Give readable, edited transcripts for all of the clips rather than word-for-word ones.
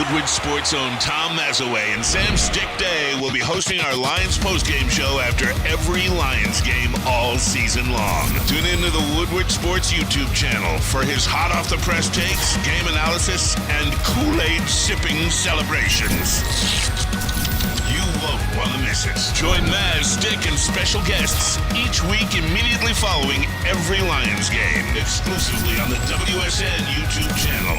Woodward Sports' own Tom Mazaway and Sam Stick Day will be hosting our Lions postgame show after every Lions game all season long. Tune into the Woodward Sports YouTube channel for his hot-off-the-press takes, game analysis, and Kool-Aid sipping celebrations. You won't want to miss it. Join Maz, Stick, and special guests each week immediately following every Lions game, exclusively on the WSN YouTube channel.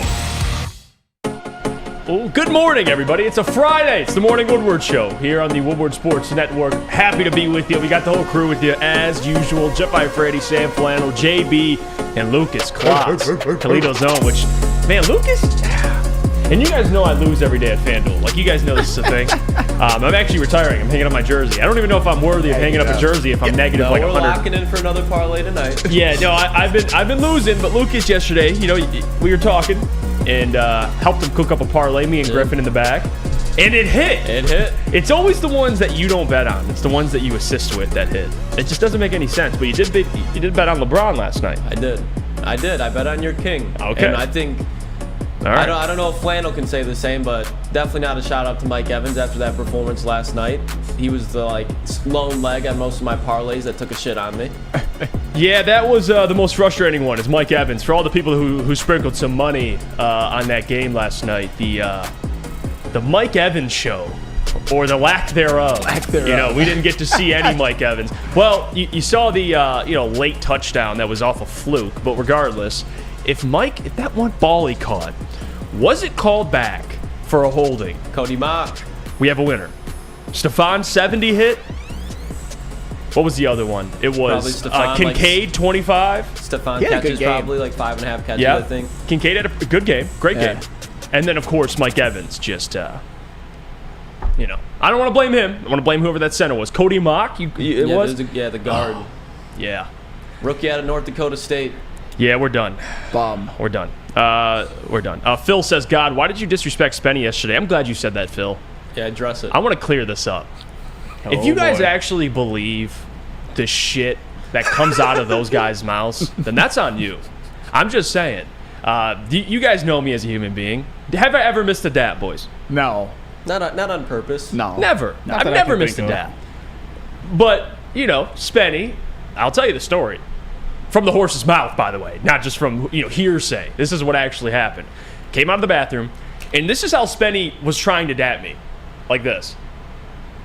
Well, good morning, everybody. It's a Friday. It's the Morning Woodward Show here on the Woodward Sports Network. Happy to be with you. We got the whole crew with you as usual. Iafrate, Sam Flannel, JB, and Lucas Klotz, Toledo Zone, which, man, Lucas... And you guys know I lose every day at FanDuel. Like, you guys know this is a thing. I'm actually retiring. I'm hanging up my jersey. I don't even know if I'm worthy of hanging up a jersey if I'm negative like 100. We're locking in for another parlay tonight. Yeah, no, I've been losing. But Lucas yesterday, you know, we were talking and helped him cook up a parlay, me and Griffin in the back. And it hit. It hit. It's always the ones that you don't bet on. It's the ones that you assist with that hit. It just doesn't make any sense. But you did bet on LeBron last night. I did. I bet on your king. Okay. And I think... All right. I don't know if Flannel can say the same, but definitely not a shout out to Mike Evans after that performance last night. He was the lone leg on most of my parlays that took a shit on me. Yeah, that was the most frustrating one. Is Mike Evans. For all the people who sprinkled some money on that game last night, the Mike Evans show, or the lack thereof. You know, we didn't get to see any Mike Evans. Well, you saw the late touchdown that was off a fluke, but regardless, if that one ball he caught, was it called back for a holding? Cody Mock. We have a winner. Stephon 70 hit. What was the other one? It was Kincaid 25. Stephon catches probably 5.5 catches, yeah. I think. Kincaid had a good game, great game. And then, of course, Mike Evans just, I don't want to blame him. I want to blame whoever that center was. Cody Mock, The guard. Oh, yeah. Rookie out of North Dakota State. Yeah, we're done. Bomb. We're done. We're done. Phil says, God, why did you disrespect Spenny yesterday? I'm glad you said that, Phil. Yeah, address it. I want to clear this up. If you guys actually believe the shit that comes out of those guys' mouths, then that's on you. I'm just saying. You guys know me as a human being. Have I ever missed a dap, boys? No. Not on purpose. No. Never. I've never missed a dap. But, Spenny, I'll tell you the story. From the horse's mouth, by the way, not just from hearsay. This is what actually happened. Came out of the bathroom, and this is how Spenny was trying to dap me, like this.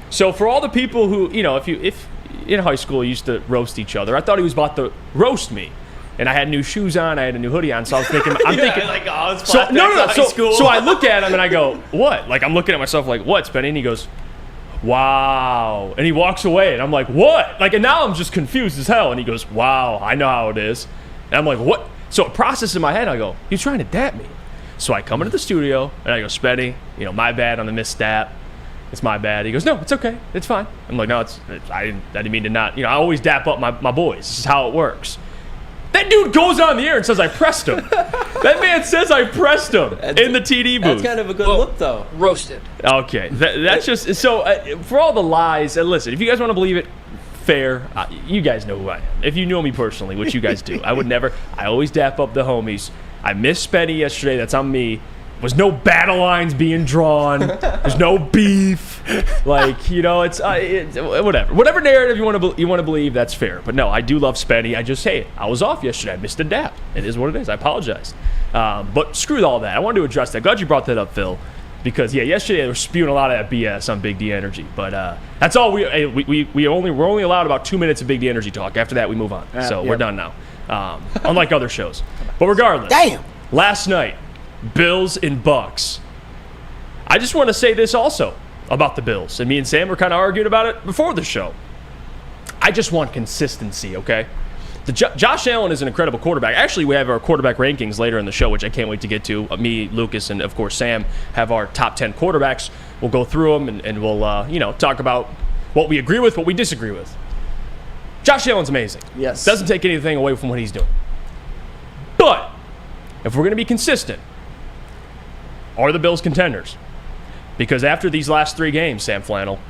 So for all the people who, if in high school you used to roast each other, I thought he was about to roast me, and I had new shoes on, I had a new hoodie on, so I was thinking, it's so I look at him and I go, what? Like I'm looking at myself like, what, Spenny? And he goes, wow. And he walks away, and I'm like, what? And now I'm just confused as hell. And he goes, wow, I know how it is. And I'm like, what? So it processes in my head. I go, he's trying to dap me. So I come into the studio, and I go, Spenny, my bad on the missed dap. It's my bad. He goes, no, it's okay. It's fine. I'm like, no, I didn't mean to not. I always dap up my boys. This is how it works. That dude goes on the air and says I pressed him. That man says I pressed him in the TD booth. That's kind of a good look, though. Roasted. Okay. That's just... So, for all the lies, and listen, if you guys want to believe it, fair. You guys know who I am. If you know me personally, which you guys do, I would never... I always dap up the homies. I missed Spenny yesterday. That's on me. Was no battle lines being drawn. There's no beef. It's whatever. Whatever narrative you want to believe, that's fair. But no, I do love Spenny. I just say it. I was off yesterday. I missed a dap. It is what it is. I apologize. But screw all that. I wanted to address that. Glad you brought that up, Phil. Because yesterday they were spewing a lot of that BS on Big D Energy. But that's all we're only allowed about 2 minutes of Big D Energy talk. After that, we move on. We're done now. Unlike other shows. But regardless. Damn. Last night. Bills and Bucks. I just want to say this also about the Bills. And me and Sam were kind of arguing about it before the show. I just want consistency, okay? Josh Allen is an incredible quarterback. Actually, we have our quarterback rankings later in the show, which I can't wait to get to. Me, Lucas, and, of course, Sam have our top 10 quarterbacks. We'll go through them, and we'll, talk about what we agree with, what we disagree with. Josh Allen's amazing. Yes. Doesn't take anything away from what he's doing. But if we're going to be consistent, are the Bills contenders? Because after these last 3 games, Sam Flannel,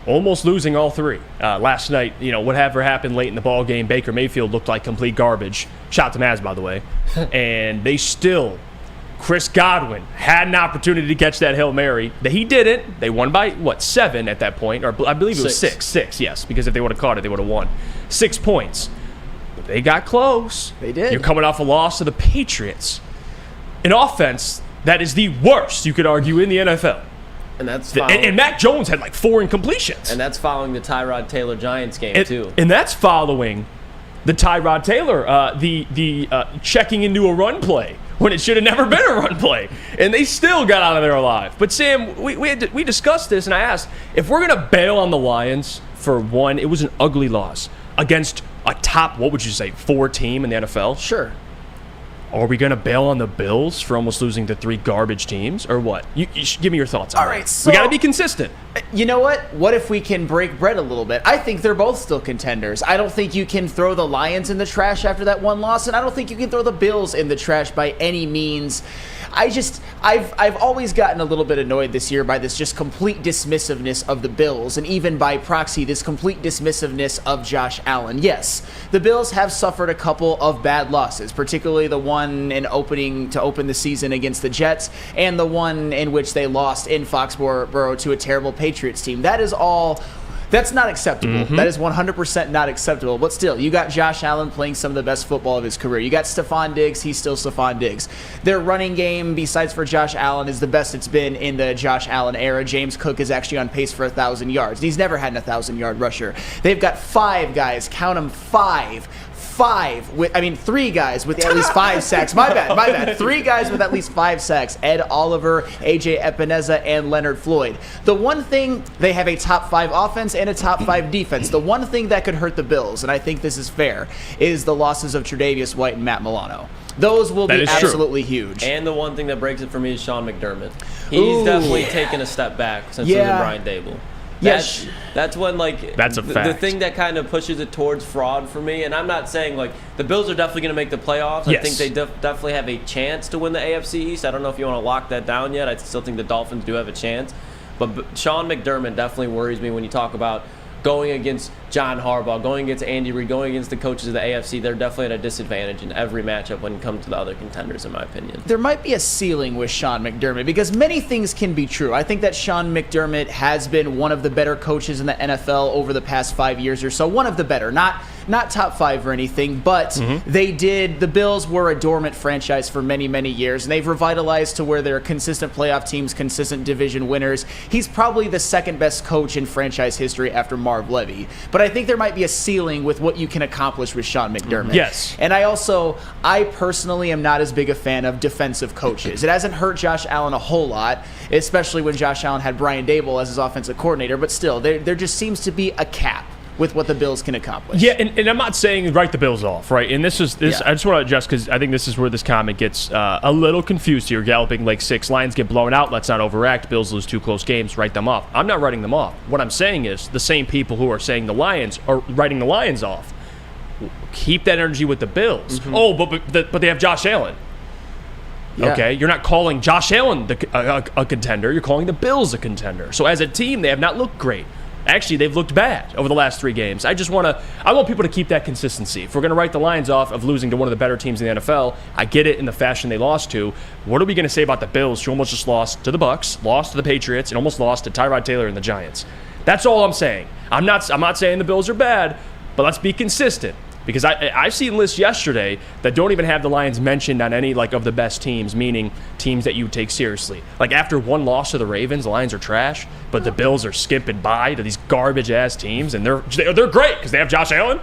almost losing all 3. Last night, whatever happened late in the ball game, Baker Mayfield looked like complete garbage. Shout to Maz, by the way. And they still Chris Godwin had an opportunity to catch that Hail Mary. That he didn't. They won by, 7 at that point? Or I believe it was 6. 6, yes. Because if they would have caught it, they would have won. 6 points. But they got close. They did. You're coming off a loss to the Patriots. An offense that is the worst, you could argue, in the NFL. And that's and Mac Jones had like 4 incompletions. And that's following the Tyrod Taylor Giants game, too. And that's following the Tyrod Taylor, the checking into a run play when it should have never been a run play. And they still got out of there alive. But, Sam, we discussed this, and I asked, if we're going to bail on the Lions for one, it was an ugly loss against a top, what would you say, 4 team in the NFL? Sure. Are we going to bail on the Bills for almost losing to 3 garbage teams, or what? You give me your thoughts on All that. right, so we got to be consistent. You know what? What if we can break bread a little bit? I think they're both still contenders. I don't think you can throw the Lions in the trash after that one loss, and I don't think you can throw the Bills in the trash by any means. I've always gotten a little bit annoyed this year by this just complete dismissiveness of the Bills, and even by proxy, this complete dismissiveness of Josh Allen. Yes, the Bills have suffered a couple of bad losses, particularly the one in open the season against the Jets, and the one in which they lost in Foxborough to a terrible Patriots team. That's not acceptable. Mm-hmm. That is 100% not acceptable. But still, you got Josh Allen playing some of the best football of his career. You got Stephon Diggs. He's still Stephon Diggs. Their running game, besides for Josh Allen, is the best it's been in the Josh Allen era. James Cook is actually on pace for 1,000 yards. He's never had an 1,000-yard rusher. They've got 5 guys, count them, 3 guys with at least 5 sacks. My bad. 3 guys with at least 5 sacks. Ed Oliver, AJ Epineza, and Leonard Floyd. The one thing, they have a top 5 offense and a top 5 defense. The one thing that could hurt the Bills, and I think this is fair, is the losses of Tre'Davious White and Matt Milano. Those will be absolutely huge. And the one thing that breaks it for me is Sean McDermott. He's definitely taken a step back since losing Brian Dable. That's when, that's a fact. The thing that kind of pushes it towards fraud for me, and I'm not saying, the Bills are definitely going to make the playoffs. Yes. I think they definitely have a chance to win the AFC East. I don't know if you want to lock that down yet. I still think the Dolphins do have a chance. But Sean McDermott definitely worries me when you talk about going against John Harbaugh, going against Andy Reid, going against the coaches of the AFC. They're definitely at a disadvantage in every matchup when it comes to the other contenders, in my opinion. There might be a ceiling with Sean McDermott because many things can be true. I think that Sean McDermott has been one of the better coaches in the NFL over the past 5 years or so. One of the better, not top 5 or anything, but the Bills were a dormant franchise for many, many years, and they've revitalized to where they're consistent playoff teams, consistent division winners. He's probably the second best coach in franchise history after Marv Levy. But I think there might be a ceiling with what you can accomplish with Sean McDermott. Yes. And I personally am not as big a fan of defensive coaches. It hasn't hurt Josh Allen a whole lot, especially when Josh Allen had Brian Dable as his offensive coordinator, but still, there just seems to be a cap with what the Bills can accomplish. Yeah, and I'm not saying write the Bills off, right? And I just want to adjust because I think this is where this comment gets a little confused here. Galloping like 6 Lions get blown out. Let's not overact. Bills lose 2 close games. Write them off. I'm not writing them off. What I'm saying is the same people who are saying the Lions are writing the Lions off. Keep that energy with the Bills. Mm-hmm. Oh, but they have Josh Allen. Yeah. Okay, you're not calling Josh Allen a contender. You're calling the Bills a contender. So as a team, they have not looked great. Actually, they've looked bad over the last 3 games. I want people to keep that consistency. If we're going to write the Lions off of losing to one of the better teams in the NFL, I get it in the fashion they lost to. What are we going to say about the Bills who almost just lost to the Bucs, lost to the Patriots, and almost lost to Tyrod Taylor and the Giants? That's all I'm saying. I'm not saying the Bills are bad, but let's be consistent. Because I've seen lists yesterday that don't even have the Lions mentioned on any of the best teams, meaning teams that you take seriously. After one loss to the Ravens, the Lions are trash, but the Bills are skipping by to these garbage-ass teams, and they're great because they have Josh Allen.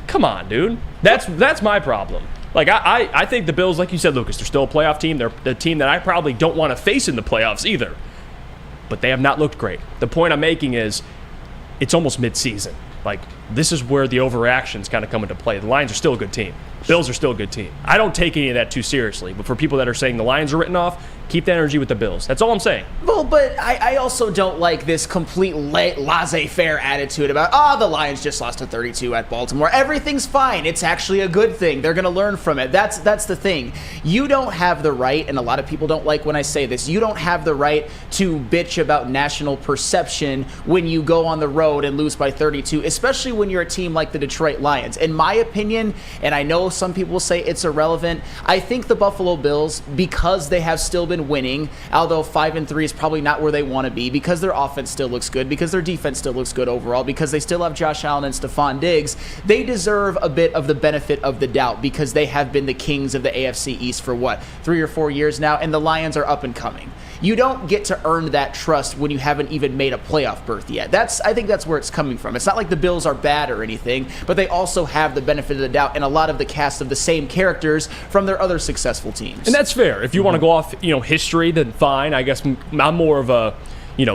Come on, dude. That's my problem. I think the Bills, like you said, Lucas, they're still a playoff team. They're the team that I probably don't want to face in the playoffs either. But they have not looked great. The point I'm making is it's almost mid-season. This is where the overreactions kind of come into play. The Lions are still a good team. Bills are still a good team. I don't take any of that too seriously. But for people that are saying the Lions are written off, keep the energy with the Bills. That's all I'm saying. Well, but I also don't like this complete laissez-faire attitude about, the Lions just lost to 32 at Baltimore. Everything's fine. It's actually a good thing. They're going to learn from it. That's the thing. You don't have the right, and a lot of people don't like when I say this, you don't have the right to bitch about national perception when you go on the road and lose by 32, especially when you're a team like the Detroit Lions. In my opinion, and I know some people will say it's irrelevant, I think the Buffalo Bills, because they have still been winning, although 5-3 is probably not where they want to be, because their offense still looks good, because their defense still looks good overall, because they still have Josh Allen and Stephon Diggs, they deserve a bit of the benefit of the doubt because they have been the kings of the AFC East for 3 or 4 years now, and the Lions are up and coming. You don't get to earn that trust when you haven't even made a playoff berth yet. I think that's where it's coming from. It's not like the Bills are bad or anything, but they also have the benefit of the doubt and a lot of the cast of the same characters from their other successful teams. And that's fair. If you want to go off, history, then fine. I guess I'm more of a,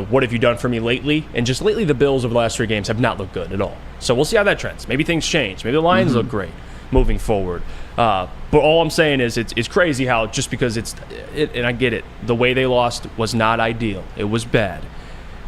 what have you done for me lately? And just lately, the Bills over the last 3 games have not looked good at all. So we'll see how that trends. Maybe things change. Maybe the Lions look great moving forward. But all I'm saying is it's crazy how just because and I get it, the way they lost was not ideal. It was bad.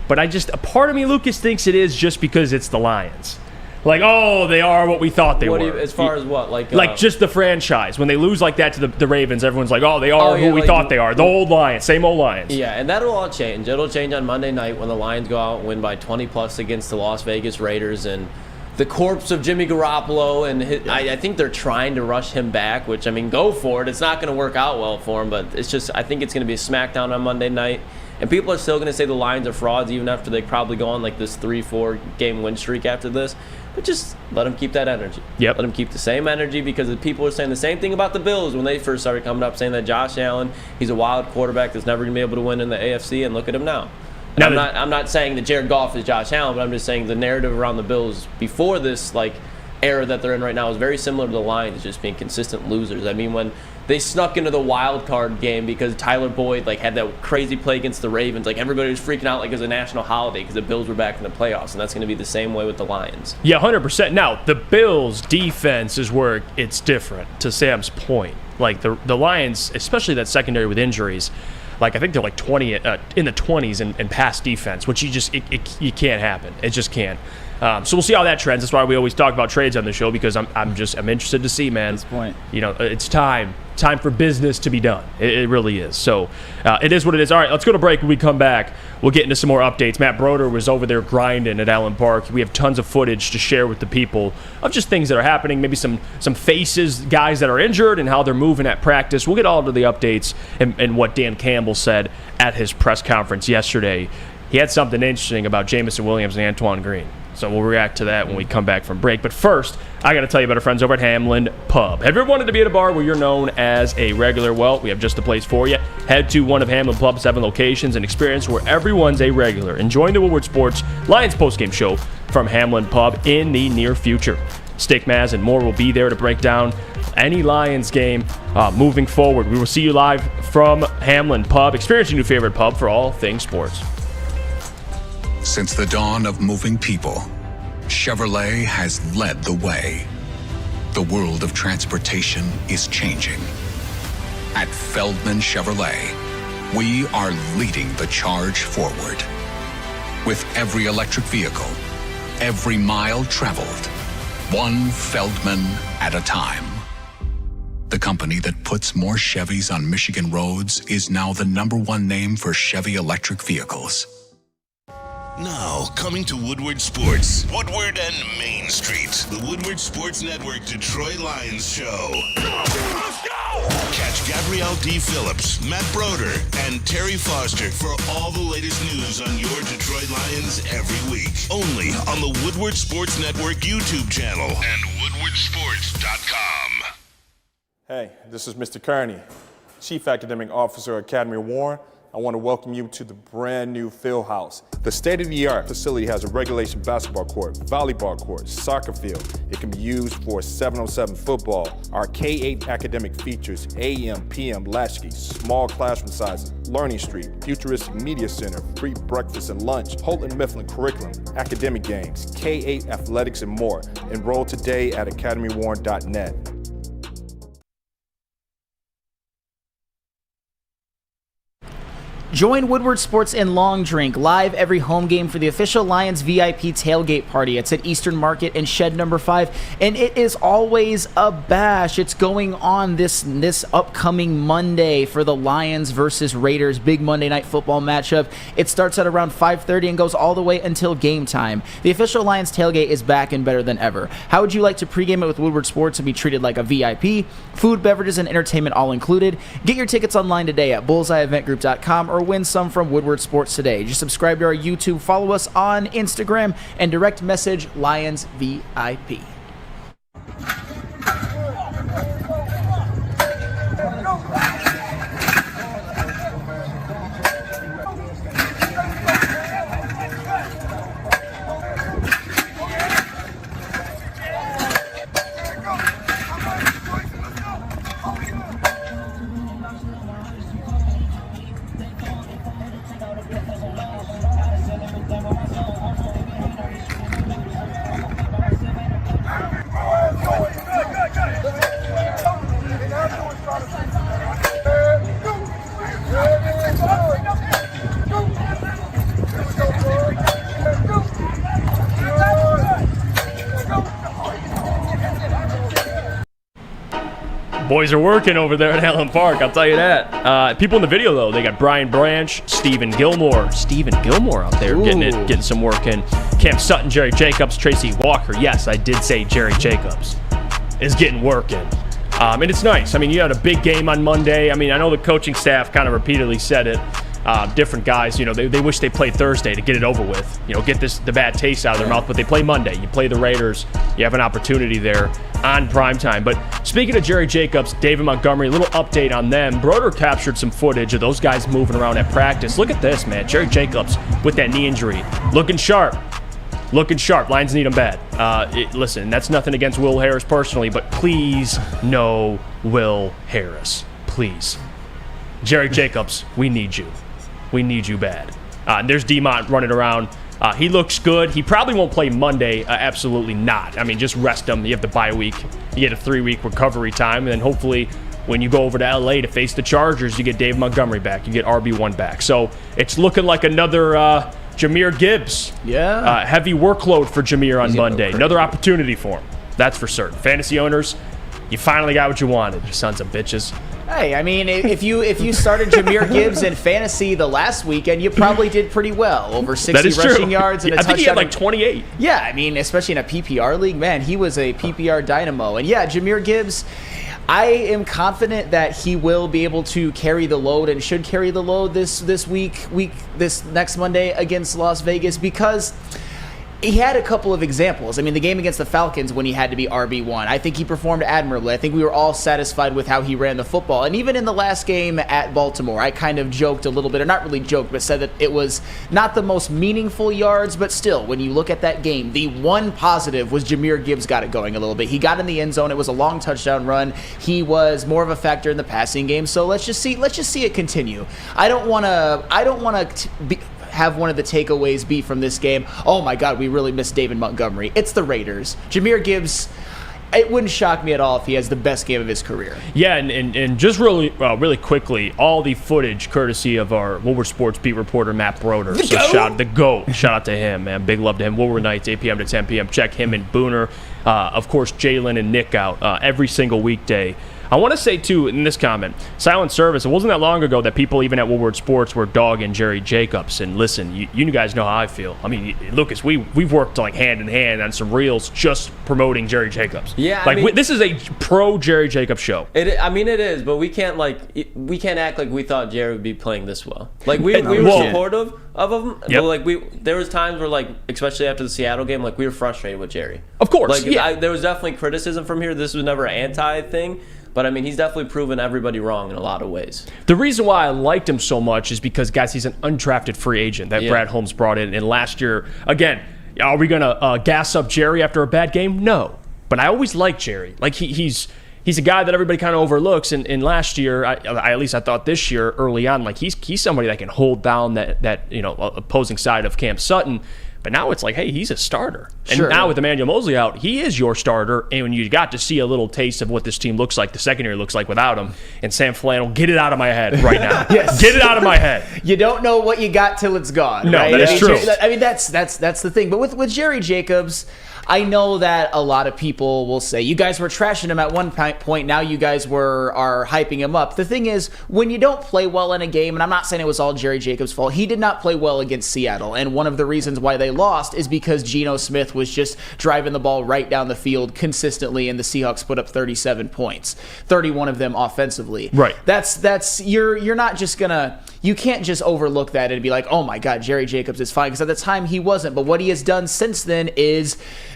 But a part of me, Lucas, thinks it is just because it's the Lions. Like, oh, they are what we thought they were. As far as what? Like just the franchise. When they lose like that to the Ravens, everyone's like, oh, they are who we thought they are. The old Lions, same old Lions. Yeah, and that'll all change. It'll change on Monday night when the Lions go out and win by 20-plus against the Las Vegas Raiders. And the corpse of Jimmy Garoppolo, and I think they're trying to rush him back, which, go for it. It's not going to work out well for him, but I think it's going to be a smackdown on Monday night. And people are still going to say the Lions are frauds even after they probably go on like this 3-4 game win streak after this. But just let them keep that energy. Yep. Let them keep the same energy because the people are saying the same thing about the Bills when they first started coming up, saying that Josh Allen, he's a wild quarterback that's never going to be able to win in the AFC, and look at him now. I'm not saying that Jared Goff is Josh Allen, but I'm just saying the narrative around the Bills before this era that they're in right now is very similar to the Lions, just being consistent losers. When they snuck into the wild card game because Tyler Boyd had that crazy play against the Ravens, everybody was freaking out like it was a national holiday because the Bills were back in the playoffs, and that's going to be the same way with the Lions. Yeah, 100%. Now, the Bills' defense is where it's different, to Sam's point. The Lions, especially that secondary with injuries, I think they're 20 in the 20s in pass defense, which you can't happen. It just can't. So we'll see how that trends. That's why we always talk about trades on the show, because I'm interested to see, man. At this point, it's time for business to be done. It really is. So it is what it is. All right, let's go to break. When we come back, we'll get into some more updates. Matt Broder was over there grinding at Allen Park. We have tons of footage to share with the people of just things that are happening, maybe some faces, guys that are injured, and how they're moving at practice. We'll get all to the updates and what Dan Campbell said at his press conference yesterday. He had something interesting about Jamison Williams and Antoine Green. So we'll react to that when we come back from break. But first, I got to tell you about our friends over at Hamlin Pub. Have you ever wanted to be at a bar where you're known as a regular? Well, we have just the place for you. Head to one of Hamlin Pub's 7 locations and experience where everyone's a regular. Enjoying the Woodward Sports Lions postgame show from Hamlin Pub in the near future. Stick Maz and more will be there to break down any Lions game moving forward. We will see you live from Hamlin Pub. Experience your new favorite pub for all things sports. Since the dawn of moving people, Chevrolet has led the way. The world of transportation is changing. At Feldman Chevrolet, we are leading the charge forward. With every electric vehicle, every mile traveled, one Feldman at a time. The company that puts more Chevys on Michigan roads is now the #1 name for Chevy electric vehicles. Now, coming to Woodward Sports, Woodward and Main Street, the Woodward Sports Network Detroit Lions show. Let's go! Catch Gabrielle D. Phillips, Matt Broder, and Terry Foster for all the latest news on your Detroit Lions every week. Only on the Woodward Sports Network YouTube channel and woodwardsports.com. Hey, this is Mr. Kearney, Chief Academic Officer at Academy of Warren. I want to welcome you to the brand new field house. The state-of-the-art facility has a regulation basketball court, volleyball court, soccer field. It can be used for 7-on-7 football. Our K-8 academic features AM, PM, latchkey, small classroom sizes, Learning Street, futuristic media center, free breakfast and lunch, Houghton Mifflin curriculum, academic games, K-8 athletics, and more. Enroll today at academywarren.net. Join Woodward Sports and Long Drink live every home game for the official Lions VIP tailgate party. It's at Eastern Market and Shed number 5, and it is always a bash. It's going on this upcoming Monday for the Lions versus Raiders big Monday Night Football matchup. It starts at around 5:30 and goes all the way until game time. The official Lions tailgate is back and better than ever. How would you like to pregame it with Woodward Sports and be treated like a VIP? Food, beverages, and entertainment all included. Get your tickets online today at bullseyeeventgroup.com or win some from Woodward Sports today. Just subscribe to our YouTube, follow us on Instagram, and direct message Lions VIP. Boys are working over there at Allen Park, I'll tell you that. People in the video, though, they got Brian Branch, Stephen Gilmore out there getting some work in. Cam Sutton, Jerry Jacobs, Tracy Walker. Yes, I did say Jerry Jacobs is getting work in. And it's nice. I mean, you had a big game on Monday. I mean, I know the coaching staff kind of repeatedly said it. Different guys, they wish they played Thursday to get it over with, get the bad taste out of their mouth, but they play Monday. You play the Raiders, you have an opportunity there on primetime. But speaking of Jerry Jacobs, David Montgomery, a little update on them. Broder captured some footage of those guys moving around at practice. Look at this, man. Jerry Jacobs with that knee injury. Looking sharp. Lions need him bad. Listen, that's nothing against Will Harris personally, but please no Will Harris. Please. Jerry Jacobs, we need you. We need you bad. And there's DeMont running around. He looks good. He probably won't play Monday. Absolutely not. I mean, just rest him. You have the bye week. You get a 3-week recovery time. And then hopefully when you go over to L.A. to face the Chargers, you get Dave Montgomery back. You get RB1 back. So it's looking like another Jahmyr Gibbs. Yeah. Heavy workload for Jahmyr on Monday. Another opportunity for him. That's for certain. Fantasy owners, you finally got what you wanted, you sons of bitches. Hey, I mean, if you started Jahmyr Gibbs in fantasy the last weekend, you probably did pretty well. Over 60 rushing yards and a touchdown. I think he had like 28. Yeah, I mean, especially in a PPR league, man, he was a PPR dynamo. And yeah, Jahmyr Gibbs, I am confident that he will be able to carry the load and should carry the load this next Monday against Las Vegas, because he had a couple of examples. I mean, the game against the Falcons when he had to be RB1, I think he performed admirably. I think we were all satisfied with how he ran the football. And even in the last game at Baltimore, I kind of joked a little bit, or not really joked, but said that it was not the most meaningful yards, but still, when you look at that game, the one positive was Jahmyr Gibbs got it going a little bit. He got in the end zone. It was a long touchdown run. He was more of a factor in the passing game. So let's just see it continue. I don't want to have one of the takeaways be from this game, oh my God, we really missed David Montgomery. It's the Raiders. Jahmyr Gibbs, it wouldn't shock me at all if he has the best game of his career. Yeah, and just really quickly, all the footage courtesy of our Woodward Sports beat reporter Matt Broder. Shout out to him, man. Big love to him. Woodward nights, 8 p.m. to 10 p.m. Check him and Booner. Of course, Jalen and Nick out every single weekday. I want to say, too, in this comment, silent service, it wasn't that long ago that people even at Woodward Sports were dogging Jerry Jacobs. And listen, you guys know how I feel. I mean, Lucas, we've worked like hand in hand on some reels just promoting Jerry Jacobs. Yeah, this is a pro Jerry Jacobs show. It is, but we can't act like we thought Jerry would be playing this well. Like we were supportive of him, yep. But there was times where especially after the Seattle game, we were frustrated with Jerry. Of course, there was definitely criticism from here. This was never an anti thing. But, I mean, he's definitely proven everybody wrong in a lot of ways. The reason why I liked him so much is because, guys, he's an undrafted free agent that Brad Holmes brought in. And last year, again, are we going to gas up Jerry after a bad game? No. But I always liked Jerry. He's a guy that everybody kind of overlooks. And last year, at least I thought this year early on, he's somebody that can hold down that opposing side of Cam Sutton. But now it's like, hey, he's a starter. And Sure. now with Emmanuel Mosley out, he is your starter. And when you got to see a little taste of what this team looks like, the secondary looks like without him, and Sam Flannel, get it out of my head right now. Yes. Get it out of my head. You don't know what you got till it's gone. No, right? that is true. I mean, that's the thing. But with Jerry Jacobs, I know that a lot of people will say, you guys were trashing him at one point, now you guys are hyping him up. The thing is, when you don't play well in a game, and I'm not saying it was all Jerry Jacobs' fault, he did not play well against Seattle. And one of the reasons why they lost is because Geno Smith was just driving the ball right down the field consistently, and the Seahawks put up 37 points, 31 of them offensively. Right. That's you're not just gonna, you can't just overlook that and be like, oh my God, Jerry Jacobs is fine, because at the time he wasn't. But what he has done since then is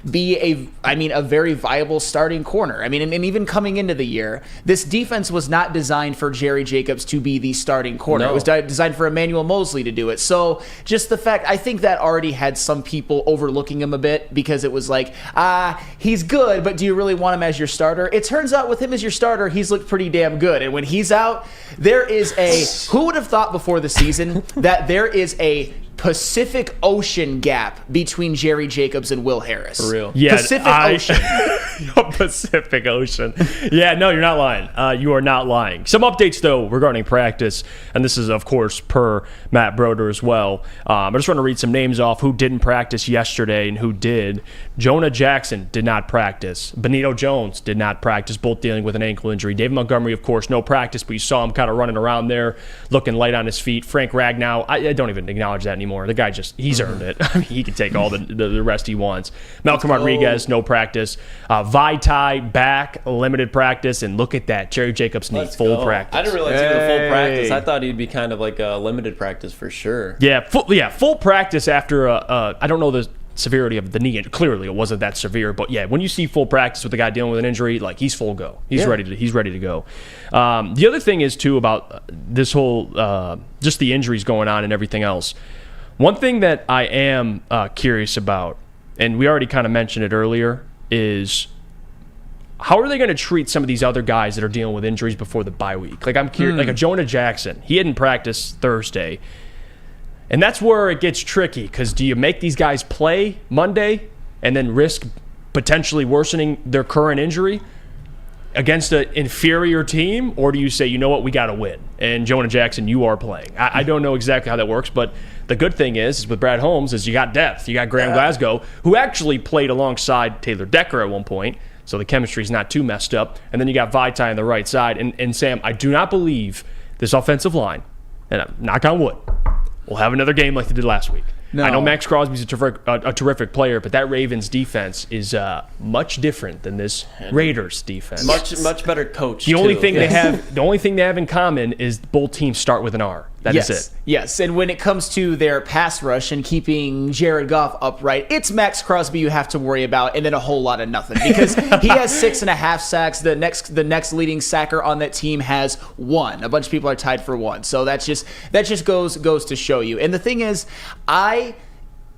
be a very viable starting corner. I mean, and even coming into the year, this defense was not designed for Jerry Jacobs to be the starting corner. No. It was designed for Emmanuel Mosley to do it. So just the fact, I think that already had some people overlooking him a bit, because it was like, he's good, but do you really want him as your starter? It turns out with him as your starter, he's looked pretty damn good. And when he's out, there is who would have thought before the season that there is a Pacific Ocean gap between Jerry Jacobs and Will Harris? For real. Yeah, Pacific Ocean. Pacific Ocean. Yeah, no, you're not lying. You are not lying. Some updates, though, regarding practice, and this is, of course, per Matt Broder as well. I just want to read some names off who didn't practice yesterday and who did. Jonah Jackson did not practice. Benito Jones did not practice, both dealing with an ankle injury. David Montgomery, of course, no practice, but you saw him kind of running around there, looking light on his feet. Frank Ragnow, I don't even acknowledge that anymore. The guy he's earned it. I mean, he can take all the rest he wants. Malcolm Rodriguez, no practice. Vitae back, limited practice, and look at that. Jerry Jacobs needs full practice. I didn't realize he was a full practice. I thought he'd be kind of like a limited practice for sure. Yeah, full practice after I don't know the severity of the knee injury. Clearly, it wasn't that severe, but yeah, when you see full practice with a guy dealing with an injury, like he's full go. He's ready to go. The other thing is too about this whole just the injuries going on and everything else. One thing that I am curious about, and we already kind of mentioned it earlier, is how are they going to treat some of these other guys that are dealing with injuries before the bye week? Like I'm curious, like a Jonah Jackson, he hadn't practiced Thursday, and that's where it gets tricky. Because do you make these guys play Monday and then risk potentially worsening their current injury against an inferior team, or do you say, you know what, we got to win, and Jonah Jackson, you are playing? I don't know exactly how that works, but the good thing is with Brad Holmes is you got depth. You got Graham Glasgow, who actually played alongside Taylor Decker at one point, so the chemistry's not too messed up. And then you got Vitae on the right side. And Sam, I do not believe this offensive line, and knock on wood, will have another game like they did last week. No. I know Max Crosby's a terrific player, but that Ravens defense is much different than this Raiders defense. Much better coach. The only thing they have in common is both teams start with an R. That is it. Yes, and when it comes to their pass rush and keeping Jared Goff upright, it's Max Crosby you have to worry about, and then a whole lot of nothing, because he has 6.5 sacks. The next leading sacker on that team has 1. A bunch of people are tied for 1. So that just goes to show you. And the thing is, I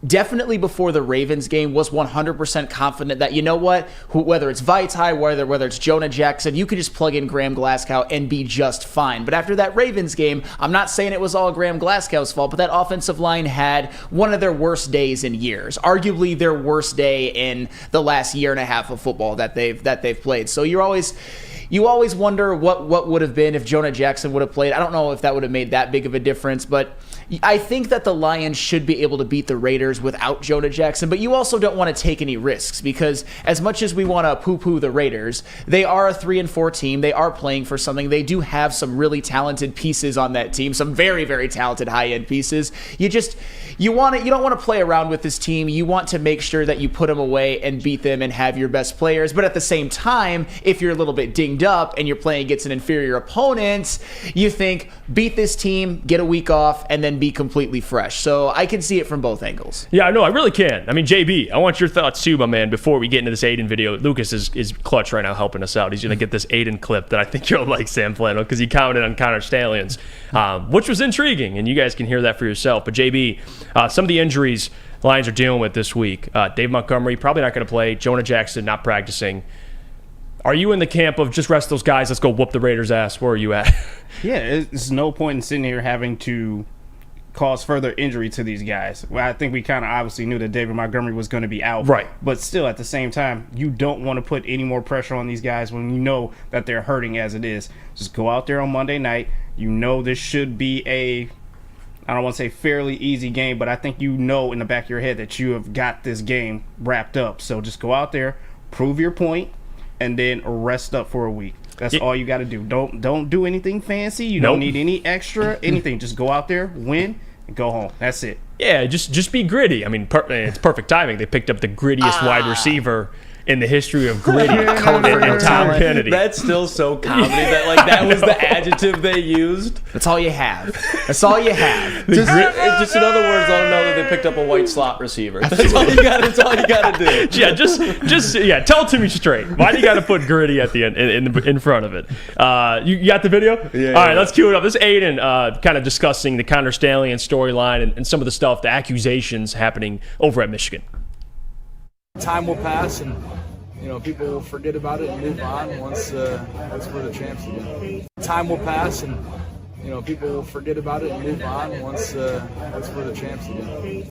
definitely before the Ravens game was 100% confident that, you know what, whether it's Vitae, whether it's Jonah Jackson, you could just plug in Graham Glasgow and be just fine. But after that Ravens game, I'm not saying it was all Graham Glasgow's fault, but that offensive line had one of their worst days in years, arguably their worst day in the last year and a half of football that they've played. So you always wonder what would have been if Jonah Jackson would have played. I don't know if that would have made that big of a difference, but I think that the Lions should be able to beat the Raiders without Jonah Jackson, but you also don't want to take any risks, because as much as we want to poo-poo the Raiders, they are a 3-4 team. They are playing for something. They do have some really talented pieces on that team, some very, very talented high-end pieces. You don't want to play around with this team. You want to make sure that you put them away and beat them and have your best players. But at the same time, if you're a little bit dinged up and you're playing against an inferior opponent, you think, beat this team, get a week off, and then be completely fresh. So I can see it from both angles. Yeah, I know. I really can. I mean, JB, I want your thoughts too, my man, before we get into this Aiden video. Lucas is clutch right now helping us out. He's going to get this Aiden clip that I think you'll like, Sam Flannel, because he commented on Connor Stallions, which was intriguing, and you guys can hear that for yourself. But JB, some of the injuries Lions are dealing with this week. Dave Montgomery, probably not going to play. Jonah Jackson, not practicing. Are you in the camp of just rest those guys, let's go whoop the Raiders' ass? Where are you at? Yeah, there's no point in sitting here having to cause further injury to these guys. Well, I think we kind of obviously knew that David Montgomery was going to be out. Right. But still, at the same time, you don't want to put any more pressure on these guys when you know that they're hurting as it is. Just go out there on Monday night. You know this should be I don't want to say fairly easy game, but I think you know in the back of your head that you have got this game wrapped up. So just go out there, prove your point, and then rest up for a week. That's all you got to do. Don't do anything fancy. You don't need any extra anything. Just go out there, win, and go home. That's it. Yeah, just be gritty. I mean, it's perfect timing. They picked up the grittiest wide receiver in the history of gritty, and Tom Kennedy. That's still so comedy that was the adjective they used. That's all you have. That's all you have. Just in other words, let them know that they picked up a white slot receiver. That's all you got. That's all you got to do. Yeah, just tell it to me straight. Why do you got to put gritty at the end in front of it? You got the video? Yeah. All right, let's cue it up. This is Aiden kind of discussing the Connor Stallion storyline and some of the stuff, the accusations happening over at Michigan. Time will pass, and people will forget about it and move on once we're the champs again. Time will pass, and people will forget about it and move on once we're the champs again.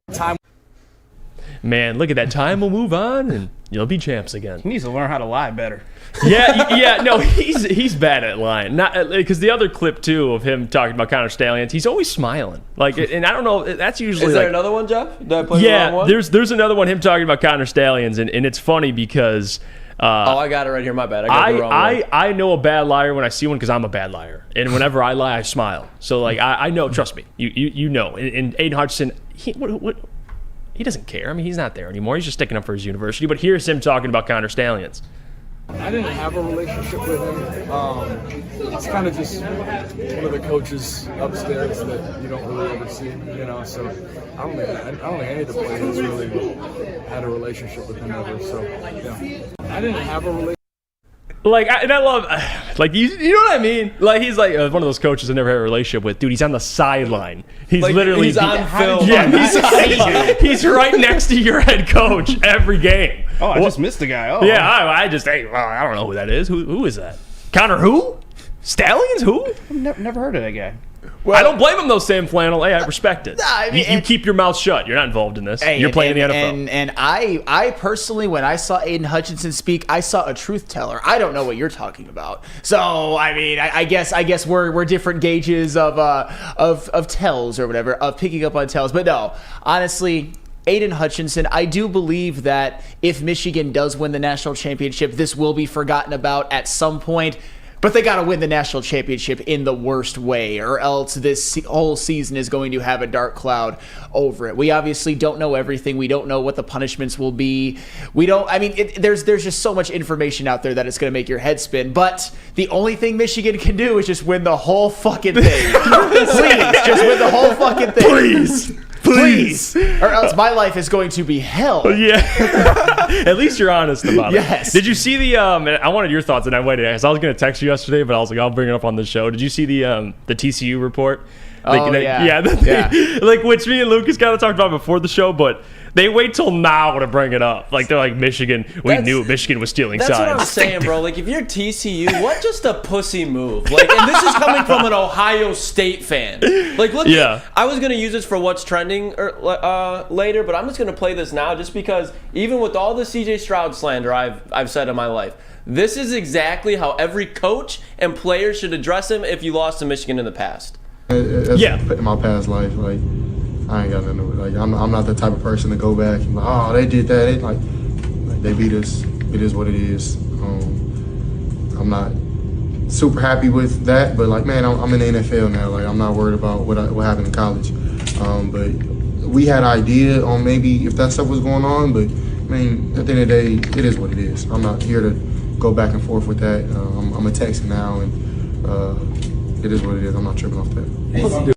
Man, look at that. Time will move on, and you'll be champs again. He needs to learn how to lie better. Yeah. No, he's bad at lying. Not because the other clip too of him talking about Connor Stallions, he's always smiling. And I don't know. That's usually. Is there another one, Jeff? Did I play the wrong one? There's another one. Him talking about Connor Stallions, and it's funny because. I got it right here. My bad. I got the wrong one. I know a bad liar when I see one because I'm a bad liar, and whenever I lie, I smile. So I know. Trust me. You know. And Aiden Hutchinson, he doesn't care. I mean, he's not there anymore. He's just sticking up for his university. But here's him talking about Connor Stallions. I didn't have a relationship with him. It's kind of just one of the coaches upstairs that you don't really ever see, So I don't think any of the players really had a relationship with him ever. So yeah, I didn't have a relationship. I love, you know what I mean? He's one of those coaches I never had a relationship with. Dude, he's on the sideline. He's literally he's on film. Yeah, he's right next to your head coach every game. Oh, I just missed the guy. Oh, yeah, I don't know who that is. Who is that? Connor who? Stallions who? I've never heard of that guy. Well, I don't blame him though, Sam Flannel. Hey, I respect it. I mean, you keep your mouth shut. You're not involved in this. You're playing in the NFL. And I personally, when I saw Aiden Hutchinson speak, I saw a truth teller. I don't know what you're talking about. So I mean, I guess we're different gauges of tells or whatever, of picking up on tells. But no, honestly. Aiden Hutchinson, I do believe that if Michigan does win the national championship, this will be forgotten about at some point. But they got to win the national championship in the worst way, or else this whole season is going to have a dark cloud over it. We obviously don't know everything. We don't know what the punishments will be. There's just so much information out there that it's going to make your head spin. But the only thing Michigan can do is just win the whole fucking thing. Please, just win the whole fucking thing. Please. Or else my life is going to be hell. Yeah. At least you're honest about it. Yes. Did you see I wanted your thoughts, and I waited because I was going to text you yesterday, but I was like, I'll bring it up on the show. Did you see the TCU report? Yeah. Which me and Lucas kind of talked about before the show, but they wait till now to bring it up. They're like, Michigan, we knew Michigan was stealing that's signs. That's what I'm saying, bro. If you're TCU, what just a pussy move. And this is coming from an Ohio State fan. I was going to use this for what's trending later, but I'm just going to play this now just because even with all the CJ Stroud slander I've said in my life, this is exactly how every coach and player should address him if you lost to Michigan in the past. In my past life, I ain't got nothing to do with it. I'm not the type of person to go back and they did that. They beat us. It is what it is. I'm not super happy with that, but I'm in the NFL now. I'm not worried about what happened in college. But we had an idea on maybe if that stuff was going on, but at the end of the day, it is what it is. I'm not here to go back and forth with that. I'm a Texan now, and it is what it is. I'm not tripping off that.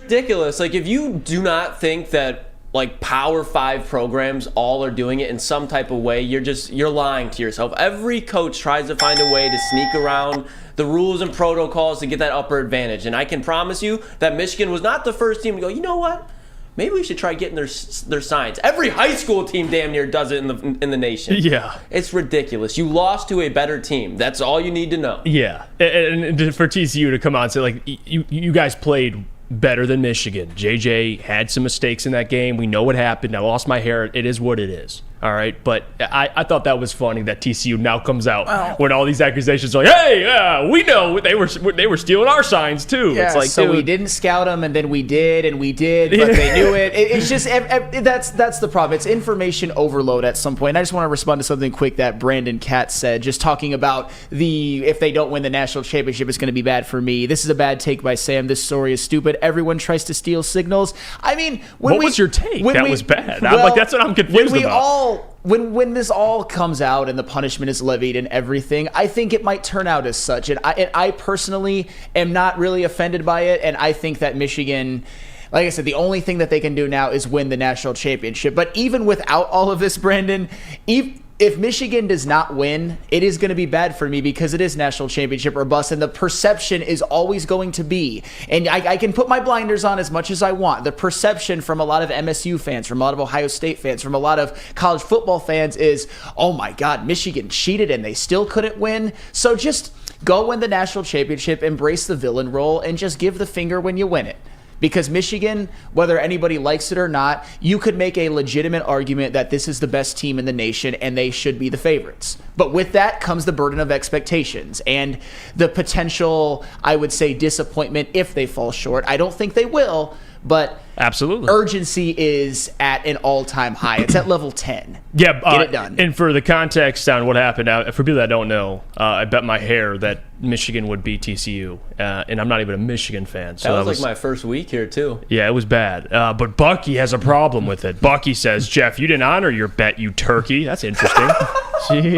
Ridiculous. If you do not think that Power 5 programs all are doing it in some type of way, you're lying to yourself. Every coach tries to find a way to sneak around the rules and protocols to get that upper advantage. And I can promise you that Michigan was not the first team to go, you know what? Maybe we should try getting their signs. Every high school team damn near does it in the nation. Yeah. It's ridiculous. You lost to a better team. That's all you need to know. Yeah. And for TCU to come out and say, you guys played better than Michigan. JJ had some mistakes in that game. We know what happened. I lost my hair. It is what it is. All right, but I thought that was funny that TCU now comes out when all these accusations are like, hey, we know they were stealing our signs too. Yeah, it's like, so dude, we didn't scout them, and then we did, but they knew it. It's just that's the problem. It's information overload at some point. And I just want to respond to something quick that Brandon Katz said, just talking about if they don't win the national championship, it's going to be bad for me. This is a bad take by Sam. This story is stupid. Everyone tries to steal signals. I mean, what was your take? That was bad. That's what I'm confused about. When this all comes out and the punishment is levied and everything, I think it might turn out as such. And I personally am not really offended by it. And I think that Michigan, like I said, the only thing that they can do now is win the national championship. But even without all of this, Brandon, if Michigan does not win, it is going to be bad for me because it is national championship or bust, and the perception is always going to be, and I can put my blinders on as much as I want, the perception from a lot of MSU fans, from a lot of Ohio State fans, from a lot of college football fans is, oh my God, Michigan cheated and they still couldn't win. So just go win the national championship, embrace the villain role, and just give the finger when you win it. Because Michigan, whether anybody likes it or not, you could make a legitimate argument that this is the best team in the nation and they should be the favorites. But with that comes the burden of expectations and the potential, I would say, disappointment if they fall short. I don't think they will, but absolutely, urgency is at an all-time high. It's at level 10. Yeah, get it done. And for the context on what happened, for people that don't know, I bet my hair that Michigan would beat TCU, and I'm not even a Michigan fan. So that was like my first week here too. Yeah, it was bad. But Bucky has a problem with it. Bucky says, "Jeff, you didn't honor your bet, you turkey." That's interesting.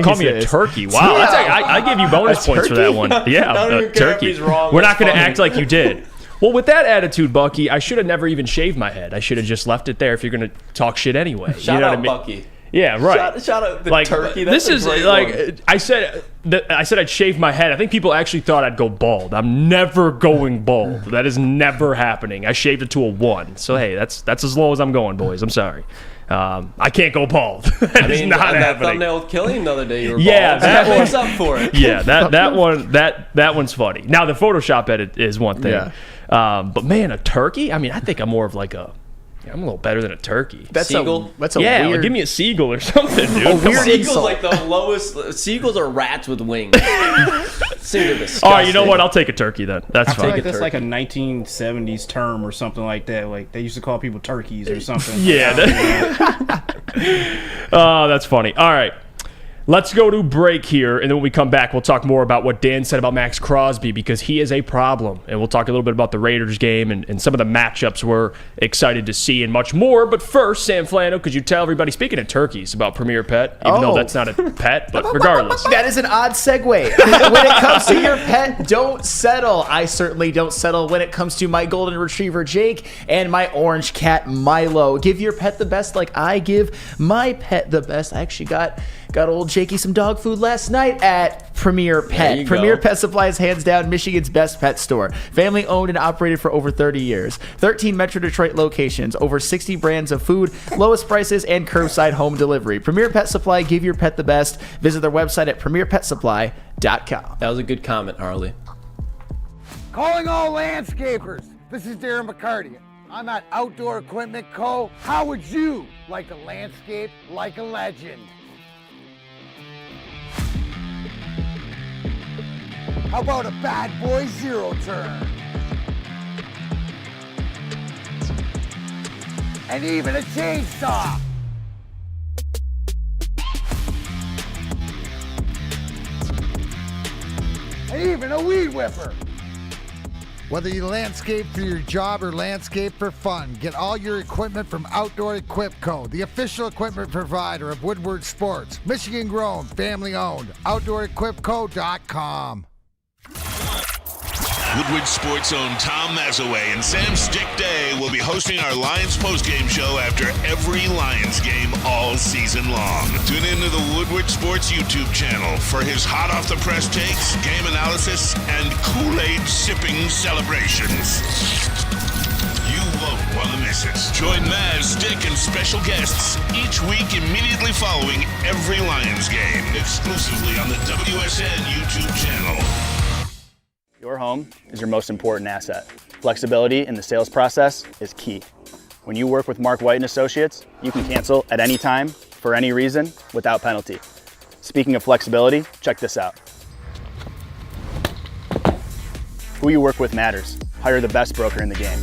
Call me a turkey. Wow, Yeah. I give you bonus points for that one. Yeah, turkey. We're not going to act like you did. Well, with that attitude, Bucky, I should have never even shaved my head. I should have just left it there if you're going to talk shit anyway. Shout out, Bucky. Yeah, right. Shout out the turkey. That's this is like I said I'd shave my head. I think people actually thought I'd go bald. I'm never going bald. That is never happening. I shaved it to a 1. So hey, that's as low as I'm going, boys. I'm sorry. I can't go bald. That is not happening. That thumbnail with Killian the other day, you were bald. That makes up for it. Yeah, that one's funny. Now the Photoshop edit is one thing. Yeah. But man, a turkey? I mean, I think I'm more of like I'm a little better than a turkey. That's seagull? That's a weird... Like, give me a seagull or something, dude. A weird seagull's like the lowest. Seagulls are rats with wings. Seems disgusting. All right, you know what? I'll take a turkey then. That's fine. I feel like that's like a 1970s term or something like that. Like they used to call people turkeys or something. Yeah. That's funny. All right. Let's go to break here, and then when we come back, we'll talk more about what Dan said about Max Crosby, because he is a problem. And we'll talk a little bit about the Raiders game and some of the matchups we're excited to see and much more. But first, Sam Flannel, could you tell everybody, speaking of turkeys, about Premier Pet, even though that's not a pet, but regardless. That is an odd segue. When it comes to your pet, don't settle. I certainly don't settle when it comes to my golden retriever, Jake, and my orange cat, Milo. Give your pet the best like I give my pet the best. I actually got old Jakey some dog food last night at Premier Pet. Premier Pet Supply is hands down Michigan's best pet store. Family owned and operated for over 30 years. 13 Metro Detroit locations, over 60 brands of food, lowest prices, and curbside home delivery. Premier Pet Supply, give your pet the best. Visit their website at premierpetsupply.com. That was a good comment, Harley. Calling all landscapers. This is Darren McCarty. I'm at Outdoor Equipment Co. How would you like a landscape like a legend? How about a bad boy zero turn? And even a chainsaw. And even a weed whipper. Whether you landscape for your job or landscape for fun, get all your equipment from Outdoor Equip Co., the official equipment provider of Woodward Sports. Michigan grown, family owned. OutdoorEquipCo.com. Woodward Sports' own Tom Mazaway and Sam Stick Day will be hosting our Lions postgame show after every Lions game all season long. Tune into the Woodward Sports YouTube channel for his hot-off-the-press takes, game analysis, and Kool-Aid sipping celebrations. You won't want to miss it. Join Maz, Stick, and special guests each week immediately following every Lions game, exclusively on the WSN YouTube channel. Your Your home is your most important asset. Flexibility in the sales process is key. When you work with Mark White and Associates, you can cancel at any time, for any reason, without penalty. Speaking of flexibility, check this out. Who you work with matters. Hire the best broker in the game.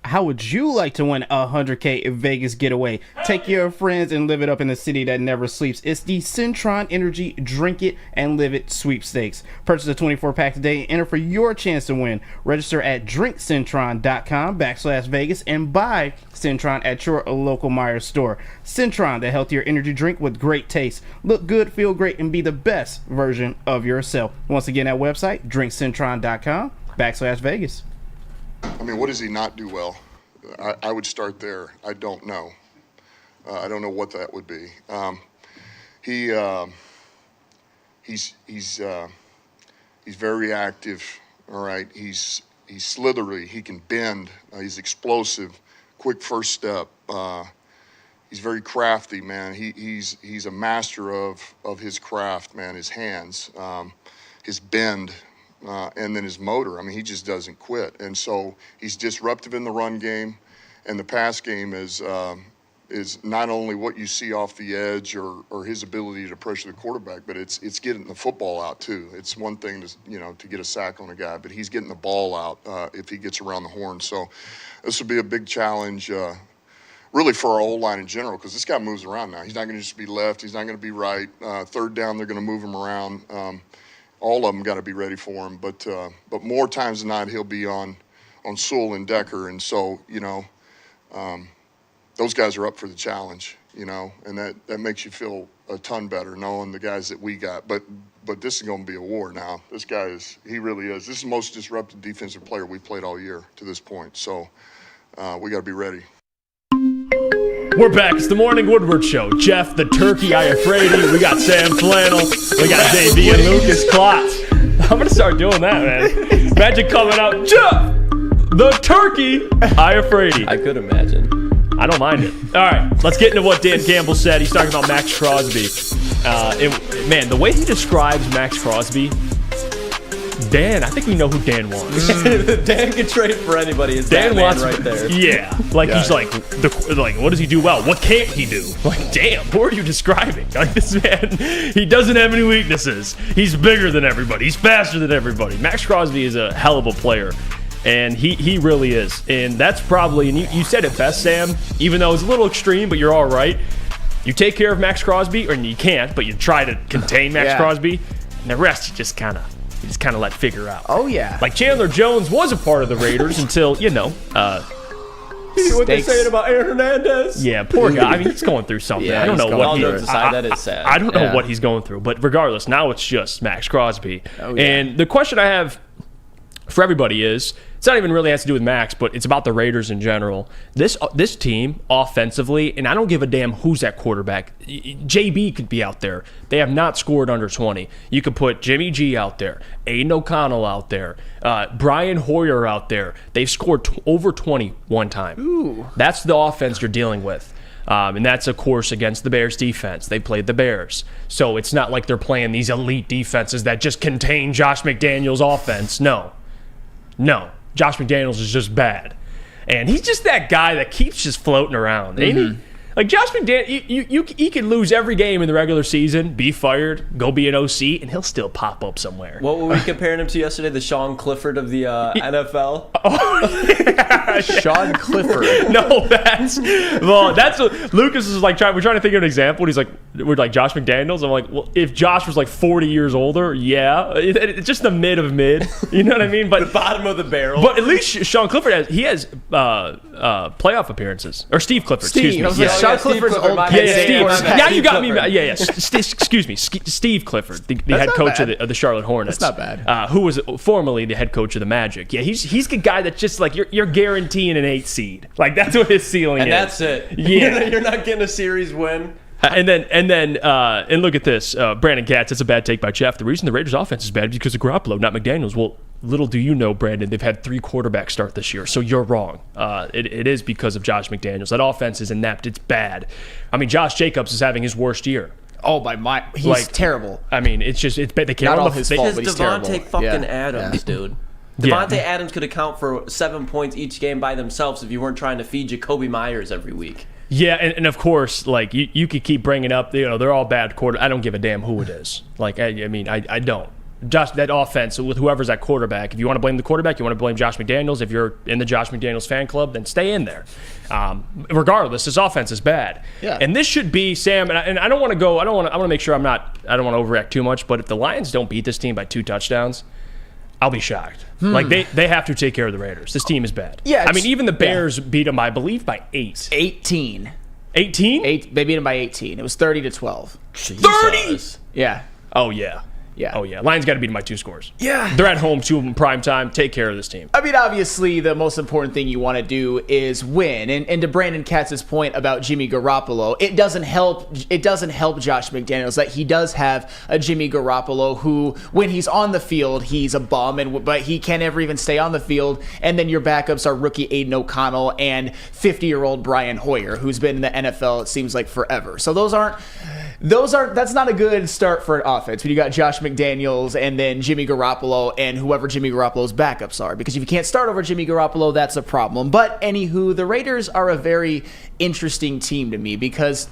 How would you like to win a $100K Vegas getaway? Take your friends and live it up in the city that never sleeps. It's the Centron Energy Drink It and Live It sweepstakes. Purchase a 24-pack today and enter for your chance to win. Register at drinkcentron.com/Vegas and buy Centron at your local Myers store. Centron, the healthier energy drink with great taste. Look good, feel great, and be the best version of yourself. Once again, that website, drinkcentron.com/Vegas. I mean, what does he not do well? I would start there. I don't know. I don't know what that would be. He's very active. All right. He's slithery. He can bend. He's explosive. Quick first step. He's very crafty, man. He's a master of his craft, man. His hands, his bend. And then his motor. I mean, he just doesn't quit. And so he's disruptive in the run game, and the pass game is not only what you see off the edge or his ability to pressure the quarterback, but it's getting the football out too. It's one thing to get a sack on a guy, but he's getting the ball out if he gets around the horn. So this will be a big challenge. Really for our O-line in general, because this guy moves around now. He's not going to just be left. He's not going to be right. Third down, they're going to move him around. All of them got to be ready for him, but more times than not, he'll be on Sewell and Decker, and so those guys are up for the challenge, and that makes you feel a ton better knowing the guys that we got. But this is going to be a war now. This guy he really is. This is the most disruptive defensive player we played all year to this point. So we got to be ready. We're back. It's the Morning Woodward Show. Jeff, the Turkey, Iafrate. We got Sam Flannel. We got JB and Lucas Klotz. I'm going to start doing that, man. Imagine coming out, Jeff, the Turkey, Iafrate. I could imagine. I don't mind it. All right, let's get into what Dan Campbell said. He's talking about Max Crosby. Man, the way he describes Max Crosby, Dan, I think we know who Dan wants. Dan can trade for anybody. Is Dan wants right there? Yeah, he's like, what does he do well? What can't he do? Like, damn, who are you describing? Like, this man, he doesn't have any weaknesses. He's bigger than everybody. He's faster than everybody. Max Crosby is a hell of a player, and he really is. And that's probably, and you said it best, Sam. Even though it's a little extreme, but you're all right. You take care of Max Crosby, or you can't, but you try to contain Max Crosby, and the rest you just kind of let figure out. Oh, yeah. Like Chandler Jones was a part of the Raiders until, what they saying about Aaron Hernandez? Yeah, poor guy. I mean, he's going through something. Yeah, I don't know what that is sad. I don't know what he's going through. But regardless, now it's just Max Crosby. Oh, yeah. And the question I have for everybody is, it's not even really has to do with Max, but it's about the Raiders in general. This team, offensively, and I don't give a damn who's at quarterback. JB could be out there. They have not scored under 20. You could put Jimmy G out there, Aiden O'Connell out there, Brian Hoyer out there. They've scored over 20 one time. Ooh. That's the offense you're dealing with. And that's, of course, against the Bears defense. They played the Bears. So it's not like they're playing these elite defenses that just contain Josh McDaniels' offense. No. Josh McDaniels is just bad. And he's just that guy that keeps just floating around, ain't he? Like, Josh McDaniels, he could lose every game in the regular season, be fired, go be an OC, and he'll still pop up somewhere. What were we comparing him to yesterday? The Sean Clifford of the NFL? Oh, yeah. Sean Clifford. No, that's what Lucas is like. We're trying to think of an example. And he's like, we're like Josh McDaniels. I'm like, well, if Josh was like 40 years older, yeah, it's just the mid of mid. You know what I mean? But the bottom of the barrel. But at least Sean Clifford has playoff appearances. Or Steve Clifford. Excuse me. Sean Clifford's old. Steve. Now you got me. Yeah. Excuse me. Steve Clifford, the head coach of the Charlotte Hornets. That's not bad. Who was formerly the head coach of the Magic. Yeah, he's the guy that's just like you're guaranteeing an 8 seed. Like, that's what his ceiling is. And that's it. Yeah. You're not getting a series win. And look at this. Brandon Katz, it's a bad take by Jeff. The reason the Raiders' offense is bad is because of Garoppolo, not McDaniels. Well, little do you know, Brandon, they've had 3 quarterbacks start this year, so you're wrong. It is because of Josh McDaniels. That offense is inept. It's bad. I mean, Josh Jacobs is having his worst year. Oh, he's terrible. I mean, it's bad. They can't Not run all the his fault, but he's terrible. Devontae fucking Adams, dude. Devontae Adams could account for 7 points each game by themselves if you weren't trying to feed Jacoby Myers every week. Yeah, and of course, like, you could keep bringing up, they're all bad quarter. I don't give a damn who it is. Like, I mean, I don't. Josh, that offense with whoever's at quarterback. If you want to blame the quarterback, you want to blame Josh McDaniels. If you're in the Josh McDaniels fan club, then stay in there. Regardless, this offense is bad. Yeah. And this should be, Sam. And I don't want to go. I want to make sure I don't want to overreact too much. But if the Lions don't beat this team by 2 touchdowns, I'll be shocked. Like they have to take care of the Raiders. This team is bad. Yeah. I mean, even the Bears beat them, I believe, by 8. 18. 18? They beat them by 18. It was 30-12. 30? Yeah. Oh yeah. Yeah. Oh, yeah. Lions got to beat them by 2 scores. Yeah. They're at home, 2 of them prime time. Take care of this team. I mean, obviously, the most important thing you want to do is win. And to Brandon Katz's point about Jimmy Garoppolo, it doesn't help Josh McDaniels that he does have a Jimmy Garoppolo who, when he's on the field, he's a bum, but he can't ever even stay on the field. And then your backups are rookie Aiden O'Connell and 50-year-old Brian Hoyer, who's been in the NFL, it seems like, forever. So that's not a good start for an offense when you got Josh McDaniels and then Jimmy Garoppolo and whoever Jimmy Garoppolo's backups are. Because if you can't start over Jimmy Garoppolo, that's a problem. But anywho, the Raiders are a very interesting team to me because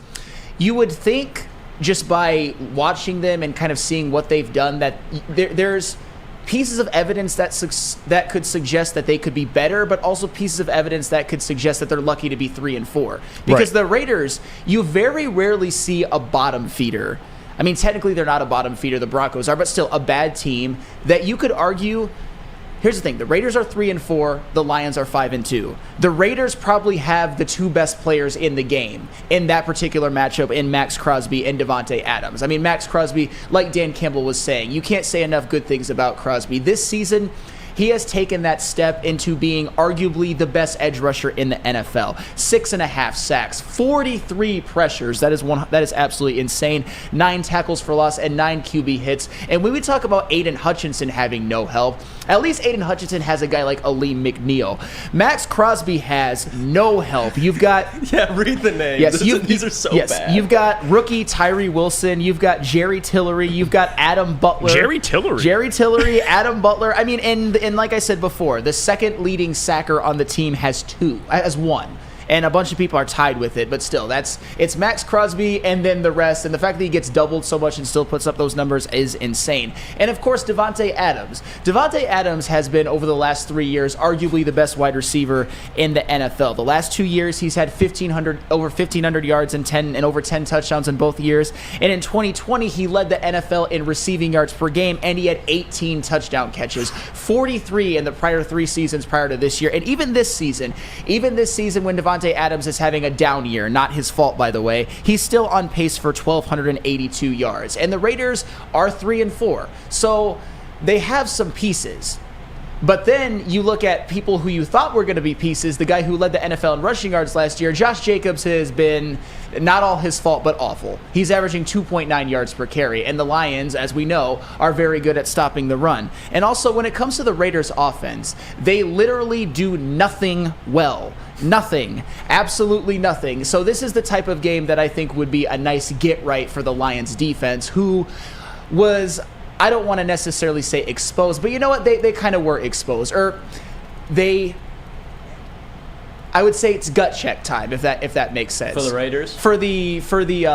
you would think just by watching them and kind of seeing what they've done that there's pieces of evidence that could suggest that they could be better, but also pieces of evidence that could suggest that they're lucky to be 3-4. Because the Raiders, you very rarely see a bottom feeder. I mean, technically they're not a bottom feeder, the Broncos are, but still a bad team that you could argue. Here's the thing. The Raiders are 3-4. The Lions are 5-2. The Raiders probably have the 2 best players in the game in that particular matchup in Max Crosby and Davante Adams. I mean, Max Crosby, like Dan Campbell was saying, you can't say enough good things about Crosby. This season, he has taken that step into being arguably the best edge rusher in the NFL. 6.5 sacks, 43 pressures. That is absolutely insane. 9 tackles for loss and 9 QB hits. And when we talk about Aiden Hutchinson having no help, at least Aiden Hutchinson has a guy like Aleem McNeil. Max Crosby has no help. You've got read the names. Yes, these are so bad. You've got rookie Tyree Wilson. You've got Jerry Tillery. You've got Adam Butler. Jerry Tillery, Adam Butler. I mean, and like I said before, the second leading sacker on the team has 1. And a bunch of people are tied with it, but still, it's Max Crosby and then the rest. And the fact that he gets doubled so much and still puts up those numbers is insane. And of course, Davante Adams. Davante Adams has been, over the last 3 years, arguably the best wide receiver in the NFL. The last 2 years, he's had over 1,500 yards and over 10 touchdowns in both years. And in 2020, he led the NFL in receiving yards per game, and he had 18 touchdown catches, 43 in the prior 3 seasons prior to this year. And even this season when Davante Adams is having a down year, not his fault, by the way, he's still on pace for 1,282 yards. And the Raiders are 3-4. So they have some pieces. But then you look at people who you thought were going to be pieces. The guy who led the NFL in rushing yards last year, Josh Jacobs, has been not all his fault, but awful. He's averaging 2.9 yards per carry. And the Lions, as we know, are very good at stopping the run. And also, when it comes to the Raiders' offense, they literally do nothing well. Nothing. Absolutely nothing. So this is the type of game that I think would be a nice get-right for the Lions' defense, who was, I don't want to necessarily say exposed, but you know what? They kind of were exposed. I would say it's gut check time, if that makes sense. For the Raiders? For the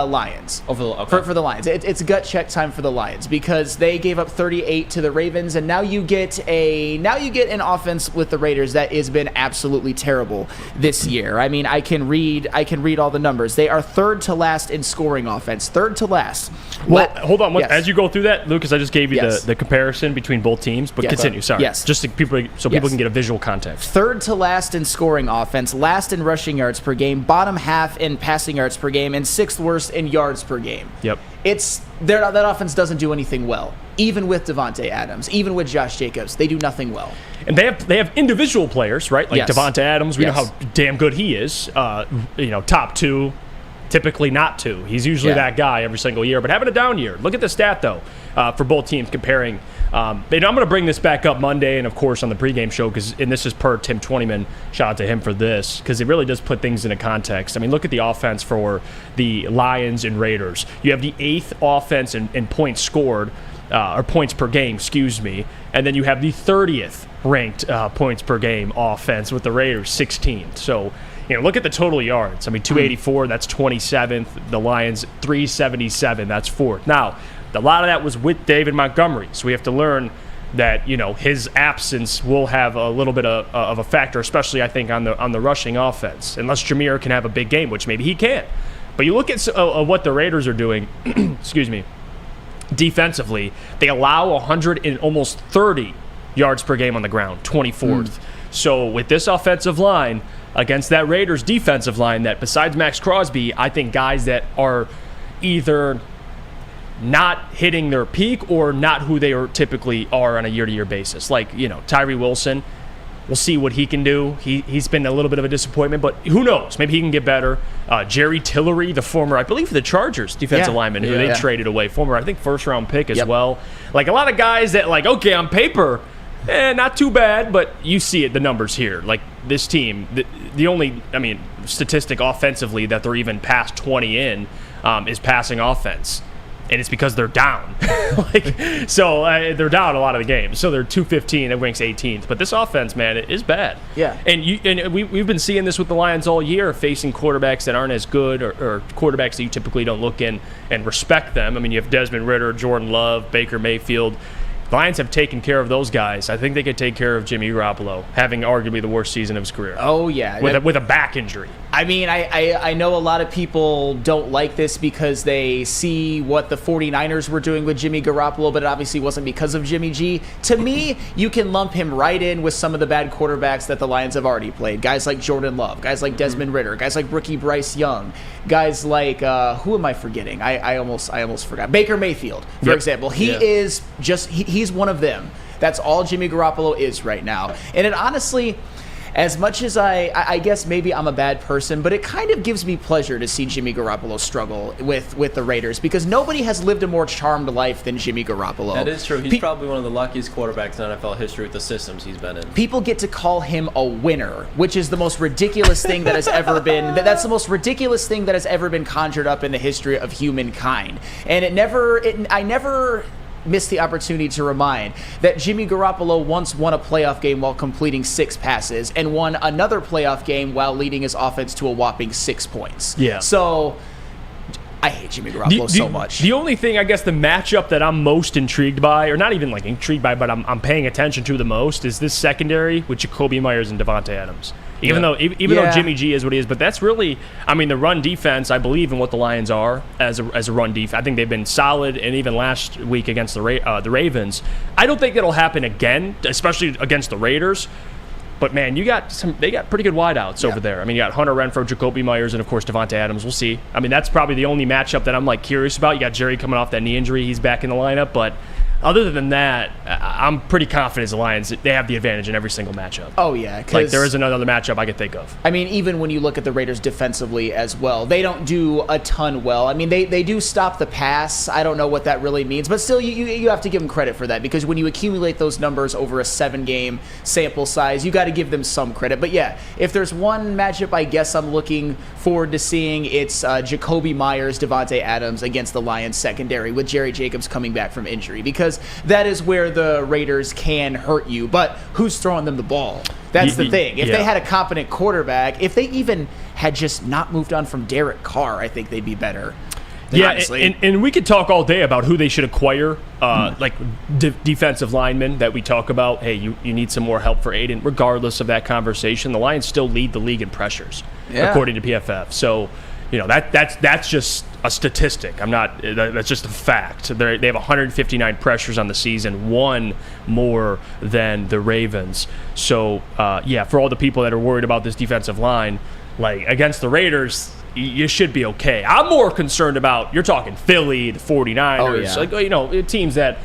Lions. Oh, for the Lions. It's gut check time for the Lions because they gave up 38 to the Ravens, and now you get an offense with the Raiders that has been absolutely terrible this year. I mean, I can read all the numbers. They are third to last in scoring offense. Third to last. Well, hold on. Yes. As you go through that, Lucas, I just gave you Yes. the comparison between both teams, but continue. Sorry. Yes. Just so people can get a visual context. Third to last in scoring offense, last in rushing yards per game, bottom half in passing yards per game, and 6th worst in yards per game. Yep. That offense doesn't do anything well. Even with Davante Adams, even with Josh Jacobs, they do nothing well. And they have individual players, right? Like Yes. Davante Adams, we know Yes. how damn good he is. Top 2 typically not to. He's usually that guy every single year, but having a down year. Look at the stat, though, for both teams comparing. And I'm going to bring this back up Monday and, of course, on the pregame show, and this is per Tim Twentyman. Shout out to him for this, because it really does put things into context. I mean, look at the offense for the Lions and Raiders. You have the 8th offense in points scored, or points per game, excuse me, and then you have the 30th ranked points per game offense with the Raiders, 16th. So, look at the total yards. I mean, 284, that's 27th. The Lions, 377, that's 4th. Now, a lot of that was with David Montgomery, so we have to learn that his absence will have a little bit of a factor, especially I think on the rushing offense, unless Jameer can have a big game, which maybe he can. But you look at what the Raiders are doing, excuse me, defensively, they allow 130 yards per game on the ground, 24th. So with this offensive line against that Raiders defensive line, that besides Max Crosby, I think guys that are either not hitting their peak or not who they typically are on a year-to-year basis. Like, Tyree Wilson, we'll see what he can do. He's been a little bit of a disappointment, but who knows? Maybe he can get better. Jerry Tillery, the former, I believe, the Chargers defensive lineman, who they traded away, former, I think, first-round pick as well. Like, a lot of guys that, okay, on paper, not too bad, but you see the numbers here. Like, this team, the only, statistic offensively that they're even past 20 in is passing offense. And it's because they're down. They're down a lot of the games. So they're 215, that ranks 18th. But this offense, man, it is bad. Yeah. And we've been seeing this with the Lions all year, facing quarterbacks that aren't as good or quarterbacks that you typically don't look in and respect them. I mean, you have Desmond Ridder, Jordan Love, Baker Mayfield. The Lions have taken care of those guys. I think they could take care of Jimmy Garoppolo, having arguably the worst season of his career. Oh, yeah. With a back injury. I mean, I know a lot of people don't like this because they see what the 49ers were doing with Jimmy Garoppolo, but it obviously wasn't because of Jimmy G. To me, you can lump him right in with some of the bad quarterbacks that the Lions have already played. Guys like Jordan Love, guys like Desmond Ridder, guys like rookie Bryce Young, guys like, who am I forgetting? I almost forgot. Baker Mayfield, for example. He's one of them. That's all Jimmy Garoppolo is right now. And it honestly, as much as I guess maybe I'm a bad person, but it kind of gives me pleasure to see Jimmy Garoppolo struggle with the Raiders, because nobody has lived a more charmed life than Jimmy Garoppolo. That is true. He's probably one of the luckiest quarterbacks in NFL history with the systems he's been in. People get to call him a winner, which is the most ridiculous thing that has ever been. That's the most ridiculous thing that has ever been conjured up in the history of humankind. And I never missed the opportunity to remind that Jimmy Garoppolo once won a playoff game while completing 6 passes and won another playoff game while leading his offense to a whopping 6 points. Yeah. So I hate Jimmy Garoppolo so much. The only thing, I guess, the matchup that I'm most intrigued by, or not even like intrigued by, but I'm paying attention to the most, is this secondary with Jacoby Myers and Devontae Adams. Even though Jimmy G is what he is, but that's really, the run defense, I believe in what the Lions are as a run defense. I think they've been solid, and even last week against the Ravens. I don't think it'll happen again, especially against the Raiders. But man, they got pretty good wideouts over there. You got Hunter Renfrow, Jacoby Myers, and of course Devontae Adams. We'll see. That's probably the only matchup that I'm curious about. You got Jerry coming off that knee injury; he's back in the lineup, but other than that, I'm pretty confident as the Lions, they have the advantage in every single matchup. Oh, yeah. There isn't another matchup I could think of. Even when you look at the Raiders defensively as well, they don't do a ton well. They do stop the pass. I don't know what that really means, but still, you have to give them credit for that, because when you accumulate those numbers over a 7-game sample size, you got to give them some credit. But yeah, if there's one matchup I guess I'm looking forward to seeing, it's Jacoby Myers, Devontae Adams against the Lions secondary, with Jerry Jacobs coming back from injury, because that is where the Raiders can hurt you. But who's throwing them the ball? That's the thing. If they had a competent quarterback, if they even had just not moved on from Derek Carr, I think they'd be better. And we could talk all day about who they should acquire, defensive linemen that we talk about. Hey, you need some more help for Aiden. Regardless of that conversation, the Lions still lead the league in pressures, according to PFF. So, that's just a statistic. That's just a fact. They have 159 pressures on the season, 1 more than the Ravens. So, for all the people that are worried about this defensive line, against the Raiders, you should be okay. I'm more concerned about, you're talking Philly, the 49ers, teams that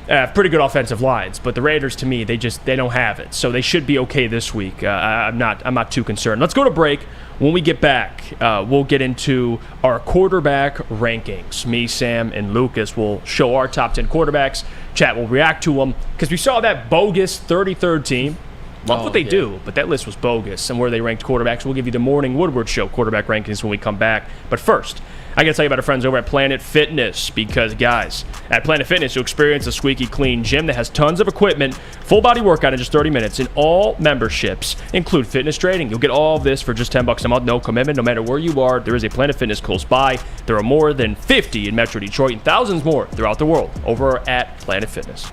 pretty good offensive lines, but the Raiders, to me, they don't have it. So they should be okay this week. I'm not too concerned. Let's go to break. When we get back, we'll get into our quarterback rankings. Me, Sam, and Lucas will show our top 10 quarterbacks. Chat will react to them because we saw that bogus 33rd team. Love what they do, but that list was bogus and where they ranked quarterbacks. We'll give you the morning Woodward Show quarterback rankings when we come back. But first, I got to tell you about our friends over at Planet Fitness because, guys, at Planet Fitness, you'll experience a squeaky clean gym that has tons of equipment, full body workout in just 30 minutes, and all memberships include fitness training. You'll get all of this for just $10 a month, no commitment, no matter where you are. There is a Planet Fitness close by. There are more than 50 in Metro Detroit and thousands more throughout the world over at Planet Fitness.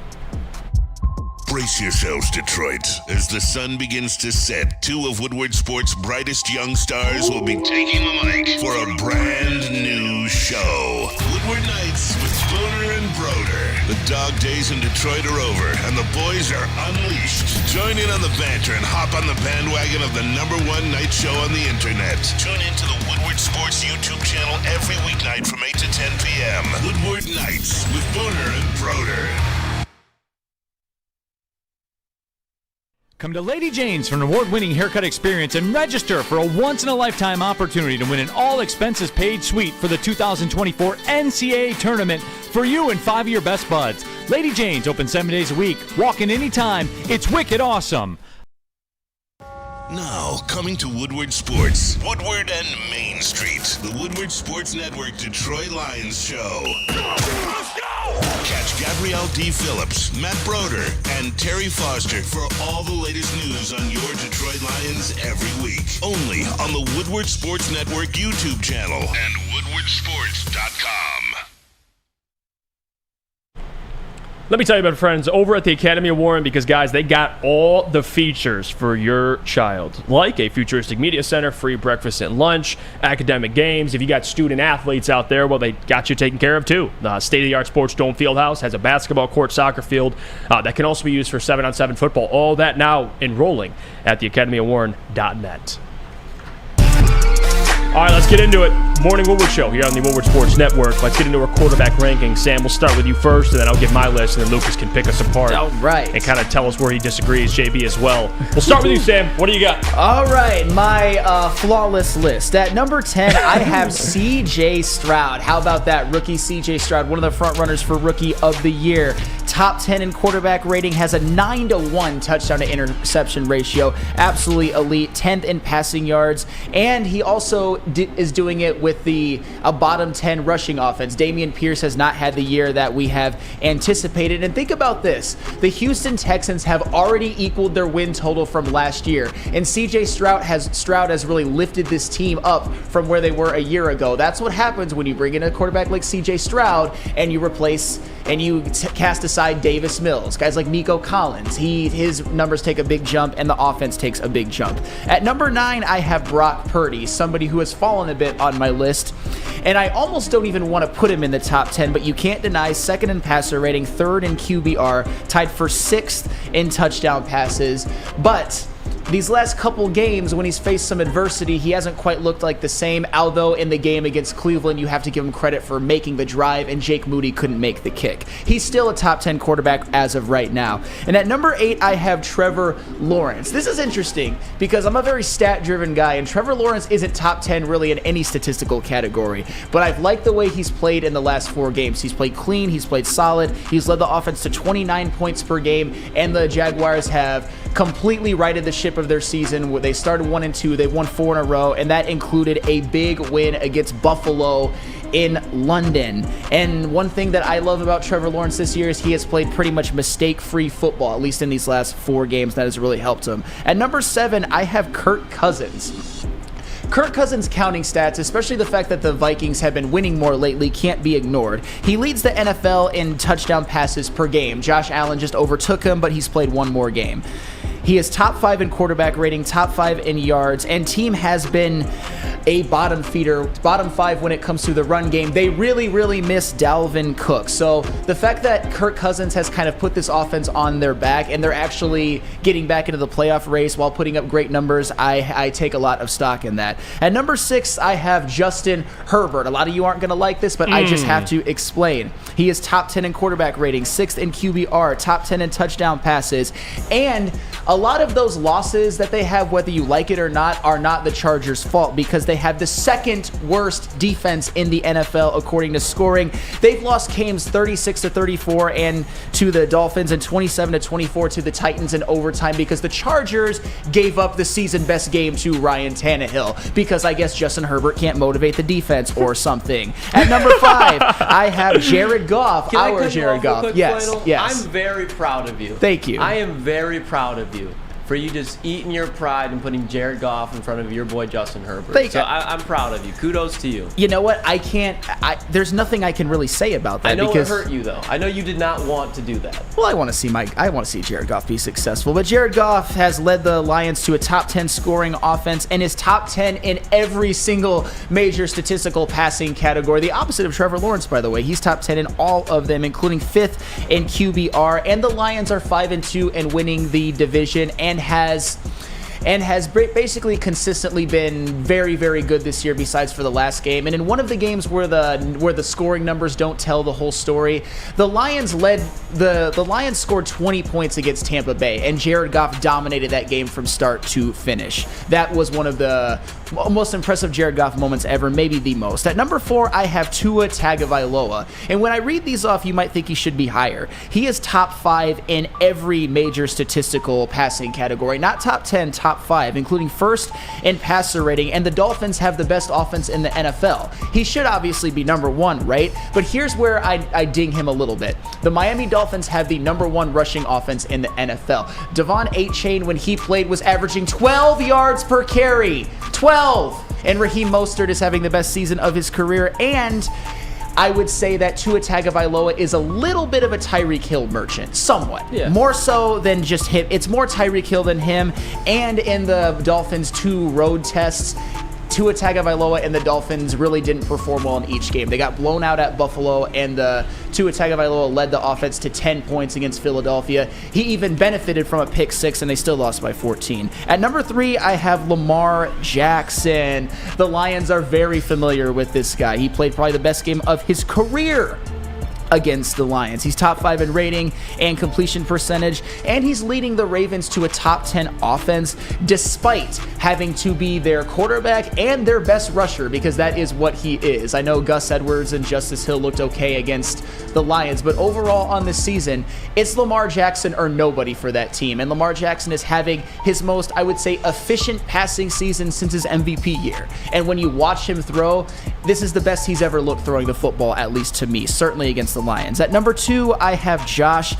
Brace yourselves, Detroit. As the sun begins to set, two of Woodward Sports' brightest young stars will be taking the mic for a brand new show. Woodward Nights with Spooner and Broder. The dog days in Detroit are over, and the boys are unleashed. Join in on the banter and hop on the bandwagon of the #1 night show on the internet. Tune into the Woodward Sports YouTube channel every weeknight from 8 to 10 p.m. Woodward Nights with Spooner and Broder. Come to Lady Jane's for an award-winning haircut experience and register for a once-in-a-lifetime opportunity to win an all-expenses-paid suite for the 2024 NCAA tournament for you and 5 of your best buds. Lady Jane's open 7 days a week. Walk in anytime. It's wicked awesome. Now, coming to Woodward Sports, Woodward and Main Street, the Woodward Sports Network Detroit Lions Show. Let's go! Catch Gabrielle D. Phillips, Matt Broder, and Terry Foster for all the latest news on your Detroit Lions every week. Only on the Woodward Sports Network YouTube channel and woodwardsports.com. Let me tell you about friends over at the Academy of Warren because, guys, they got all the features for your child, like a futuristic media center, free breakfast and lunch, academic games. If you got student athletes out there, well, they got you taken care of, too. The state-of-the-art Sports Dome Fieldhouse has a basketball court, soccer field that can also be used for 7-on-7 football. All that now enrolling at theacademyofwarren.net. All right, let's get into it. Morning Woodward Show here on the Woodward Sports Network. Let's get into our quarterback rankings. Sam, we'll start with you first, and then I'll give my list, and then Lucas can pick us apart. All right. And kind of tell us where he disagrees, JB as well. We'll start with you, Sam. What do you got? All right, my flawless list. At number 10, I have C.J. Stroud. How about that? Rookie C.J. Stroud, one of the front runners for Rookie of the Year. Top 10 in quarterback rating, has a 9-to-1 touchdown to interception ratio. Absolutely elite. 10th in passing yards. And he also is doing it with a bottom 10 rushing offense. Dameon Pierce has not had the year that we have anticipated. And think about this. The Houston Texans have already equaled their win total from last year. And C.J. Stroud has really lifted this team up from where they were a year ago. That's what happens when you bring in a quarterback like C.J. Stroud and you replace and you cast aside Davis Mills. Guys like Nico Collins. His numbers take a big jump and the offense takes a big jump. At number 9, I have Brock Purdy, somebody who has fallen a bit on my list. And I almost don't even want to put him in the top 10, but you can't deny 2nd in passer rating, 3rd in QBR, tied for 6th in touchdown passes. But these last couple games, when he's faced some adversity, he hasn't quite looked like the same, although in the game against Cleveland, you have to give him credit for making the drive, and Jake Moody couldn't make the kick. He's still a top 10 quarterback as of right now. And at number 8, I have Trevor Lawrence. This is interesting because I'm a very stat-driven guy, and Trevor Lawrence isn't top 10 really in any statistical category, but I've liked the way he's played in the last 4 games. He's played clean, he's played solid, he's led the offense to 29 points per game, and the Jaguars have completely righted the ship of their season. They started 1-2, they've won 4 in a row, and that included a big win against Buffalo in London. And one thing that I love about Trevor Lawrence this year is he has played pretty much mistake-free football, at least in these last 4 games. That has really helped him. At number 7, I have Kirk Cousins. Kirk Cousins' counting stats, especially the fact that the Vikings have been winning more lately, can't be ignored. He leads the NFL in touchdown passes per game. Josh Allen just overtook him, but he's played 1 more game. He is top 5 in quarterback rating, top 5 in yards, and team has been a bottom feeder, bottom 5 when it comes to the run game. They really, really miss Dalvin Cook. So the fact that Kirk Cousins has kind of put this offense on their back and they're actually getting back into the playoff race while putting up great numbers, I take a lot of stock in that. At number 6, I have Justin Herbert. A lot of you aren't going to like this, but I just have to explain. He is top 10 in quarterback rating, 6th in QBR, top 10 in touchdown passes, and a lot of those losses that they have, whether you like it or not, are not the Chargers' fault because they have the second worst defense in the NFL according to scoring. They've lost games 36-34 and to the Dolphins and 27-24 to the Titans in overtime because the Chargers gave up the season best game to Ryan Tannehill because I guess Justin Herbert can't motivate the defense or something. At number 5, I have Jared Goff. Can I cut you Jared off real Goff. quick, Yes, Flannel? yes. I'm very proud of you. Thank you. I am very proud of you for you just eating your pride and putting Jared Goff in front of your boy Justin Herbert. I'm proud of you. Kudos to you. You know what? There's nothing I can really say about that. I know because it hurt you though. I know you did not want to do that. Well, I want to see Jared Goff be successful, but Jared Goff has led the Lions to a top 10 scoring offense and is top 10 in every single major statistical passing category. The opposite of Trevor Lawrence, by the way. He's top 10 in all of them, including 5th in QBR. And the Lions are 5-2 and winning the division and has basically consistently been very, very good this year besides for the last game. And in one of the games where the scoring numbers don't tell the whole story, the Lions scored 20 points against Tampa Bay, and Jared Goff dominated that game from start to finish. That was one of the most impressive Jared Goff moments ever, maybe the most. At number 4, I have Tua Tagovailoa. And when I read these off, you might think he should be higher. He is top 5 in every major statistical passing category. Not top 10, top 5, including 1st in passer rating. And the Dolphins have the best offense in the NFL. He should obviously be number 1, right? But here's where I ding him a little bit. The Miami Dolphins have the number 1 rushing offense in the NFL. Devon Achane, when he played, was averaging 12 yards per carry. 12! And Raheem Mostert is having the best season of his career, and I would say that Tua Tagovailoa is a little bit of a Tyreek Hill merchant, somewhat. Yeah. More so than just him. It's more Tyreek Hill than him, and in the Dolphins' 2 road tests, Tua Tagovailoa and the Dolphins really didn't perform well in each game. They got blown out at Buffalo, and Tua Tagovailoa led the offense to 10 points against Philadelphia. He even benefited from a pick 6, and they still lost by 14. At number 3, I have Lamar Jackson. The Lions are very familiar with this guy. He played probably the best game of his career against the Lions. He's top 5 in rating and completion percentage, and he's leading the Ravens to a top 10 offense despite having to be their quarterback and their best rusher, because that is what he is. I know Gus Edwards and Justice Hill looked okay against the Lions, but overall on this season, it's Lamar Jackson or nobody for that team, and Lamar Jackson is having his most, I would say, efficient passing season since his MVP year. And when you watch him throw, this is the best he's ever looked throwing the football, at least to me, certainly against the Lions. At number 2, I have Josh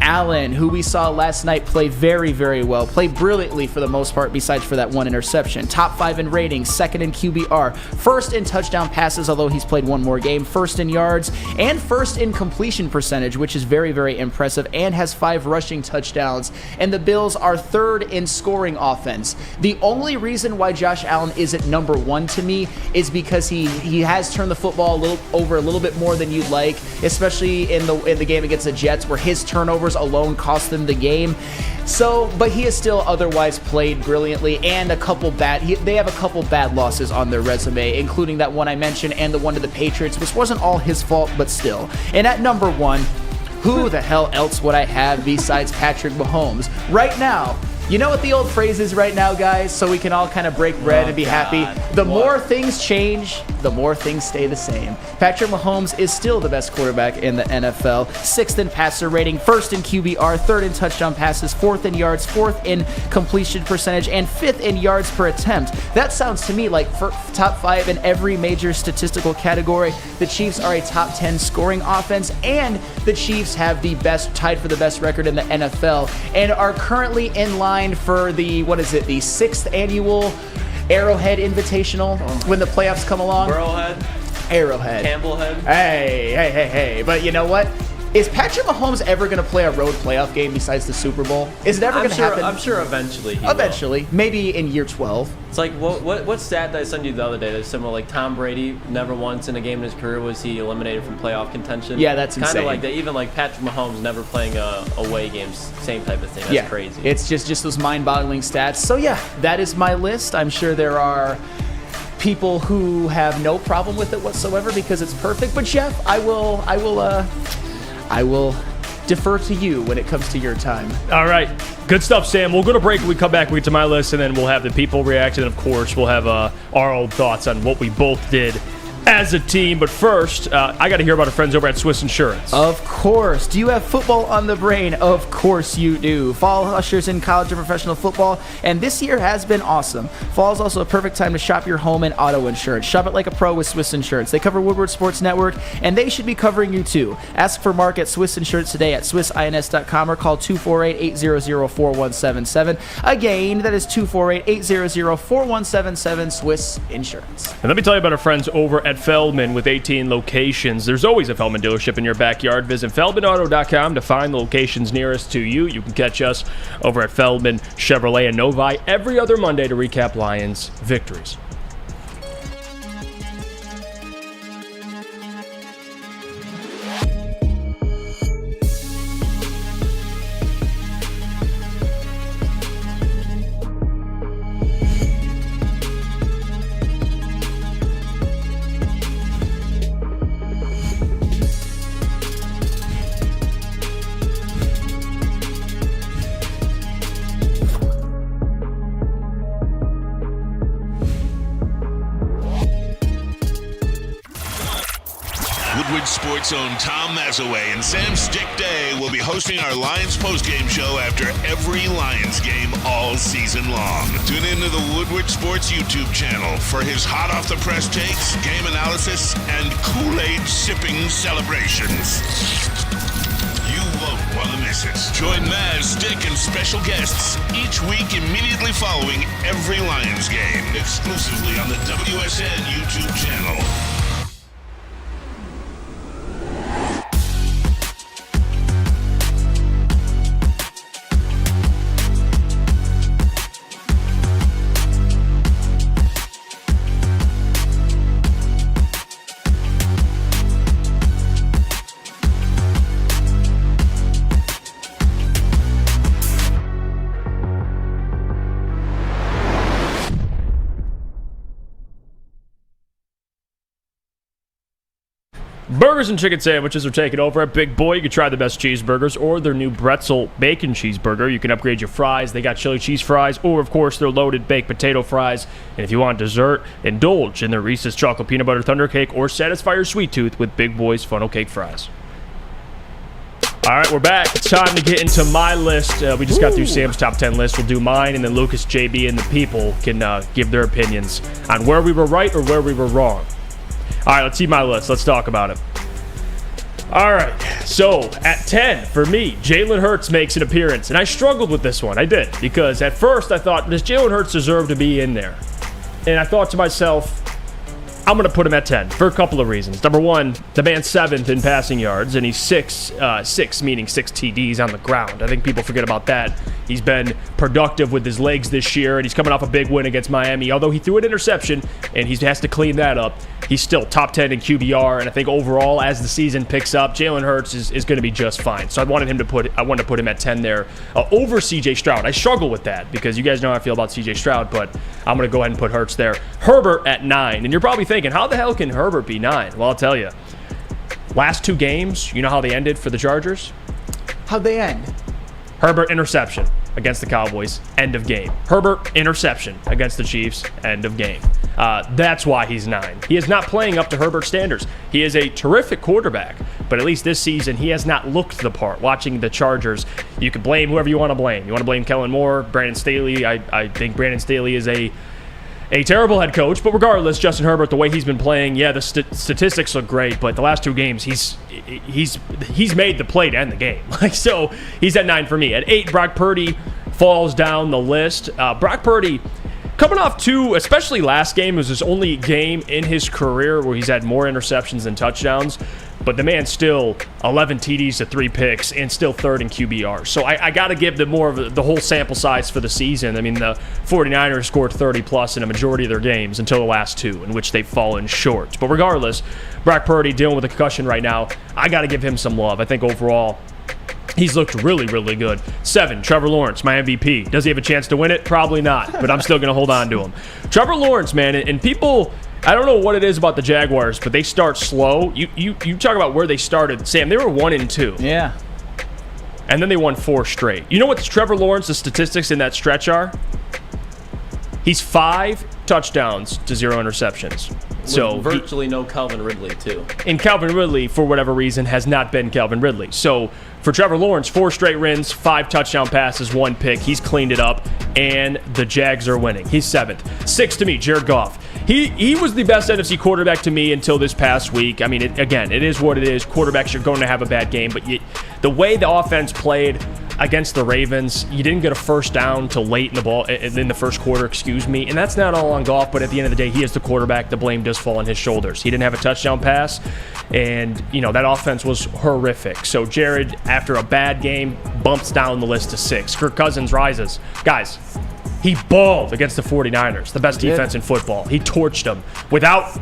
Allen, who we saw last night play very, very well, play brilliantly for the most part besides for that 1 interception. Top 5 in ratings, 2nd in QBR, 1st in touchdown passes, although he's played 1 more game, 1st in yards, and 1st in completion percentage, which is very, very impressive, and has 5 rushing touchdowns. And the Bills are 3rd in scoring offense. The only reason why Josh Allen isn't number 1 to me is because he has turned the football a little bit more than you'd like, especially in the game against the Jets, where his turnovers alone cost them the game. So, but he has still otherwise played brilliantly, and they have a couple bad losses on their resume, including that one I mentioned and the one to the Patriots, which wasn't all his fault, but still. And at number 1, who the hell else would I have besides Patrick Mahomes? Right now, you know what the old phrase is right now, guys, so we can all kind of break bread and be happy? The more things change, the more things stay the same. Patrick Mahomes is still the best quarterback in the NFL. 6th in passer rating, 1st in QBR, 3rd in touchdown passes, 4th in yards, 4th in completion percentage, and 5th in yards per attempt. That sounds to me like for top 5 in every major statistical category. The Chiefs are a top 10 scoring offense, and the Chiefs have tied for the best record in the NFL, and are currently in line for the 6th annual Arrowhead Invitational when the playoffs come along. Burrowhead? Arrowhead. Campbellhead? Hey. But you know what? Is Patrick Mahomes ever going to play a road playoff game besides the Super Bowl? Is it ever going to happen? I'm sure eventually he Eventually. will. Maybe in year 12. It's like, what stat did I send you the other day that's similar? Like Tom Brady, never once in a game in his career was he eliminated from playoff contention. Yeah, that's insane. Kind of like that. Even like Patrick Mahomes never playing away games, same type of thing. That's crazy. It's just those mind-boggling stats. So yeah, that is my list. I'm sure there are people who have no problem with it whatsoever because it's perfect. But Jeff, I will defer to you when it comes to your time. All right. Good stuff, Sam. We'll go to break. When we come back, we get to my list, and then we'll have the people react. And, of course, we'll have our own thoughts on what we both did as a team. But first, I got to hear about our friends over at Swiss Insurance. Of course. Do you have football on the brain? Of course you do. Fall ushers in college and professional football, and this year has been awesome. Fall is also a perfect time to shop your home and auto insurance. Shop it like a pro with Swiss Insurance. They cover Woodward Sports Network, and they should be covering you too. Ask for Mark at Swiss Insurance today at swissins.com or call 248-800-4177. Again, that is 248-800-4177, Swiss Insurance. And let me tell you about our friends over at Feldman with 18 locations. There's always a Feldman dealership in your backyard. Visit feldmanauto.com to find the locations nearest to you. You can catch us over at Feldman Chevrolet and Novi every other Monday to recap Lions victories. Woodward Sports' own Tom Mazaway and Sam Stick Day will be hosting our Lions postgame show after every Lions game all season long. Tune into the Woodward Sports YouTube channel for his hot-off-the-press takes, game analysis, and Kool-Aid sipping celebrations. You won't want to miss it. Join Maz, Stick, and special guests each week immediately following every Lions game, exclusively on the WSN YouTube channel. Burgers and chicken sandwiches are taken over at Big Boy. You can try the best cheeseburgers or their new pretzel bacon cheeseburger. You can upgrade your fries. They got chili cheese fries or, of course, their loaded baked potato fries. And if you want dessert, indulge in their Reese's Chocolate Peanut Butter Thunder Cake or satisfy your sweet tooth with Big Boy's Funnel Cake Fries. All right, we're back. It's time to get into my list. We just got through Sam's top 10 list. We'll do mine, and then Lucas, JB, and the people can give their opinions on where we were right or where we were wrong. All right, let's see my list. Let's talk about it. All right, so at 10, for me, Jalen Hurts makes an appearance. And I struggled with this one. I did. Because at first I thought, does Jalen Hurts deserve to be in there? And I thought to myself, I'm going to put him at 10 for a couple of reasons. Number one, the man's 7th in passing yards, and he's 6, meaning 6 TDs on the ground. I think people forget about that. He's been productive with his legs this year, and he's coming off a big win against Miami. Although he threw an interception, and he has to clean that up, he's still top 10 in QBR, and I think overall, as the season picks up, Jalen Hurts is going to be just fine. So I wanted to put him at 10 there over CJ Stroud. I struggle with that because you guys know how I feel about CJ Stroud, but I'm going to go ahead and put Hurts there. Herbert at 9, and you're probably thinking, how the hell can Herbert be 9? Well, I'll tell you. Last 2 games, you know how they ended for the Chargers? How'd they end? Herbert interception against the Cowboys, end of game. Herbert interception against the Chiefs, end of game. That's why he's 9. He is not playing up to Herbert standards. He is a terrific quarterback, but at least this season he has not looked the part. Watching the Chargers, you can blame whoever you want to blame. You want to blame Kellen Moore, Brandon Staley. I think Brandon Staley is a terrible head coach, but regardless, Justin Herbert, the way he's been playing, yeah, the statistics look great, but the last 2 games, he's made the play to end the game. So he's at 9 for me. At 8, Brock Purdy falls down the list. Brock Purdy coming off two, especially last game, was his only game in his career where he's had more interceptions than touchdowns. But the man still 11 TDs to 3 picks and still third in QBR. So I got to give them more of the whole sample size for the season. I mean, the 49ers scored 30-plus in a majority of their games until the last two, in which they've fallen short. But regardless, Brock Purdy dealing with a concussion right now. I got to give him some love. I think overall, he's looked really, really good. 7, Trevor Lawrence, my MVP. Does he have a chance to win it? Probably not, but I'm still going to hold on to him. Trevor Lawrence, man, and people... I don't know what it is about the Jaguars, but they start slow. You talk about where they started. Sam, they were 1-2. Yeah. And then they won 4 straight. You know what Trevor Lawrence's statistics in that stretch are? He's 5 touchdowns to 0 interceptions. So virtually no Calvin Ridley, too. And Calvin Ridley, for whatever reason, has not been Calvin Ridley. So for Trevor Lawrence, 4 straight wins, 5 touchdown passes, 1 pick. He's cleaned it up, and the Jags are winning. He's 7th. 6 to me, Jared Goff. He was the best NFC quarterback to me until this past week. I mean, it is what it is. Quarterbacks are going to have a bad game, but the way the offense played against the Ravens, you didn't get a first down till late in the first quarter, and that's not all on Goff, but at the end of the day, he is the quarterback. The blame does fall on his shoulders. He didn't have a touchdown pass, and that offense was horrific. So Jared, after a bad game, bumps down the list to 6. Kirk Cousins rises. Guys, he balled against the 49ers, the best defense in football. He torched them without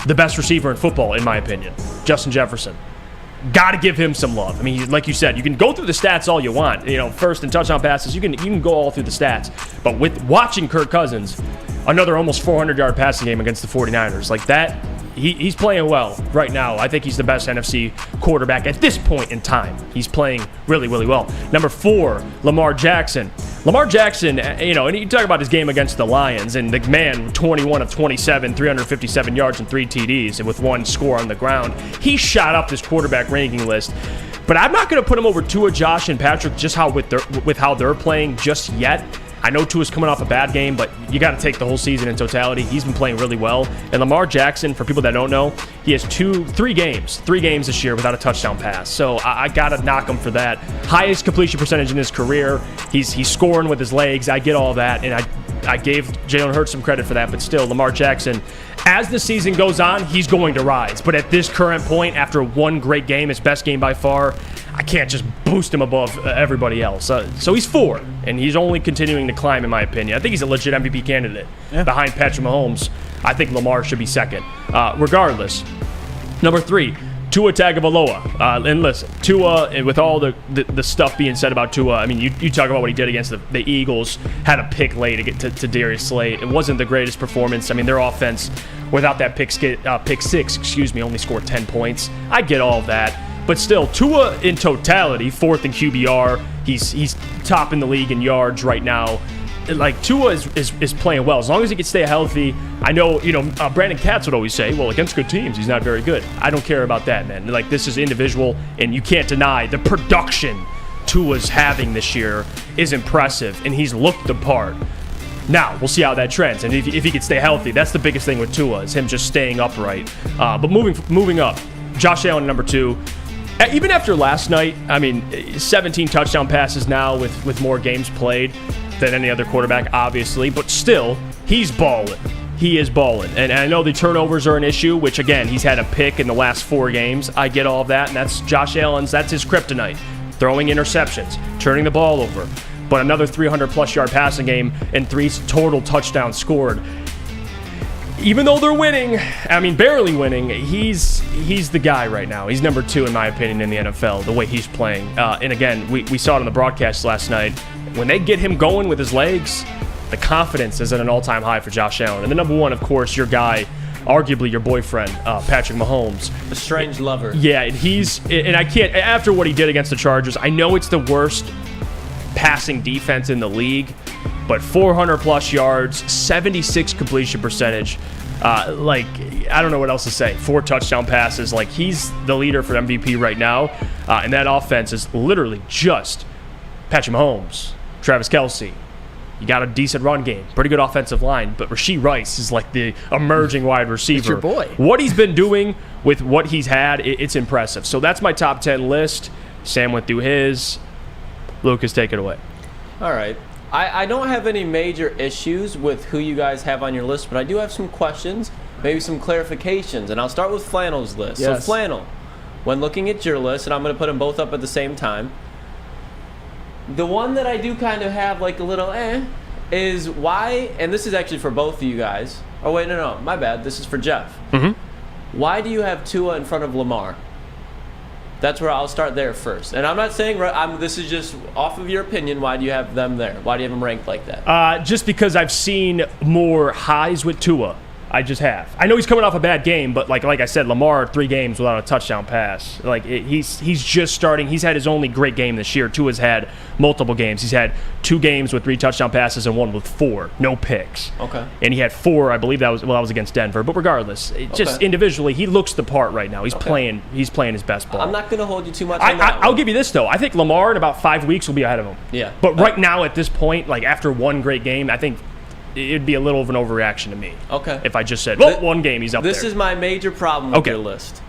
the best receiver in football, in my opinion, Justin Jefferson. Got to give him some love. I mean, like you said, you can go through the stats all you want. First in touchdown passes, you can go all through the stats. But with watching Kirk Cousins, another almost 400-yard passing game against the 49ers, like that, he's playing well right now. I think he's the best NFC quarterback at this point in time. He's playing really, really well. Number 4, Lamar Jackson. Lamar Jackson, and you talk about his game against the Lions, and the man, 21 of 27, 357 yards and 3 TDs, and with 1 score on the ground. He shot up this quarterback ranking list. But I'm not going to put him over Tua, Josh, and Patrick just with how they're playing just yet. I know Tua's coming off a bad game, but you got to take the whole season in totality. He's been playing really well. And Lamar Jackson, for people that don't know, he has 3 games this year without a touchdown pass. So I got to knock him for that. Highest completion percentage in his career. He's scoring with his legs. I get all that, and I gave Jalen Hurts some credit for that. But still, Lamar Jackson, as the season goes on, he's going to rise. But at this current point, after 1 great game, his best game by far, I can't just boost him above everybody else. So he's 4, and he's only continuing to climb, in my opinion. I think he's a legit MVP candidate behind Patrick Mahomes. I think Lamar should be 2nd. Regardless, number 3, Tua Tagovailoa. And listen, Tua, with all the stuff being said about Tua, I mean, you talk about what he did against the Eagles, had a pick late to get to Darius Slay. It wasn't the greatest performance. I mean, their offense, without that pick 6, only scored 10 points. I get all of that. But still, Tua in totality, 4th in QBR. He's top in the league in yards right now. Like, Tua is playing well. As long as he can stay healthy. I know, Brandon Katz would always say, well, against good teams, he's not very good. I don't care about that, man. Like, this is individual, and you can't deny the production Tua's having this year is impressive, and he's looked the part. Now, we'll see how that trends, and if he can stay healthy, that's the biggest thing with Tua, is him just staying upright. But moving up, Josh Allen, number 2. Even after last night, I mean, 17 touchdown passes now with more games played than any other quarterback, obviously. But still, he's balling. He is balling. And I know the turnovers are an issue, which, again, he's had a pick in the last 4 games. I get all of that, and that's Josh Allen's. That's his kryptonite. Throwing interceptions, turning the ball over. But another 300-plus yard passing game and 3 total touchdowns scored. Even though they're winning, I mean, barely winning, he's the guy right now. He's number 2, in my opinion, in the NFL, the way he's playing. And again, we saw it on the broadcast last night. When they get him going with his legs, the confidence is at an all-time high for Josh Allen. And the number 1, of course, your guy, arguably your boyfriend, Patrick Mahomes. A strange lover. Yeah, and I can't, after what he did against the Chargers, I know it's the worst passing defense in the league, but 400-plus yards, 76 completion percentage. I don't know what else to say. 4 touchdown passes. Like, he's the leader for MVP right now. And that offense is literally just Patrick Mahomes, Travis Kelce. You got a decent run game, pretty good offensive line, but Rashee Rice is like the emerging wide receiver. It's your boy. What he's been doing with what he's had, it's impressive. So that's my top 10 list. Sam went through his. Lucas, take it away. All right. I don't have any major issues with who you guys have on your list, but I do have some questions, maybe some clarifications, and I'll start with Flannel's list. Yes. So Flannel, when looking at your list, and I'm going to put them both up at the same time, the one that I do kind of have like a little is why, and this is actually for both of you guys. Oh, wait, no, my bad. This is for Jeff. Why do you have Tua in front of Lamar? That's where I'll start there first. And I'm not saying, this is just off of your opinion, why do you have them there? Why do you have them ranked like that? Just because I've seen more highs with Tua. I just have. I know he's coming off a bad game, but like I said, Lamar 3 games without a touchdown pass. He's just starting. He's had his only great game this year. Tua's had multiple games. He's had 2 games with 3 touchdown passes and 1 with 4, no picks. Okay. And he had 4, I believe that was against Denver. But regardless, just individually, he looks the part right now. He's playing his best ball. I'm not going to hold you too much on that. I'll give you this though. I think Lamar in about 5 weeks will be ahead of him. Yeah. But right now at this point, like after 1 great game, I think it'd be a little of an overreaction to me. Okay. If I just said, well, 1 game, he's up there. This is my major problem with your list.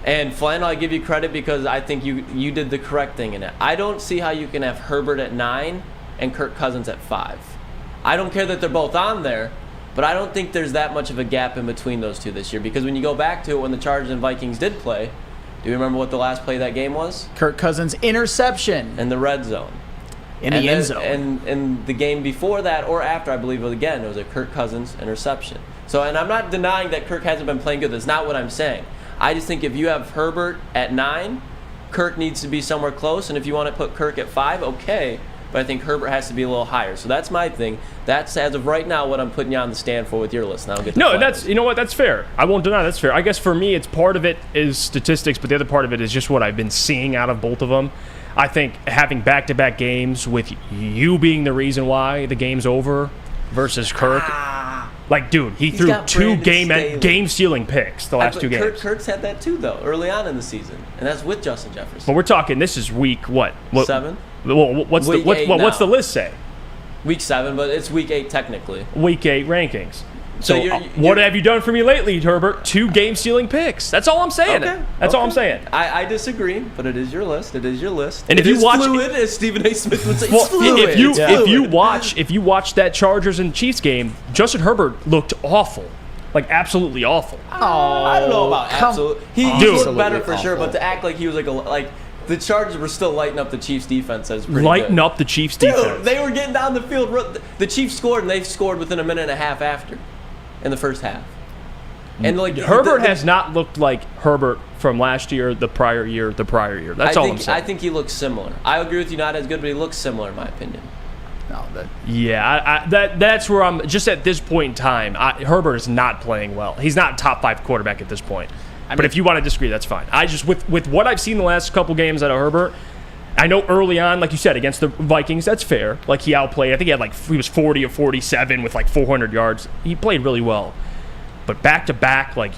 And Flannel, I give you credit because I think you did the correct thing in it. I don't see how you can have Herbert at 9 and Kirk Cousins at 5. I don't care that they're both on there, but I don't think there's that much of a gap in between those two this year. Because when you go back to it, when the Chargers and Vikings did play, do you remember what the last play of that game was? Kirk Cousins interception. In the red zone. In the end zone. And the game before that or after, I believe, again, it was a Kirk Cousins interception. So, and I'm not denying that Kirk hasn't been playing good. That's not what I'm saying. I just think if you have Herbert at 9, Kirk needs to be somewhere close. And if you want to put Kirk at 5, okay. But I think Herbert has to be a little higher. So that's my thing. That's, as of right now, what I'm putting you on the stand for with your list. Now I'll get to that's, you know what, that's fair. I won't deny that's fair. I guess for me, it's part of it is statistics, but the other part of it is just what I've been seeing out of both of them. I think having back-to-back games with you being the reason why the game's over versus Kirk. Like, dude, he threw 2 game-stealing picks the last 2 games. Kirk's had that too, though, early on in the season, and that's with Justin Jefferson. But we're talking, this is week what? 7? Well, what's the list say? Week 7, but it's week 8 technically. Week 8 rankings. So what have you done for me lately, Herbert? 2 game-stealing picks. That's all I'm saying. That's all I'm saying. I disagree, but it is your list. It is your list. And if you watch fluid, as Stephen A. Smith would say, well, it's fluid. If you watch that Chargers and Chiefs game, Justin Herbert looked awful. Like absolutely awful. I don't know about absolute. He looked better for sure, but to act like he was like the Chargers were still lighting up the Chiefs' defense as pretty good. Up the Chiefs' defense. Dude, they were getting down the field. The Chiefs scored, and they scored within a minute and a half after. In the first half. And like Herbert has not looked like Herbert from last year, the prior year. That's all I'm saying. I think he looks similar. I agree with you, not as good, but he looks similar in my opinion. That's where I'm just at this point in time. Herbert is not playing well. He's not top 5 quarterback at this point. But if you want to disagree, that's fine. I just with what I've seen the last couple games out of Herbert, I know early on, like you said, against the Vikings, that's fair. Like he outplayed. I think he was 40 of 47 with like 400 yards. He played really well. But back-to-back, like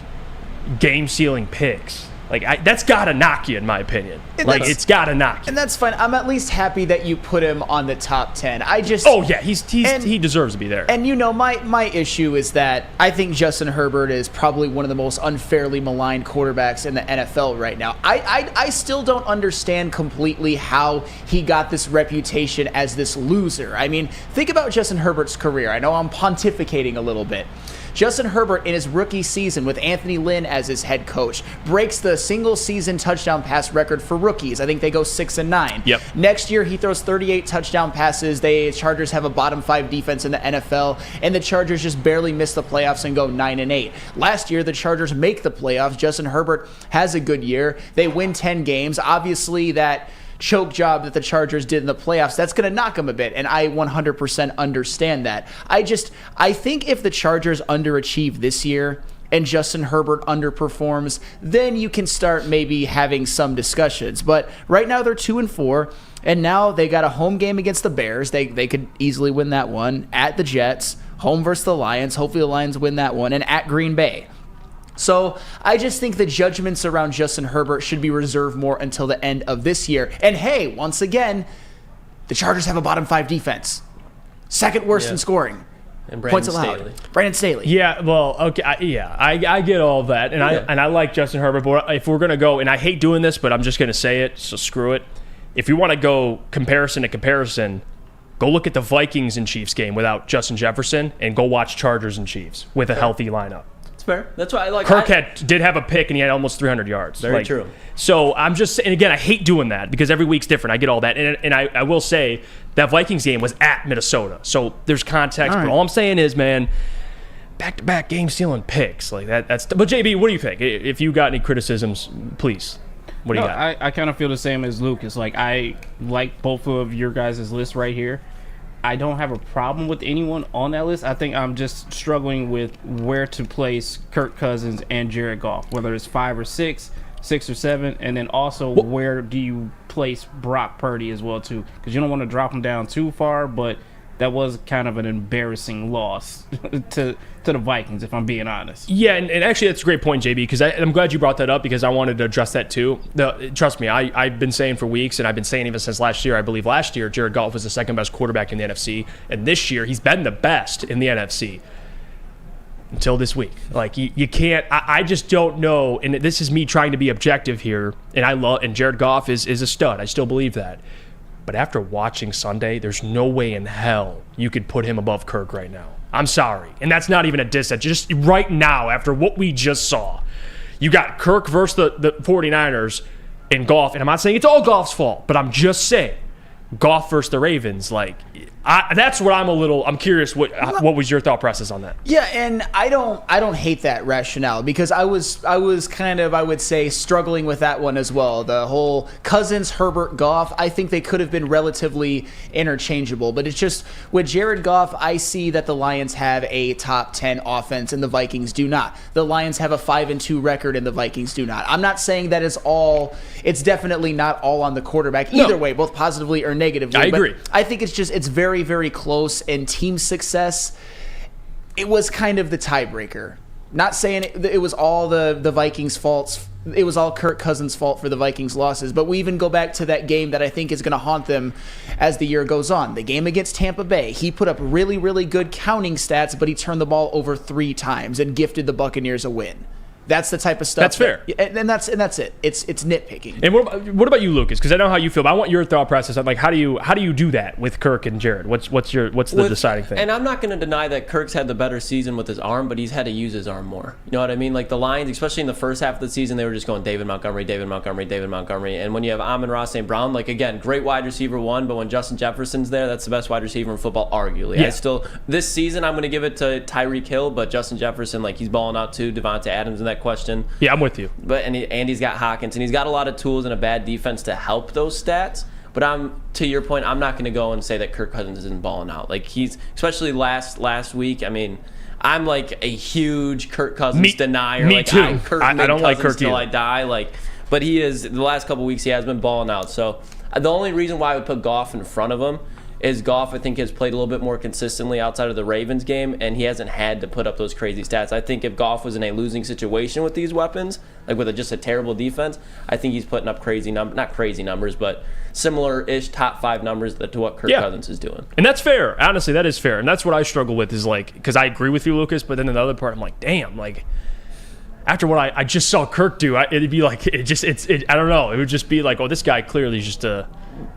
game-sealing picks. Like that's gotta knock you, in my opinion. It's gotta knock you. And that's fine. I'm at least happy that you put him on the top 10. He deserves to be there. And my issue is that I think Justin Herbert is probably one of the most unfairly maligned quarterbacks in the NFL right now. I still don't understand completely how he got this reputation as this loser. I mean, think about Justin Herbert's career. I know I'm pontificating a little bit. Justin Herbert, in his rookie season with Anthony Lynn as his head coach, breaks the single-season touchdown pass record for rookies. I think they go 6-9. Yep. Next year, he throws 38 touchdown passes. The Chargers have a bottom 5 defense in the NFL, and the Chargers just barely miss the playoffs and go 9-8. Last year, the Chargers make the playoffs. Justin Herbert has a good year. They win 10 games. Obviously, that choke job that the Chargers did in the playoffs, that's going to knock them a bit, and I 100% understand that. I think if the Chargers underachieve this year and Justin Herbert underperforms, then you can start maybe having some discussions. But right now they're 2-4, and now they got a home game against the Bears. They could easily win that one. At the Jets, home versus the Lions. Hopefully the Lions win that one, and at Green Bay. So I just think the judgments around Justin Herbert should be reserved more until the end of this year. And hey, once again, the Chargers have a bottom 5 defense. Second worst in scoring. And Points allowed. Brandon Staley. Yeah, well, okay, I get all that, and I like Justin Herbert. But if we're gonna go, and I hate doing this, but I'm just gonna say it, so screw it. If you want to go comparison to comparison, Go look at the Vikings and Chiefs game without Justin Jefferson, and go watch Chargers and Chiefs with a healthy lineup. It's fair. That's why I like. Kirk did have a pick, and he had almost 300 yards. Very true. So I'm just saying, again, I hate doing that because every week's different. I get all that. And I will say that Vikings game was at Minnesota. So there's context. But all I'm saying is, man, back-to-back game-stealing picks. Like that's. But, JB, what do you think? If you got any criticisms, please. What do you got? I kind of feel the same as Lucas. Like, I like both of your guys' lists right here. I don't have a problem with anyone on that list. I think I'm just struggling with where to place Kirk Cousins and Jared Goff, whether it's 5 or 6, 6 or 7, and then also where do you place Brock Purdy as well too? Because you don't want to drop him down too far, but that was kind of an embarrassing loss to the Vikings, if I'm being honest. Yeah, and actually that's a great point, JB, because I'm glad you brought that up because I wanted to address that too. Trust me, I've been saying for weeks, and I've been saying even since last year, I believe last year, Jared Goff was the second best quarterback in the NFC, and this year he's been the best in the NFC until this week. Like, you can't, I just don't know, and this is me trying to be objective here, and Jared Goff is a stud. I still believe that. But after watching Sunday, there's no way in hell you could put him above Kirk right now. I'm sorry. And that's not even a diss. Just right now, after what we just saw, you got Kirk versus the 49ers in Goff. And I'm not saying it's all Goff's fault, but I'm just saying Goff versus the Ravens, like, that's what I'm curious what was your thought process on that? Yeah, and I don't hate that rationale because I was kind of, I would say, struggling with that one as well. The whole Cousins, Herbert, Goff, I think they could have been relatively interchangeable, but it's just with Jared Goff, I see that the Lions have a top 10 offense and the Vikings do not. The Lions have a 5-2 record and the Vikings do not. I'm not saying that it's definitely not all on the quarterback either way, both positively or negatively. I agree. But I think it's very, very close, and team success, it was kind of the tiebreaker. Not saying it was all the Vikings' faults. It was all Kirk Cousins' fault for the Vikings' losses. But we even go back to that game that I think is going to haunt them as the year goes on. The game against Tampa Bay. He put up really, really good counting stats, but he turned the ball over 3 times and gifted the Buccaneers a win. That's the type of stuff. That's fair. And that's it. It's nitpicking. And what about you, Lucas? Because I know how you feel, but I want your thought process on, like, how do you do that with Kirk and Jared? What's the deciding thing? And I'm not going to deny that Kirk's had the better season with his arm, but he's had to use his arm more. You know what I mean? Like the Lions, especially in the first half of the season, they were just going David Montgomery, David Montgomery, David Montgomery. And when you have Amon-Ra St. Brown, like, again, great wide receiver 1, but when Justin Jefferson's there, that's the best wide receiver in football, arguably. Yeah. This season, I'm going to give it to Tyreek Hill, but Justin Jefferson, like, he's balling out too. Devontae Adams in that question. Yeah, I'm with you. But and he's got Hawkins, and he's got a lot of tools and a bad defense to help those stats. But to your point, I'm not going to go and say that Kirk Cousins isn't balling out. Like, he's, especially last week, I mean, I'm like a huge Kirk Cousins denier. Me like, too. I don't like Kirk till either. I die. Like, but he is, the last couple weeks he has been balling out. So the only reason why I would put Goff in front of him is Goff, I think, has played a little bit more consistently outside of the Ravens game, and he hasn't had to put up those crazy stats. I think if Goff was in a losing situation with these weapons, like with just a terrible defense, I think he's putting up not crazy numbers, but similar-ish top 5 numbers to what Kirk Cousins is doing. And that's fair. Honestly, that is fair. And that's what I struggle with is, like, because I agree with you, Lucas, but then in the other part, I'm like, damn, like, after what I just saw Kirk do, it'd be like, I don't know. It would just be like, oh, this guy clearly is just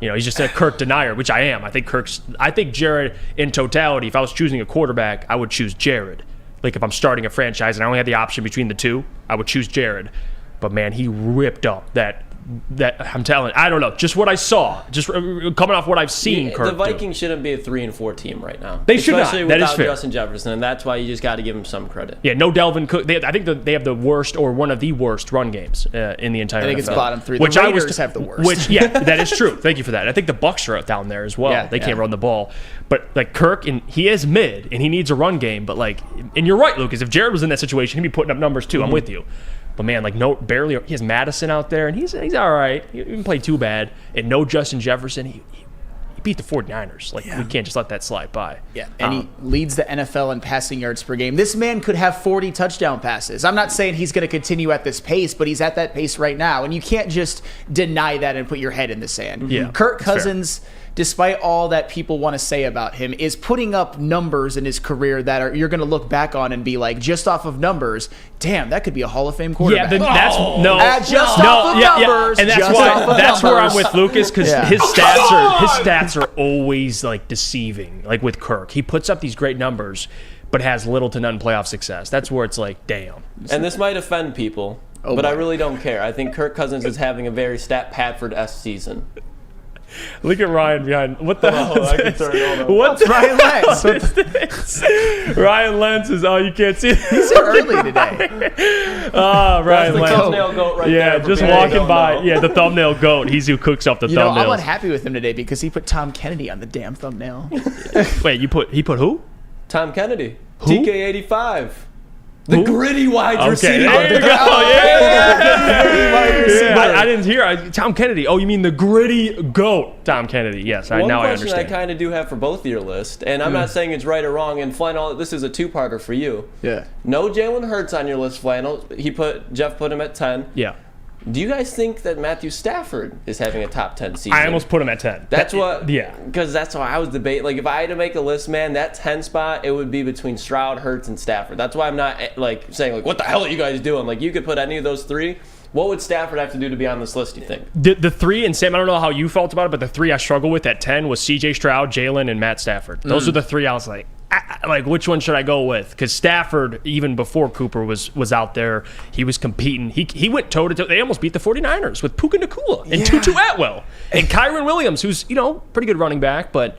he's just a Kirk denier, which I am. I think Jared, in totality, if I was choosing a quarterback, I would choose Jared. Like, if I'm starting a franchise and I only had the option between the two, I would choose Jared. But, man, he ripped up that I'm telling, I don't know, just what I saw, just coming off what I've seen. Kirk the Vikings shouldn't be a 3-4 team right now. They should not. Especially That is without fair. Justin Jefferson, and that's why you just got to give him some credit. Yeah, no Delvin Cook. I think they have the worst or one of the worst run games in the entire NFL. I think it's bottom 3. The Raiders have the worst. That is true. Thank you for that. I think the Bucs are down there as well. They can't run the ball. But, like, Kirk, and he is mid, and he needs a run game. But, like, and you're right, Lucas. If Jared was in that situation, he'd be putting up numbers too. I'm with you. But, man, like, barely. He has Madison out there, and he's all right. He didn't play too bad. And no Justin Jefferson. He beat the 49ers. Like, we can't just let that slide by. Yeah, and he leads the NFL in passing yards per game. This man could have 40 touchdown passes. I'm not saying he's going to continue at this pace, but he's at that pace right now. And you can't just deny that and put your head in the sand. Yeah, Kirk Cousins despite all that people want to say about him, is putting up numbers in his career that you're going to look back on and be like, just off of numbers, damn, that could be a Hall of Fame quarterback. Yeah, that's off of numbers. And that's where I'm with Lucas, because his stats are always like deceiving. Like with Kirk, he puts up these great numbers, but has little to none playoff success. That's where it's like, damn. And this might offend people, but I really don't care. I think Kirk Cousins is having a very Stat Padford-esque season. Look at Ryan behind. What the hell is this? What's Ryan Lentz? Ryan Lentz is, you can't see it. He's early today. Ryan That's the Lentz. thumbnail goat right there. Just walking by. Yeah, the thumbnail goat. He's who cooks up the thumbnails. I'm unhappy with him today because he put Tom Kennedy on the damn thumbnail. Wait, he put who? Tom Kennedy. Who? TK85. The gritty wide receiver. There you go. I didn't hear. Tom Kennedy. Oh, you mean the gritty goat, Tom Kennedy. Yes, One now I question understand. I kind of do have for both of your list, and I'm not saying it's right or wrong, and Flannel, this is a two-parter for you. Yeah. No Jalen Hurts on your list, Flannel. Jeff put him at 10. Yeah. Do you guys think that Matthew Stafford is having a top 10 season? I almost put him at 10. Because that's why I was debating. Like, if I had to make a list, man, that 10 spot, it would be between Stroud, Hurts, and Stafford. That's why I'm not, saying, what the hell are you guys doing? Like, you could put any of those three. What would Stafford have to do to be on this list, you think? The three, and Sam, I don't know how you felt about it, but the three I struggle with at 10 was C.J. Stroud, Jalen, and Matt Stafford. Those are the three I was like, which one should I go with? Because Stafford, even before Cooper was out there, he was competing. He went toe-to-toe. They almost beat the 49ers with Puka Nacua and Tutu Atwell. And Kyron Williams, who's, pretty good running back, but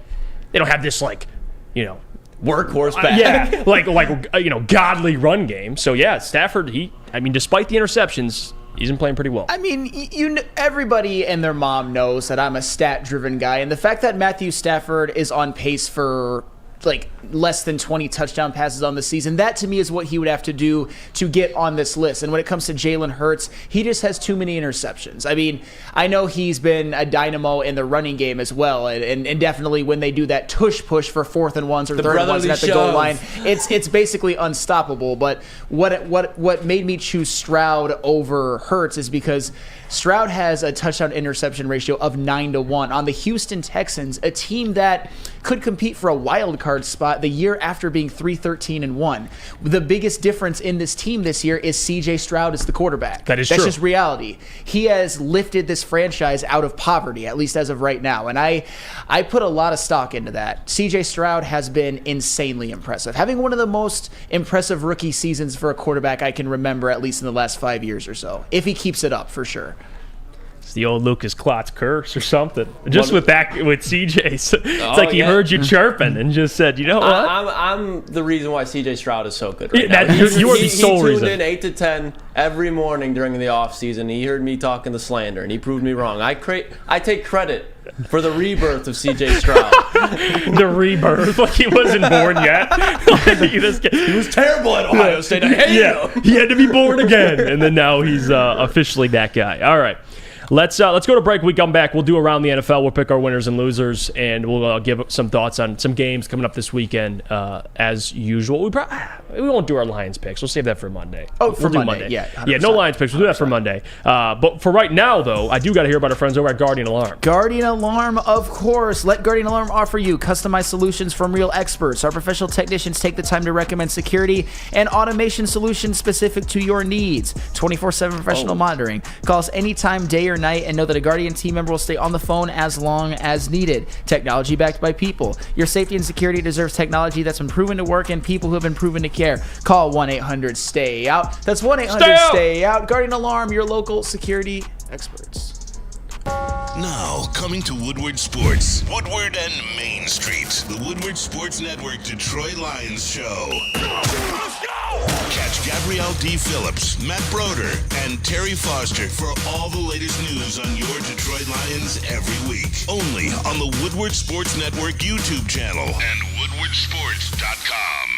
they don't have this, workhorse back. godly run game. So, yeah, Stafford, despite the interceptions, he's been playing pretty well. I mean, everybody and their mom knows that I'm a stat-driven guy, and the fact that Matthew Stafford is on pace for less than 20 touchdown passes on the season, that to me is what he would have to do to get on this list. And when it comes to Jalen Hurts, he just has too many interceptions. I mean, I know he's been a dynamo in the running game as well, and definitely when they do that tush push for 4th and 1s or 3rd and 1s at the goal line, it's basically unstoppable. But what made me choose Stroud over Hurts is because Stroud has a touchdown interception ratio of 9-1 on the Houston Texans, a team that could compete for a wild card spot the year after being 3-13-1. The biggest difference in this team this year is C.J. Stroud is the quarterback. That's true. That's just reality. He has lifted this franchise out of poverty, at least as of right now, and I put a lot of stock into that. C.J. Stroud has been insanely impressive, having one of the most impressive rookie seasons for a quarterback I can remember, at least in the last 5 years or so, if he keeps it up, for sure. It's the old Lucas Klotz curse or something. Just with CJ. It's he heard you chirping and just said, you know what? I'm the reason why CJ Stroud is so good right now. You are the sole reason. He tuned in 8 to 10 every morning during the offseason. He heard me talking the slander, and he proved me wrong. I take credit for the rebirth of CJ Stroud. The rebirth? Like he wasn't born yet? He was terrible at Ohio State. I hate you. He had to be born again. And then now he's officially that guy. All right. Let's go to break. We come back. We'll do around the NFL. We'll pick our winners and losers, and we'll give some thoughts on some games coming up this weekend. As usual, we won't do our Lions picks. We'll save that for Monday. Oh, for Monday. Yeah, 100%. Yeah. No Lions picks. We'll do that for Monday. But for right now, though, I do got to hear about our friends over at Guardian Alarm. Guardian Alarm, of course. Let Guardian Alarm offer you customized solutions from real experts. Our professional technicians take the time to recommend security and automation solutions specific to your needs. 24/7 professional monitoring. Call us anytime, day or night, and know that a Guardian team member will stay on the phone as long as needed. Technology backed by people. Your safety and security deserves technology that's been proven to work and people who have been proven to care. Call 1-800-STAY-OUT. That's 1-800-STAY-OUT. Guardian Alarm, your local security experts. Now, coming to Woodward Sports, Woodward and Main Street, the Woodward Sports Network Detroit Lions Show. Let's go! Catch Gabrielle D. Phillips, Matt Broder, and Terry Foster for all the latest news on your Detroit Lions every week. Only on the Woodward Sports Network YouTube channel and woodwardsports.com.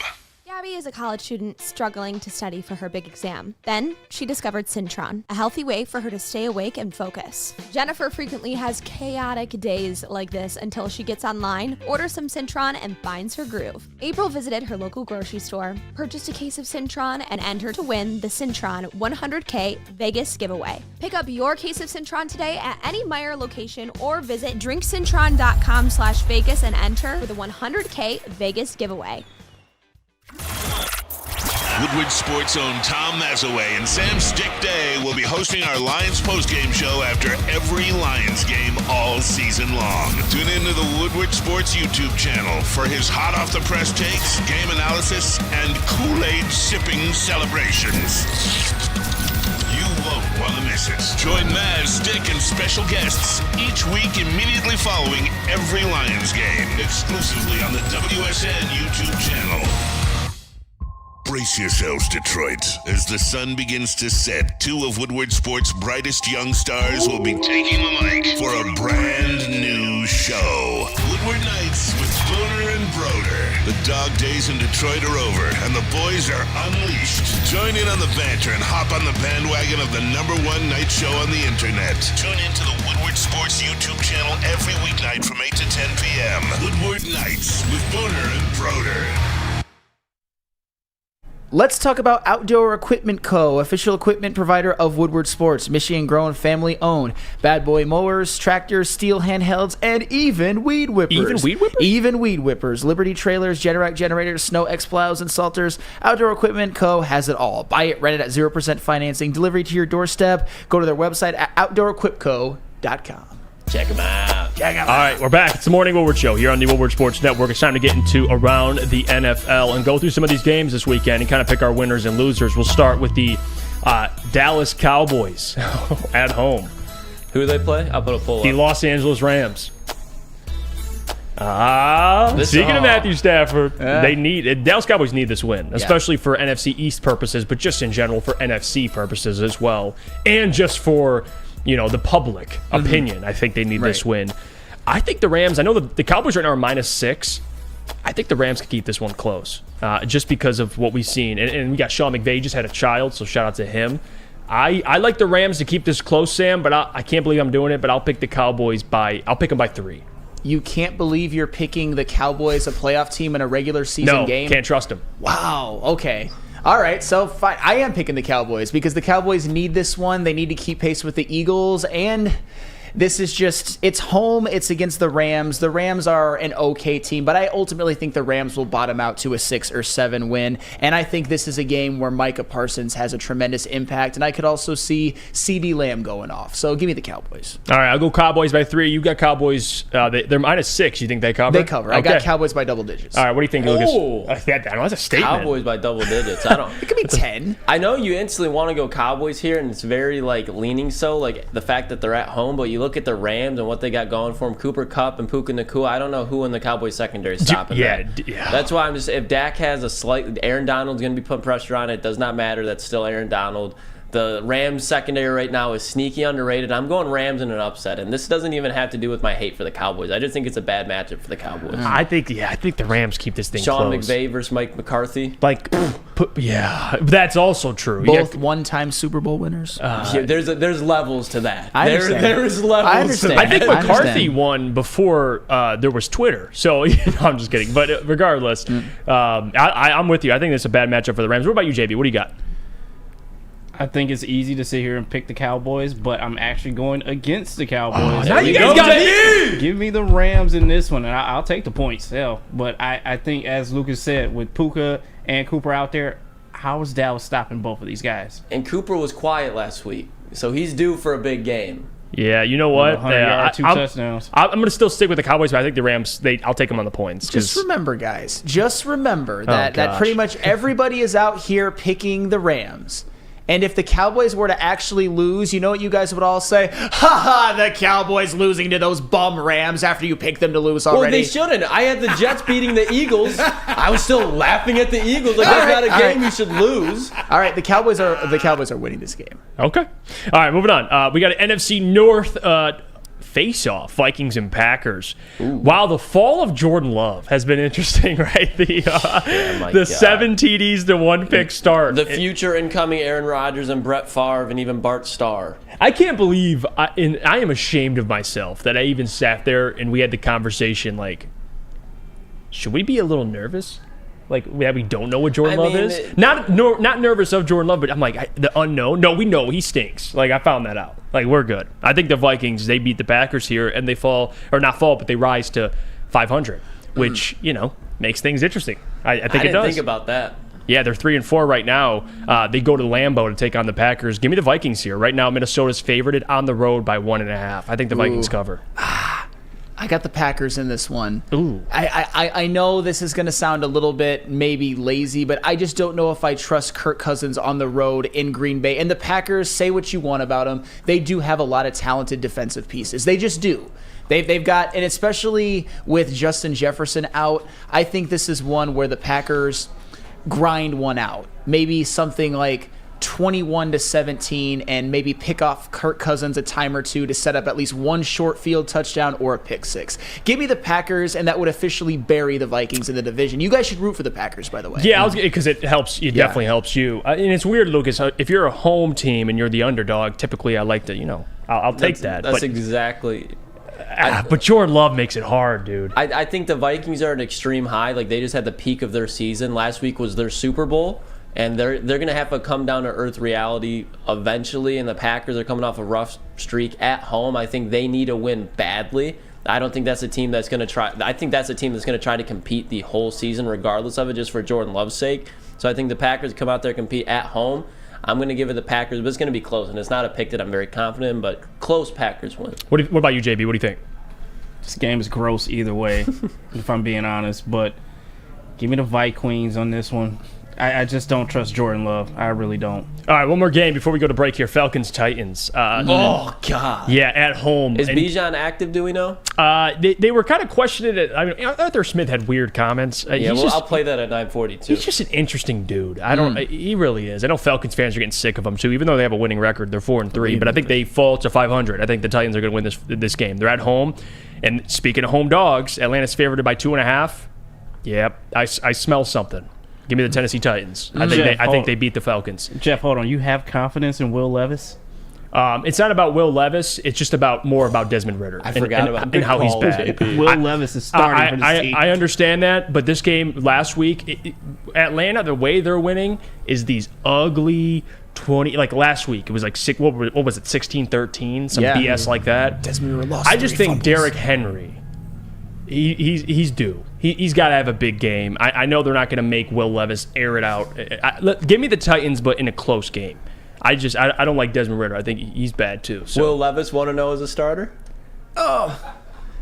Yeah, Gabby is a college student struggling to study for her big exam. Then, she discovered Syntron, a healthy way for her to stay awake and focus. Jennifer frequently has chaotic days like this until she gets online, orders some Syntron, and finds her groove. April visited her local grocery store, purchased a case of Syntron, and entered to win the Syntron 100K Vegas giveaway. Pick up your case of Syntron today at any Meijer location or visit drinksyntron.com/Vegas and enter for the 100K Vegas giveaway. Woodward Sports' own Tom Mazaway and Sam Stick Day will be hosting our Lions postgame show after every Lions game all season long. Tune into the Woodward Sports YouTube channel for his hot-off-the-press takes, game analysis, and Kool-Aid sipping celebrations. You won't want to miss it. Join Maz, Stick, and special guests each week immediately following every Lions game, exclusively on the WSN YouTube channel. Brace yourselves, Detroit. As the sun begins to set, two of Woodward Sports' brightest young stars will be taking the mic for a brand new show. Woodward Nights with Booner and Broder. The dog days in Detroit are over, and the boys are unleashed. Join in on the banter and hop on the bandwagon of the #1 night show on the internet. Tune into the Woodward Sports YouTube channel every weeknight from 8 to 10 p.m. Woodward Nights with Booner and Broder. Let's talk about Outdoor Equipment Co., official equipment provider of Woodward Sports, Michigan-grown, family-owned. Bad boy mowers, tractors, steel handhelds, and even weed whippers. Even weed whippers? Even weed whippers. Liberty trailers, Generac generators, Snow X plows, and salters. Outdoor Equipment Co. has it all. Buy it, rent it at 0% financing, delivery to your doorstep. Go to their website at outdoorequipco.com. Check them out. All right, we're back. It's the Morning Woodward Show here on the Woodward Sports Network. It's time to get into Around the NFL and go through some of these games this weekend and kind of pick our winners and losers. We'll start with the Dallas Cowboys at home. Who do they play? I'll put a poll up. The Los Angeles Rams. Speaking of Matthew Stafford, Dallas Cowboys need this win, especially for NFC East purposes, but just in general for NFC purposes as well, and just for the public opinion. I think they need this win. I think the Rams, I know the Cowboys right now are -6. I think the Rams could keep this one close just because of what we've seen. And we got Sean McVay, just had a child, so shout out to him. I like the Rams to keep this close, Sam, but I can't believe I'm doing it, but I'll pick the Cowboys I'll pick them by 3. You can't believe you're picking the Cowboys, a playoff team in a regular season game? No, can't trust them. Wow, okay. All right, so fine. I am picking the Cowboys because the Cowboys need this one. They need to keep pace with the Eagles, and this is just, it's home, it's against the Rams. The Rams are an okay team, but I ultimately think the Rams will bottom out to a 6 or 7 win, and I think this is a game where Micah Parsons has a tremendous impact, and I could also see CeeDee Lamb going off. So give me the Cowboys. All right, I'll go Cowboys by 3. You got Cowboys, they're -6. You think they cover? They cover. Okay. I got Cowboys by double digits. All right, what do you think, Lucas? I know that's a statement. Cowboys by double digits. I don't. It could be 10. I know you instantly want to go Cowboys here, and it's very leaning so, the fact that they're at home, but you look at the Rams and what they got going for them, Cooper Kupp and Puka Nacua. I don't know who in the Cowboys secondary is stopping that. Yeah. That's why I'm just, if Dak has Aaron Donald's going to be putting pressure on it, does not matter. That's still Aaron Donald. The Rams secondary right now is sneaky underrated. I'm going Rams in an upset, and this doesn't even have to do with my hate for the Cowboys. I just think it's a bad matchup for the Cowboys. I think the Rams keep this thing Sean close. McVay versus Mike McCarthy. That's also true. Both one-time Super Bowl winners. There's levels to that. I understand. There's levels. I understand. I think McCarthy won before there was Twitter. So I'm just kidding. But regardless, I'm with you. I think this is a bad matchup for the Rams. What about you, JB? What do you got? I think it's easy to sit here and pick the Cowboys, but I'm actually going against the Cowboys. Now you guys got me! Give me the Rams in this one, and I'll take the points. Hell, but I think, as Lucas said, with Puka and Cooper out there, how is Dallas stopping both of these guys? And Cooper was quiet last week, so he's due for a big game. Yeah, you know what? 100 2 touchdowns. I'm going to still stick with the Cowboys, but I think the Rams, I'll take them on the points. Just remember, guys, that pretty much everybody is out here picking the Rams. And if the Cowboys were to actually lose, you know what you guys would all say? Ha ha, the Cowboys losing to those bum Rams after you picked them to lose already. Well, they shouldn't. I had the Jets beating the Eagles. I was still laughing at the Eagles. That's not a game you should lose. All right, the Cowboys are winning this game. Okay. All right, moving on. We got an NFC North face-off, Vikings and Packers. Wow, the fall of Jordan Love has been interesting, right? The 7 TDs to 1 pick start. The future incoming Aaron Rodgers and Brett Favre and even Bart Starr. I can't believe, and I am ashamed of myself that I even sat there and we had the conversation like, should we be a little nervous? Like, that we don't know what Jordan Love is? Not nervous of Jordan Love, but I'm like, the unknown? No, we know he stinks. Like, I found that out. Like, we're good. I think the Vikings, they beat the Packers here, and they but they rise to 500, which, makes things interesting. I think it does. I didn't think about that. Yeah, they're 3-4 right now. They go to Lambeau to take on the Packers. Give me the Vikings here. Right now, Minnesota's favorited on the road by 1.5. I think the Vikings cover. I got the Packers in this one. Ooh. I know this is going to sound a little bit maybe lazy, but I just don't know if I trust Kirk Cousins on the road in Green Bay. And the Packers, say what you want about them, they do have a lot of talented defensive pieces. They just do. They've got, and especially with Justin Jefferson out, I think this is one where the Packers grind one out. Maybe something like 21-17 and maybe pick off Kirk Cousins a time or two to set up at least one short field touchdown or a pick six. Give me the Packers, and that would officially bury the Vikings in the division. You guys should root for the Packers, by the way. Yeah, because it helps. It definitely helps you. And it's weird, Lucas. If you're a home team and you're the underdog, typically I like to, I'll take that. That's exactly. But Jordan Love makes it hard, dude. I think the Vikings are at an extreme high. Like, they just had the peak of their season. Last week was their Super Bowl. And they're going to have to come down to earth reality eventually. And the Packers are coming off a rough streak at home. I think they need a win badly. I don't think that's a team that's going to try. I think that's a team that's going to try to compete the whole season regardless of it, just for Jordan Love's sake. So I think the Packers come out there and compete at home. I'm going to give it the Packers, but it's going to be close. And it's not a pick that I'm very confident in, but close Packers win. What about you, JB? What do you think? This game is gross either way, if I'm being honest. But give me the Vikings on this one. I just don't trust Jordan Love. I really don't. All right, one more game before we go to break here. Falcons-Titans. Oh, God. Yeah, at home. Is Bijan active, do we know? They were kind of questioning it. I mean, Arthur Smith had weird comments. I'll play that at 9:40 too. He's just an interesting dude. He really is. I know Falcons fans are getting sick of him too, even though they have a winning record. They're 4-3, but I think they fall to 500. I think the Titans are going to win this game. They're at home. And speaking of home dogs, Atlanta's favored by 2.5. Yep, I smell something. Give me the Tennessee Titans. I think they beat the Falcons. Jeff, hold on. You have confidence in Will Levis? It's not about Will Levis. It's just more about Desmond Ritter. I forgot about and how he's bad. Will Levis is starting for this team. I understand that, but this game last week, Atlanta, the way they're winning is these ugly 20. Like last week, it was like what was it, 16-13, some BS like that. Desmond Ritter lost. I just 3 think fumbles. Derrick Henry. He's due. He's got to have a big game. I know they're not going to make Will Levis air it out. Give me the Titans, but in a close game. I don't like Desmond Ritter. I think he's bad too. So. Will Levis want to know as a starter? Oh,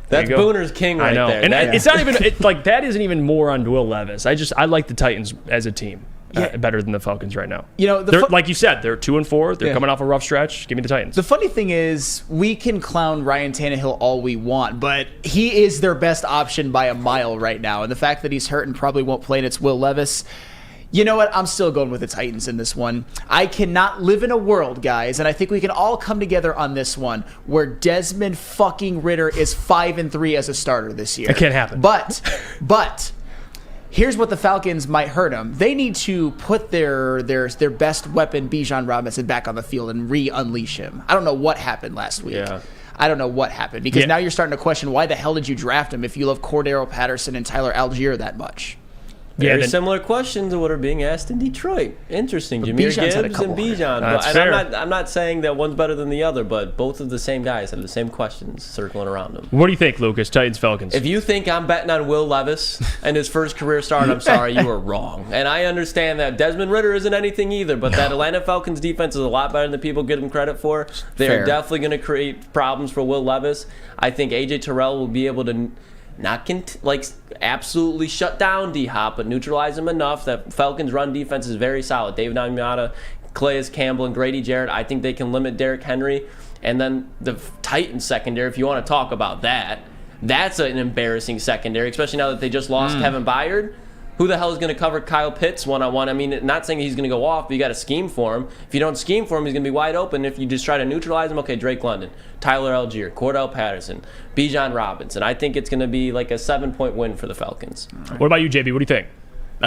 that's Booner's king right there. And it's not even that isn't even more on Will Levis. I like the Titans as a team. Better than the Falcons right now. Like you said, they're 2-4. They're coming off a rough stretch. Give me the Titans. The funny thing is, we can clown Ryan Tannehill all we want, but he is their best option by a mile right now. And the fact that he's hurt and probably won't play, and it's Will Levis. You know what? I'm still going with the Titans in this one. I cannot live in a world, guys, and I think we can all come together on this one, where Desmond fucking Ritter is 5-3 as a starter this year. It can't happen. But. Here's what the Falcons might hurt them. They need to put their best weapon, Bijan Robinson, back on the field and re-unleash him. I don't know what happened last week. Yeah. I don't know what happened because now you're starting to question why the hell did you draft him if you love Cordero Patterson and Tyler Algier that much? Very similar questions to what are being asked in Detroit. Interesting. Jahmyr Gibbs and Bijan. I'm not saying that one's better than the other, but both of the same guys have the same questions circling around them. What do you think, Lucas? Titans, Falcons. If you think I'm betting on Will Levis and his first career start, I'm sorry, you are wrong. And I understand that Desmond Ritter isn't anything either, but that Atlanta Falcons defense is a lot better than people give them credit for. They're definitely going to create problems for Will Levis. I think A.J. Terrell will be able to absolutely shut down D-Hop, but neutralize him enough that Falcons' run defense is very solid. David Onyemata, Calais Campbell, and Grady Jarrett. I think they can limit Derrick Henry. And then the Titans secondary, if you want to talk about that, that's an embarrassing secondary, especially now that they just lost Kevin Byard, who the hell is going to cover Kyle Pitts one-on-one? I mean, not saying he's going to go off, but you got to scheme for him. If you don't scheme for him, he's going to be wide open. If you just try to neutralize him, okay, Drake London, Tyler Algier, Cordell Patterson, Bijan Robinson. I think it's going to be like a 7-point win for the Falcons. What about you, JB? What do you think?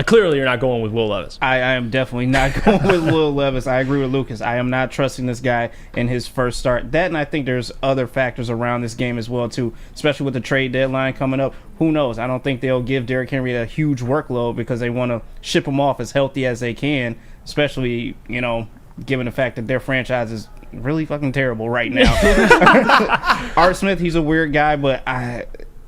Clearly, you're not going with Will Levis. I am definitely not going with Will Levis. I agree with Lucas. I am not trusting this guy in his first start. That, and I think there's other factors around this game as well, too, especially with the trade deadline coming up. Who knows? I don't think they'll give Derrick Henry a huge workload because they want to ship him off as healthy as they can, especially, given the fact that their franchise is really fucking terrible right now. Art Smith, he's a weird guy, but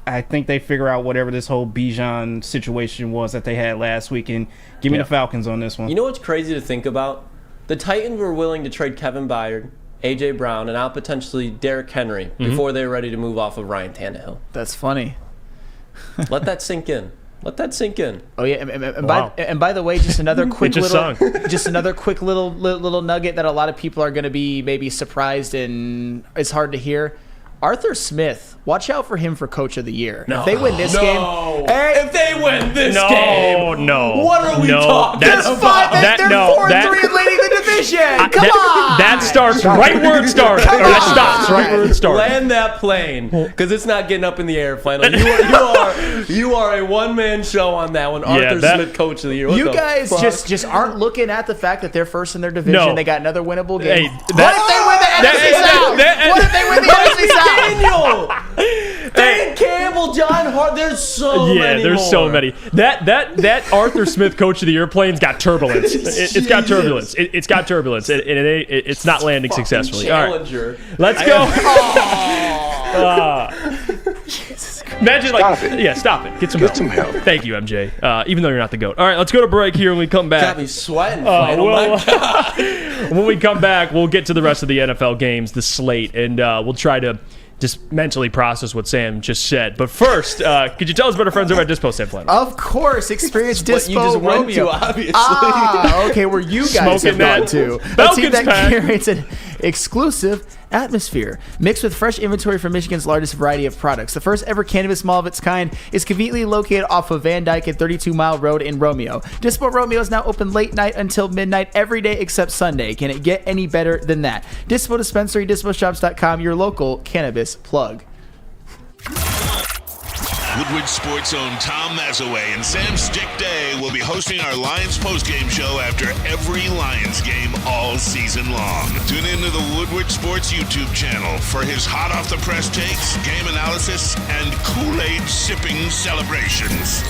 I think they figure out whatever this whole Bijan situation was that they had last week and give me the Falcons on this one. You know what's crazy to think about? The Titans were willing to trade Kevin Byard, A.J. Brown, and now potentially Derrick Henry before they were ready to move off of Ryan Tannehill. That's funny. Let that sink in. Let that sink in. Oh yeah, and by the way, just another quick little nugget that a lot of people are going to be maybe surprised and it's hard to hear. Arthur Smith, watch out for him for Coach of the Year. No. If they win this game, if they win this game, what are we talking about? They're 4-3 and leading the division. Come on, that starts right where it started. Or that stops right where it started. Land that plane, because it's not getting up in the air. Finally, you are a one-man show on that one. Arthur Smith, Coach of the Year. You guys just aren't looking at the fact that they're first in their division. No. They got another winnable game. Hey, what if they win the NFC South? What if they win the NFC South? Daniel, Dan Campbell, John Hart. There's so many. Yeah, there's so many. That Arthur Smith Coach of the Year plane's got turbulence. It's got turbulence. It's got turbulence. It's not landing successfully. Challenger. All right, let's go. Imagine stop it. Get some help. Thank you, MJ. Even though you're not the GOAT. All right, let's go to break here. When we come back, got me sweating. My God. When we come back, we'll get to the rest of the NFL games, the slate, and we'll try to just mentally process what Sam just said. But first, could you tell us about our friends over at Dispo, Sam Flannel? Of course, experience Dispo. You just Romeo. went to, obviously. Okay, where you guys have gone to. A team that curates an exclusive atmosphere mixed with fresh inventory from Michigan's largest variety of products. The first ever cannabis mall of its kind is conveniently located off of Van Dyke and 32 Mile Road in Romeo. Dispo Romeo is now open late night until midnight every day except Sunday. Can it get any better than that? Dispo Dispensary, DispoShops.com, your local cannabis plug. Woodward Sports' own Tom Mazaway and Sam Stick Day will be hosting our Lions postgame show after every Lions game all season long. Tune into the Woodward Sports YouTube channel for his hot-off-the-press takes, game analysis, and Kool-Aid sipping celebrations.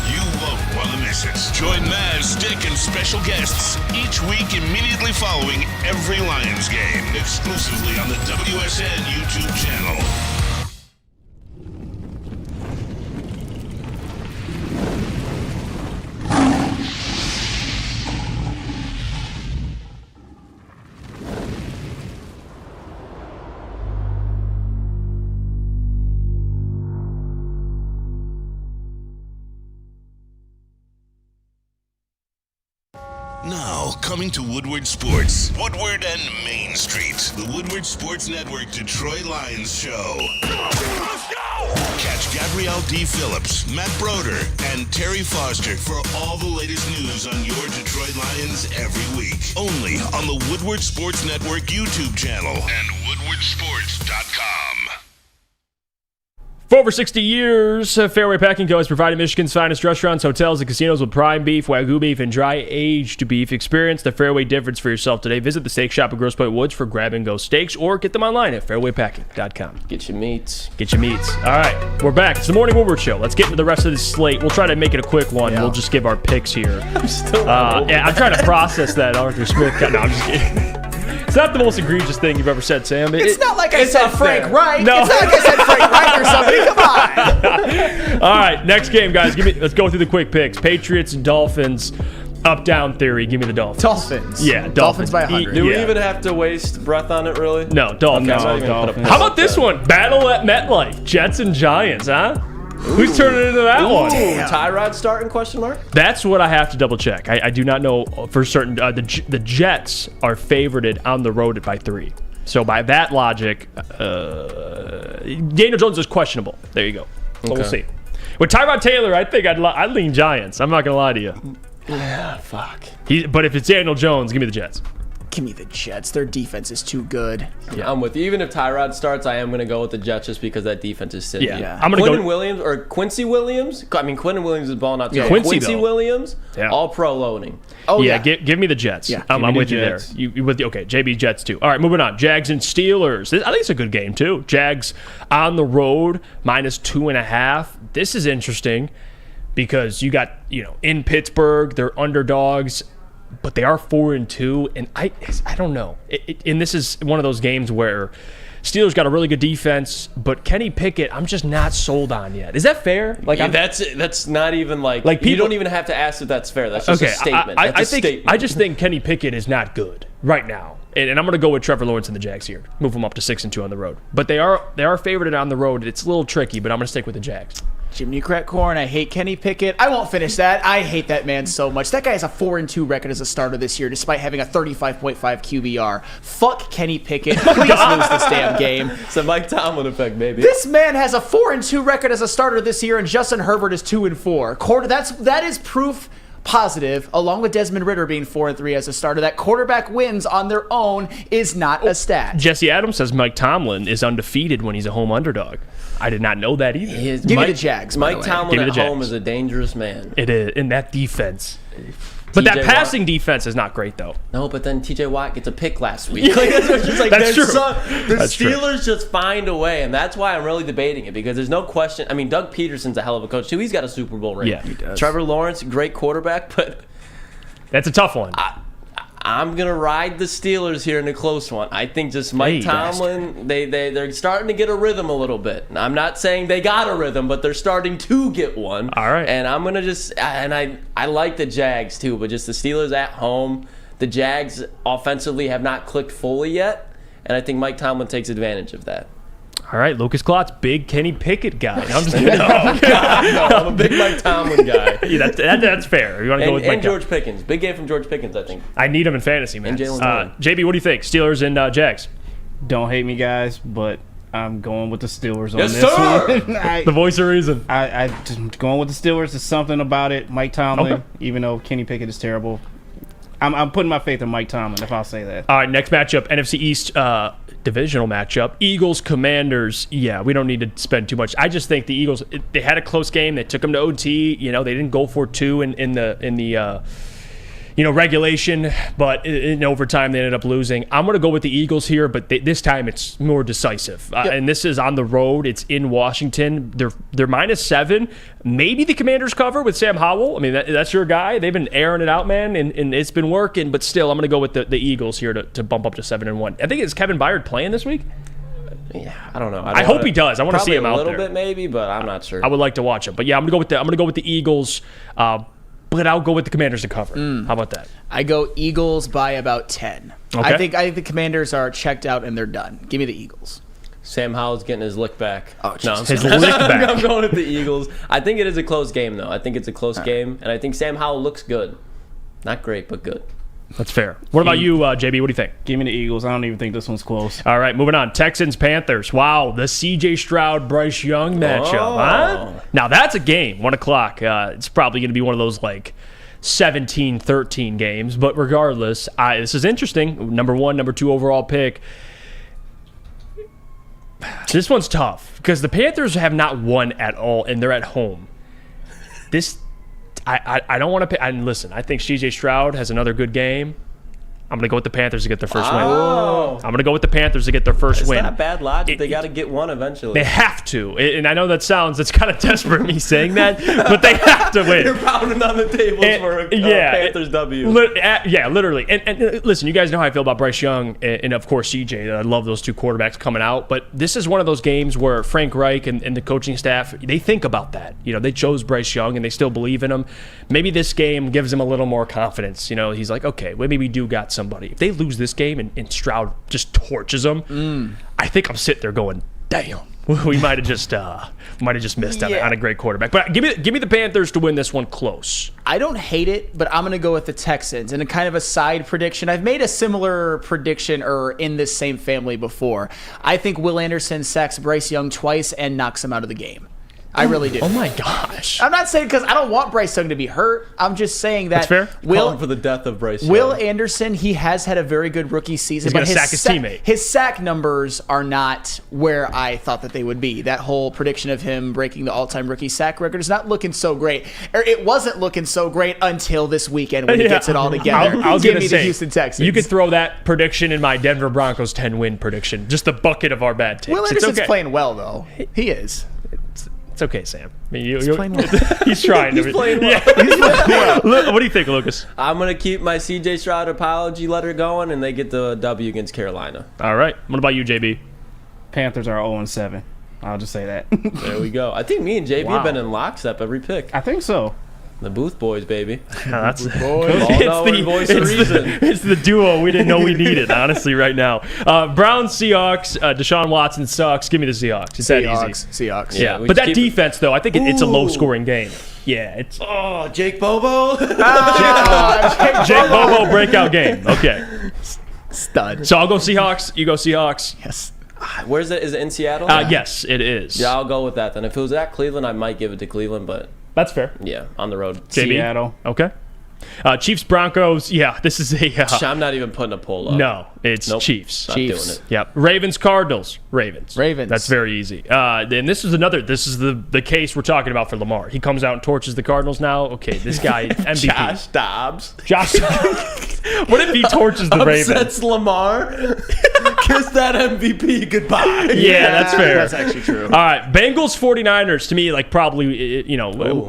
You won't want to miss it. Join Maz, Stick, and special guests each week immediately following every Lions game, exclusively on the WSN YouTube channel. Now, coming to Woodward Sports, Woodward and Main Street, the Woodward Sports Network Detroit Lions show. Let's go! Catch Gabrielle D. Phillips, Matt Broder, and Terry Foster for all the latest news on your Detroit Lions every week. Only on the Woodward Sports Network YouTube channel and woodwardsports.com. For over 60 years, Fairway Packing Co. has provided Michigan's finest restaurants, hotels, and casinos with prime beef, Wagyu beef, and dry-aged beef. Experience the Fairway difference for yourself today. Visit the steak shop at Grosse Pointe Woods for grab-and-go steaks, or get them online at fairwaypacking.com. Get your meats. Get your meats. All right, we're back. It's the Morning Woodward Show. Let's get into the rest of this slate. We'll try to make it a quick one. Yeah. We'll just give our picks here. I'm trying to process that Arthur Smith. No, I'm just kidding. It's not the most egregious thing you've ever said, Sam. It's not like I said Frank Reich. No. It's not like I said Frank Reich or somebody. Come on. All right, next game, guys. Let's go through the quick picks. Patriots and Dolphins. Up-down theory. Give me the Dolphins. Dolphins. Yeah, Dolphins by 100. Do we even have to waste breath on it, really? No, Dolphins. Okay, no, Dolphins. How about this one? Battle at MetLife. Jets and Giants, huh? Who's turning into that one? Tyrod starting, question mark? That's what I have to double check. I do not know for certain. The Jets are favorited on the road by 3. So by that logic, Daniel Jones is questionable. There you go. So we'll see. With Tyrod Taylor, I think I'd lean Giants. I'm not gonna lie to you. Yeah, fuck. But if it's Daniel Jones, give me the Jets. Give me the Jets. Their defense is too good. Yeah, I'm with you. Even if Tyrod starts, I am going to go with the Jets just because that defense is sitting. Yeah. I'm gonna go Williams or Quincy Williams. I mean, Quinton Williams is balling out too. Yeah. Quincy Williams, all pro loading. Oh yeah. Give me the Jets. Yeah, I'm with you there. Jets. Okay, JB Jets too. All right, moving on. Jags and Steelers. I think it's a good game too. Jags on the road -2.5. This is interesting because you got in Pittsburgh, they're underdogs. But they are 4-2, and I don't know. And this is one of those games where Steelers got a really good defense, but Kenny Pickett, I'm just not sold on yet. Is that fair? That's not even like people, you don't even have to ask if that's fair. That's just a statement. I just think Kenny Pickett is not good right now, and I'm going to go with Trevor Lawrence and the Jags here. Move them up to 6-2 on the road, but they are favored on the road. It's a little tricky, but I'm going to stick with the Jags. Jiminy Crack Corn, I hate Kenny Pickett. I won't finish that. I hate that man so much. That guy has a 4-2 record as a starter this year, despite having a 35.5 QBR. Fuck Kenny Pickett. Please lose this damn game. It's a Mike Tomlin effect, baby. This man has a 4-2 record as a starter this year, and Justin Herbert is 2-4. That is proof positive, along with Desmond Ridder being 4-3 as a starter, that quarterback wins on their own is not a stat. Jesse Adams says Mike Tomlin is undefeated when he's a home underdog. I did not know that either. Give me the Jags. Mike Tomlin at home is a dangerous man. It is in that defense. But that passing defense is not great, though. No, but then TJ Watt gets a pick last week. That's true. The Steelers just find a way, and that's why I'm really debating it, because there's no question. I mean, Doug Peterson's a hell of a coach, too. He's got a Super Bowl ring. Yeah, he does. Trevor Lawrence, great quarterback, but that's a tough one. I'm going to ride the Steelers here in a close one. I think just Mike Tomlin, they're starting to get a rhythm a little bit. I'm not saying they got a rhythm, but they're starting to get one. All right. And I'm going to just – and I like the Jags too, but just the Steelers at home. The Jags offensively have not clicked fully yet, and I think Mike Tomlin takes advantage of that. All right, Lucas Klotz, big Kenny Pickett guy. I'm just I'm a big Mike Tomlin guy. Yeah, that's fair. You want to go with Mike and George Pickens. Big game from George Pickens, I think. I need him in fantasy, man. And Jalen JB, what do you think? Steelers and Jags? Don't hate me, guys, but I'm going with the Steelers on yes, this sir! one. The voice of reason. I just going with the Steelers. There's something about it. Mike Tomlin, even though Kenny Pickett is terrible. I'm putting my faith in Mike Tomlin, if I'll say that. All right, next matchup, NFC East divisional matchup. Eagles-Commanders. Yeah, we don't need to spend too much. I just think the Eagles, they had a close game. They took them to OT. They didn't go for two in the regulation, but in overtime they ended up losing. I'm going to go with the Eagles here, but this time it's more decisive. And this is on the road. It's in Washington. They're -7. Maybe the Commanders cover with Sam Howell. I mean, that's your guy. They've been airing it out, man, and it's been working. But still, I'm going to go with the Eagles here to bump up to 7-1. I think is Kevin Byard playing this week? Yeah, I don't know. I hope he does. I want to see him out there. A little bit maybe, but I'm not sure. I would like to watch him. But yeah, I'm going to go with the Eagles. But I'll go with the Commanders to cover. How about that? I go Eagles by about 10. Okay. I think the Commanders are checked out and they're done. Give me the Eagles. Sam Howell's getting his lick back. Oh, no, his lick back. I'm going with the Eagles. I think it is a close game, though. I think it's a close game, and I think Sam Howell looks good. Not great, but good. That's fair. What about you, JB? What do you think? Give me the Eagles. I don't even think this one's close. All right, moving on. Texans-Panthers. Wow, the C.J. Stroud-Bryce Young matchup, huh? Now, that's a game, 1 o'clock. It's probably going to be one of those, 17-13 games. But regardless, this is interesting. Number 1, number 2 overall pick. This one's tough because the Panthers have not won at all, and they're at home. I don't want to pick. And listen, I think C.J. Stroud has another good game. I'm going to go with the Panthers to get their first win. I'm going to go with the Panthers to get their first win. It's not bad logic. They got to get one eventually. They have to. And I know it's kind of desperate me saying that, but they have to win. You're pounding on the tables for a Panthers W. Literally. And listen, you guys know how I feel about Bryce Young and of course, CJ. I love those two quarterbacks coming out. But this is one of those games where Frank Reich and the coaching staff, they think about that. They chose Bryce Young and they still believe in him. Maybe this game gives him a little more confidence. He's like, okay, maybe we do got somebody. If they lose this game and Stroud just torches them, I think I'm sitting there going, damn, we might have just missed on a great quarterback. But give me the Panthers to win this one close. I don't hate it, but I'm going to go with the Texans. And a kind of a side prediction. I've made a similar prediction in this same family before. I think Will Anderson sacks Bryce Young twice and knocks him out of the game. I really do. Oh my gosh. I'm not saying because I don't want Bryce Young to be hurt. I'm just saying that That's fair. Calling for the death of Bryce Young. Will Anderson, he has had a very good rookie season. He's going to sack his teammate. His sack numbers are not where I thought that they would be. That whole prediction of him breaking the all-time rookie sack record is not looking so great. Or it wasn't looking so great until this weekend when he gets it all together. I was Give going me to say, the Houston Texans. you could throw that prediction in my Denver Broncos 10-win prediction. Just the bucket of our bad takes. Will Anderson's playing well, though. He is. It's okay, Sam. I mean, He's playing well. He's trying. He's playing well. Yeah. What do you think, Lucas? I'm going to keep my CJ Stroud apology letter going, and they get the W against Carolina. All right. What about you, JB? Panthers are 0-7. I'll just say that. There we go. I think me and JB have been in lockstep every pick. I think so. The Booth Boys, baby. That's It's the duo we didn't know we needed, honestly, right now. Browns, Seahawks, Deshaun Watson sucks. Give me the Seahawks. It's that easy. Seahawks. Yeah, but that defense, though, I think it's a low-scoring game. Yeah, it's Jake Bobo. Jake Bobo breakout game. Okay, stud. So I'll go Seahawks. You go Seahawks. Yes. Where's it? Is it in Seattle? Yes, it is. Yeah, I'll go with that then. If it was at Cleveland, I might give it to Cleveland, but that's fair. Yeah, on the road. JB? Seattle. Okay. Chiefs, Broncos. Yeah, this is a. I'm not even putting a poll up. No, it's Chiefs. Not doing it. Yep. Ravens, Cardinals. Ravens. That's very easy. And this is the case we're talking about for Lamar. He comes out and torches the Cardinals now. Okay, this guy MVP. Josh Dobbs. What if he torches the Ravens? Upsets Lamar. Kiss that MVP goodbye. Yeah, that's fair. That's actually true. All right, Bengals 49ers to me, like probably,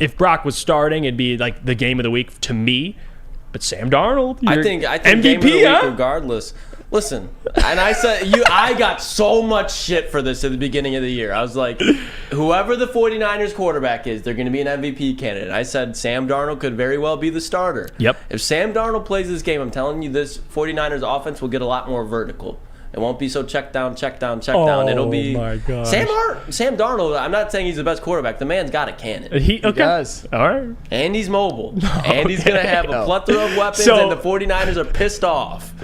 if Brock was starting, it'd be like the game of the week to me. But Sam Darnold, I think MVP, game of the week regardless. Listen, and I got so much shit for this at the beginning of the year. I was like, whoever the 49ers quarterback is, they're going to be an MVP candidate. I said Sam Darnold could very well be the starter. Yep. If Sam Darnold plays this game, I'm telling you, this 49ers offense will get a lot more vertical. It won't be so check down. It'll be my gosh. Sam Darnold. I'm not saying he's the best quarterback. The man's got a cannon. He does. All right. And he's mobile. And he's going to have a plethora of weapons, and the 49ers are pissed off.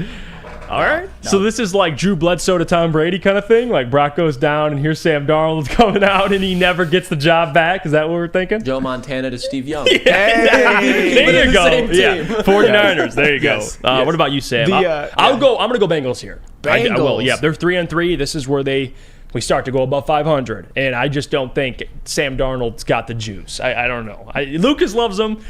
All right. No. So this is like Drew Bledsoe to Tom Brady kind of thing? Like Brock goes down and here's Sam Darnold coming out and he never gets the job back? Is that what we're thinking? Joe Montana to Steve Young. There you go. Yeah. 49ers. There you go. Yes. What about you, Sam? I'm going to go Bengals here. I will. Yeah, they're 3-3. This is where we start to go above 500. And I just don't think Sam Darnold's got the juice. I don't know. Lucas loves him.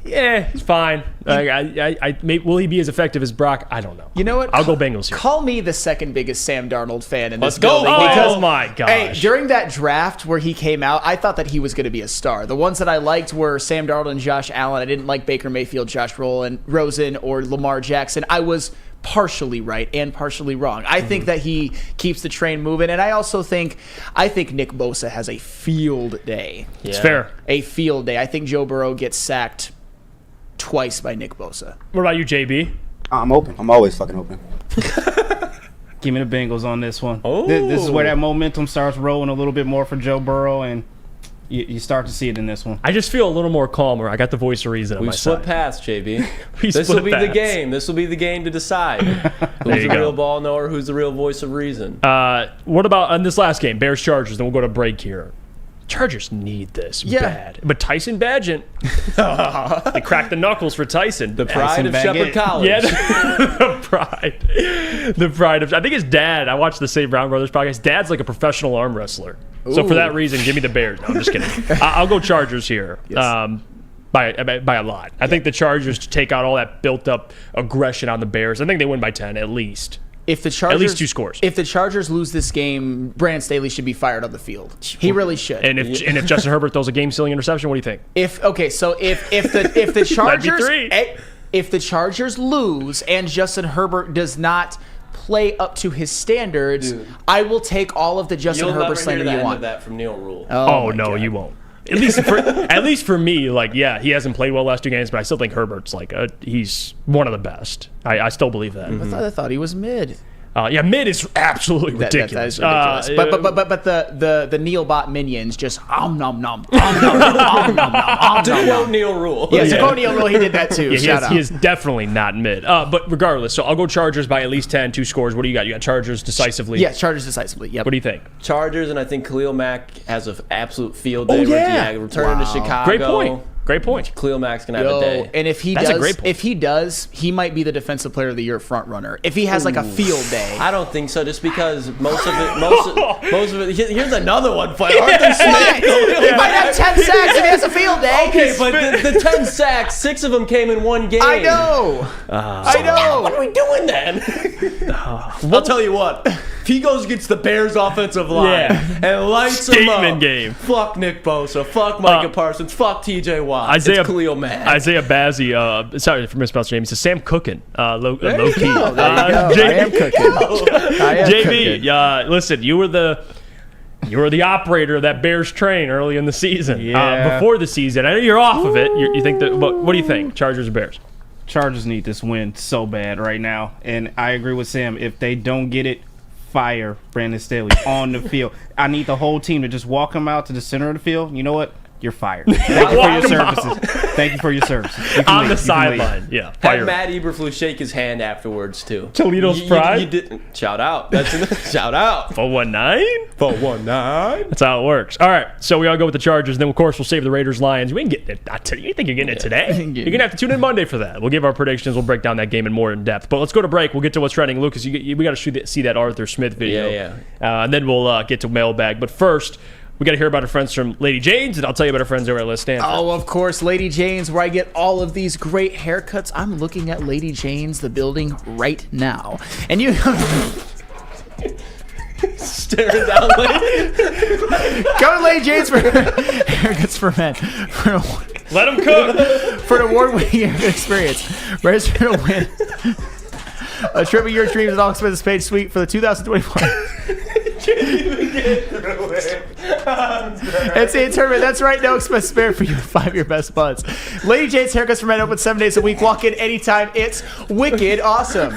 Yeah, he's fine. Will he be as effective as Brock? I don't know. You know what? I'll go Bengals here. Call me the second biggest Sam Darnold fan in this Let's go. building. Oh my gosh. Hey, during that draft where he came out, I thought that he was going to be a star. The ones that I liked were Sam Darnold and Josh Allen. I didn't like Baker Mayfield, Josh Rosen, or Lamar Jackson. I was partially right and partially wrong. I think that he keeps the train moving, and I think Nick Bosa has a field day. Yeah. It's fair. A field day. I think Joe Burrow gets sacked twice by Nick Bosa. What about you, JB? I'm open. I'm always fucking open. Give me the Bengals on this one. Oh. This is where that momentum starts rolling a little bit more for Joe Burrow, and you start to see it in this one. I just feel a little more calmer. I got the voice of reason on my side. We split paths, JB. This will be the game. This will be the game to decide who's the real ball knower, who's the real voice of reason. What about on this last game, Bears-Chargers? Then we'll go to break here. Chargers need this bad. But Tyson Bagent, they cracked the knuckles for Tyson. The pride of Shepherd College. Yeah, the pride of. I think his dad. I watched the St. Brown Brothers podcast. Dad's like a professional arm wrestler. Ooh. So for that reason, give me the Bears. No, I'm just kidding. I'll go Chargers here. Yes. By a lot. I think the Chargers take out all that built up aggression on the Bears. I think they win by 10 at least. If the Chargers, at least 2 scores. If the Chargers lose this game, Brandon Staley should be fired on the field. He really should. And if Justin Herbert throws a game-sealing interception, what do you think? If the Chargers if the Chargers lose and Justin Herbert does not play up to his standards, I will take all of the Justin Herbert slander you want. You'll never hear the end of that from Neil Rule. Oh no, God. You won't. At least for me, like, yeah, he hasn't played well last 2 games, but I still think Herbert's like he's one of the best. I still believe that. I thought he was mid. Mid is absolutely ridiculous. That is ridiculous. But the Neilbot minions just nom nom nom nom nom nom nom nom. To quote Neil Rule. Yeah, to quote Neil Rule, he did that too. Yeah, he is definitely not mid. But regardless, so I'll go Chargers by at least 10, 2 scores. What do you got? You got Chargers decisively? Yeah, Chargers decisively. Yep. What do you think? Chargers, and I think Khalil Mack has an absolute field day. Returning to Chicago. Great point. Khalil Mack's gonna have a day. And if he does, he might be the Defensive Player of the Year front runner. If he has like a field day, I don't think so. Just because most of it. Here's another one. Arthur Smith. He might have 10 sacks if he has a field day. Okay, but the 10 sacks, 6 of them came in one game. I know. I know. What are we doing then? I'll tell you what. If he goes against the Bears offensive line and lights them up, statement game. Fuck Nick Bosa. Fuck Micah Parsons. Fuck T.J. Watt. It's Khalil Mack. Isaiah Bazzi, sorry for mispronouncing your name. He says Sam cooking. Low key. There you go. I am cooking. JB, listen, you were the operator of that Bears train early in the season. Before the season, I know you're off of it. You think that? But what do you think? Chargers or Bears? Chargers need this win so bad right now, and I agree with Sam. If they don't get it, fire Brandon Staley on the field. I need the whole team to just walk him out to the center of the field. You know what? You're fired. Thank you for your services. Thank you for your services. On the sideline, Have Matt Eberflus shake his hand afterwards too. Toledo's pride. You didn't shout out. That's shout out. 419. 419. That's how it works. All right, so we all go with the Chargers. Then of course we'll save the Raiders Lions. We can get it. You think you're getting it today? You're gonna have to tune in Monday for that. We'll give our predictions. We'll break down that game in more in depth. But let's go to break. We'll get to what's trending. Lucas, we got to see that Arthur Smith video. And then we'll get to mailbag. But first, we got to hear about our friends from Lady Jane's, and I'll tell you about our friends over at Les Stanford. Oh, of course, Lady Jane's, where I get all of these great haircuts. I'm looking at Lady Jane's, the building, right now. And you... Staring down Lady. Go to Lady Jane's for haircuts for men. Let them cook. For an award-winning haircut experience. Register to win a trip of your dreams at all expenses paid suite for the 2024... NCAA tournament. That's right. No expense spared for your 5-year best buds. Lady Jane's haircuts for men open 7 days a week. Walk in anytime. It's wicked awesome.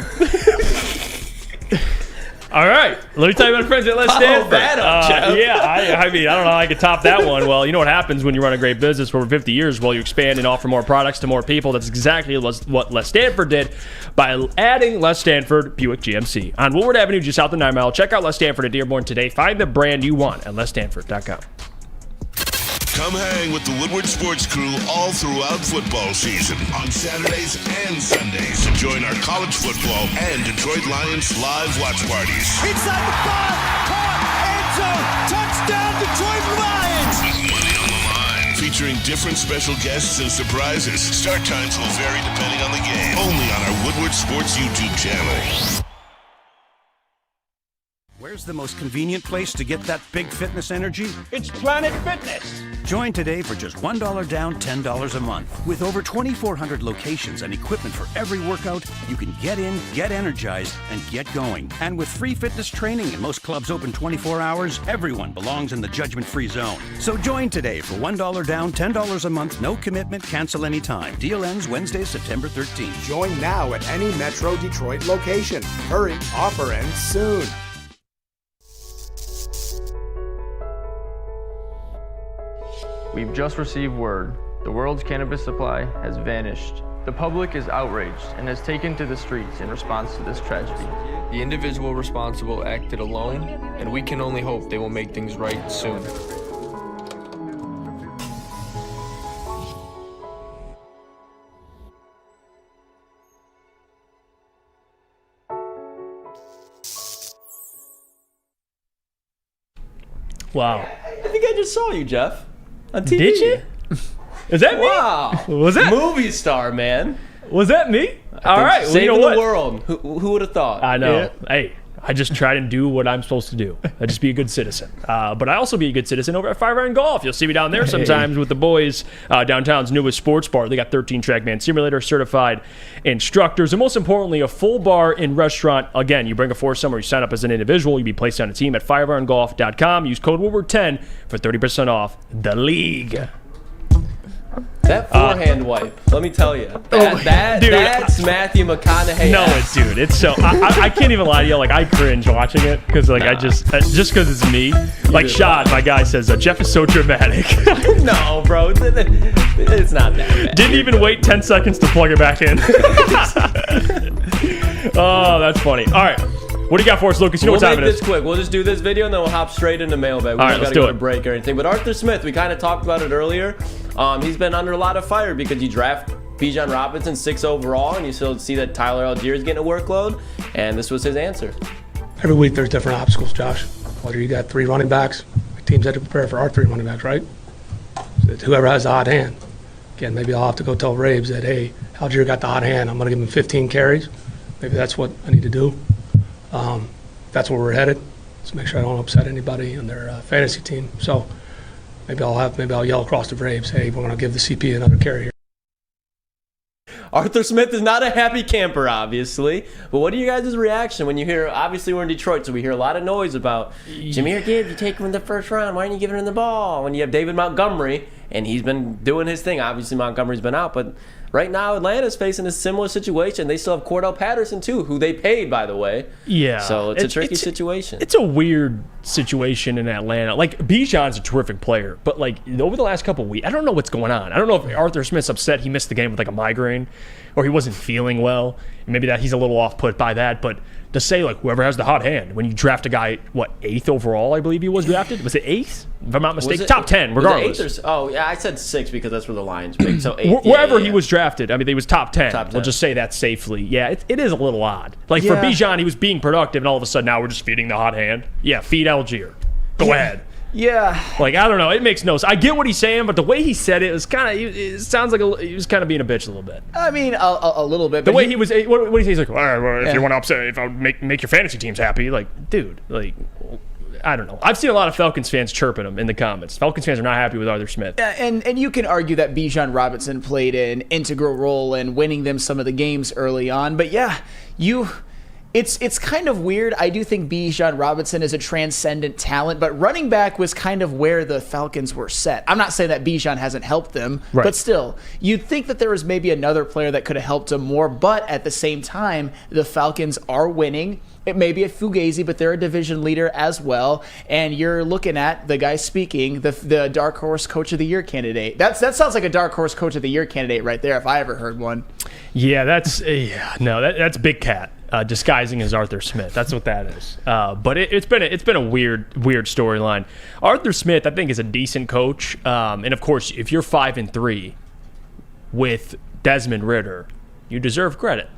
All right. Let me tell you about friends at Les Stanford. I mean, I don't know how I could top that one. Well, you know what happens when you run a great business for over 50 years? Well, you expand and offer more products to more people. That's exactly what Les Stanford did by adding Les Stanford Buick GMC. On Woodward Avenue, just south of 9 Mile. Check out Les Stanford at Dearborn today. Find the brand you want at lesstanford.com. Come hang with the Woodward Sports Crew all throughout football season on Saturdays and Sundays. Join our college football and Detroit Lions live watch parties. Inside the 5, caught, end zone, touchdown Detroit Lions! With money on the line, featuring different special guests and surprises. Start times will vary depending on the game. Only on our Woodward Sports YouTube channel. Where's the most convenient place to get that big fitness energy? It's Planet Fitness. Join today for just $1 down, $10 a month. With over 2,400 locations and equipment for every workout, you can get in, get energized, and get going. And with free fitness training and most clubs open 24 hours, everyone belongs in the judgment-free zone. So join today for $1 down, $10 a month, no commitment, cancel anytime. Deal ends Wednesday, September 13th. Join now at any Metro Detroit location. Hurry, offer ends soon. We've just received word. The world's cannabis supply has vanished. The public is outraged and has taken to the streets in response to this tragedy. The individual responsible acted alone, and we can only hope they will make things right soon. Wow. I think I just saw you, Jeff. On TV. Did you? Is that me? Wow. Was that movie star, man? Was that me? All right. Saving well, you know the world. Who would have thought? I know. Yeah. Hey, I just try and do what I'm supposed to do. I just be a good citizen. But I also be a good citizen over at Five Iron Golf. You'll see me down there sometimes with the boys. Downtown's newest sports bar. They got 13 TrackMan Simulator certified instructors, and most importantly, a full bar and restaurant. Again, you bring a foursome or you sign up as an individual. You be placed on a team at fiveirongolf.com. Use code Woodward10 for 30% off the league. That forehand wipe, let me tell you, that's Matthew McConaughey. No, dude, it's so I can't even lie to you. Like, I cringe watching it because like I just because it's me. Like Shad, my guy says Jeff is so dramatic. No, bro, it's not that bad. Didn't even wait 10 seconds to plug it back in. Oh, that's funny. All right. What do you got for us, Lucas? You know what time it is. We'll make this quick. We'll just do this video and then we'll hop straight into mailbag. We don't got to go to break or anything. But Arthur Smith, we kind of talked about it earlier. He's been under a lot of fire because you draft Bijan Robinson 6 overall and you still see that Tyler Algier is getting a workload. And this was his answer. Every week there's different obstacles, Josh. Whether you got 3 running backs, teams had to prepare for our 3 running backs, right? So whoever has the hot hand. Again, maybe I'll have to go tell Raves that, hey, Algier got the hot hand. I'm going to give him 15 carries. Maybe that's what I need to do. That's where we're headed. Let's make sure I don't upset anybody on their fantasy team. So maybe I'll yell across the Braves, hey, we're going to give the CP another carry here. Arthur Smith is not a happy camper, obviously. But what are you guys' reaction when you hear, obviously we're in Detroit, so we hear a lot of noise about Jahmyr Gibbs, you take him in the first round, why aren't you giving him the ball? When you have David Montgomery, and he's been doing his thing. Obviously Montgomery's been out, but right now Atlanta's facing a similar situation. They still have Cordell Patterson too, who they paid, by the way. Yeah. So it's a tricky situation. It's a weird situation in Atlanta. Like, Bijan's a terrific player, but like over the last couple of weeks, I don't know what's going on. I don't know if Arthur Smith's upset he missed the game with like a migraine or he wasn't feeling well. Maybe that he's a little off put by that, but to say like whoever has the hot hand when you draft a guy, what, 8th overall, I believe he was drafted? Was it 8th? If I'm not mistaken, top 10, regardless. Was it 8th or, oh yeah, I said 6 because that's where the Lions picked. So 8. Wherever he was drafted, I mean, he was top 10. We'll just say that safely. Yeah, it is a little odd. Like for Bijan, he was being productive, and all of a sudden now we're just feeding the hot hand. Yeah, feed Algier. Go ahead. Yeah. Like, I don't know. It makes no sense. I get what he's saying, but the way he said it was kind of, it sounds like he was kind of being a bitch a little bit. I mean, a little bit. The way he was, what did he say? He's like, all right, well, if you want to upset, if I make your fantasy teams happy, like, dude, like, I don't know. I've seen a lot of Falcons fans chirping him in the comments. Falcons fans are not happy with Arthur Smith. Yeah, and you can argue that Bijan Robinson played an integral role in winning them some of the games early on, but yeah, It's kind of weird. I do think Bijan Robinson is a transcendent talent, but running back was kind of where the Falcons were set. I'm not saying that Bijan hasn't helped them, but still, you'd think that there was maybe another player that could have helped him more, but at the same time, the Falcons are winning. It may be a Fugazi, but they're a division leader as well, and you're looking at the guy speaking, the dark horse coach of the year candidate. That sounds like a dark horse coach of the year candidate right there if I ever heard one. Yeah, that's Big Cat. Disguising as Arthur Smith. That's what that is. But it's been a weird storyline. Arthur Smith, I think, is a decent coach. And of course, if you're 5-3 with Desmond Ridder, you deserve credit.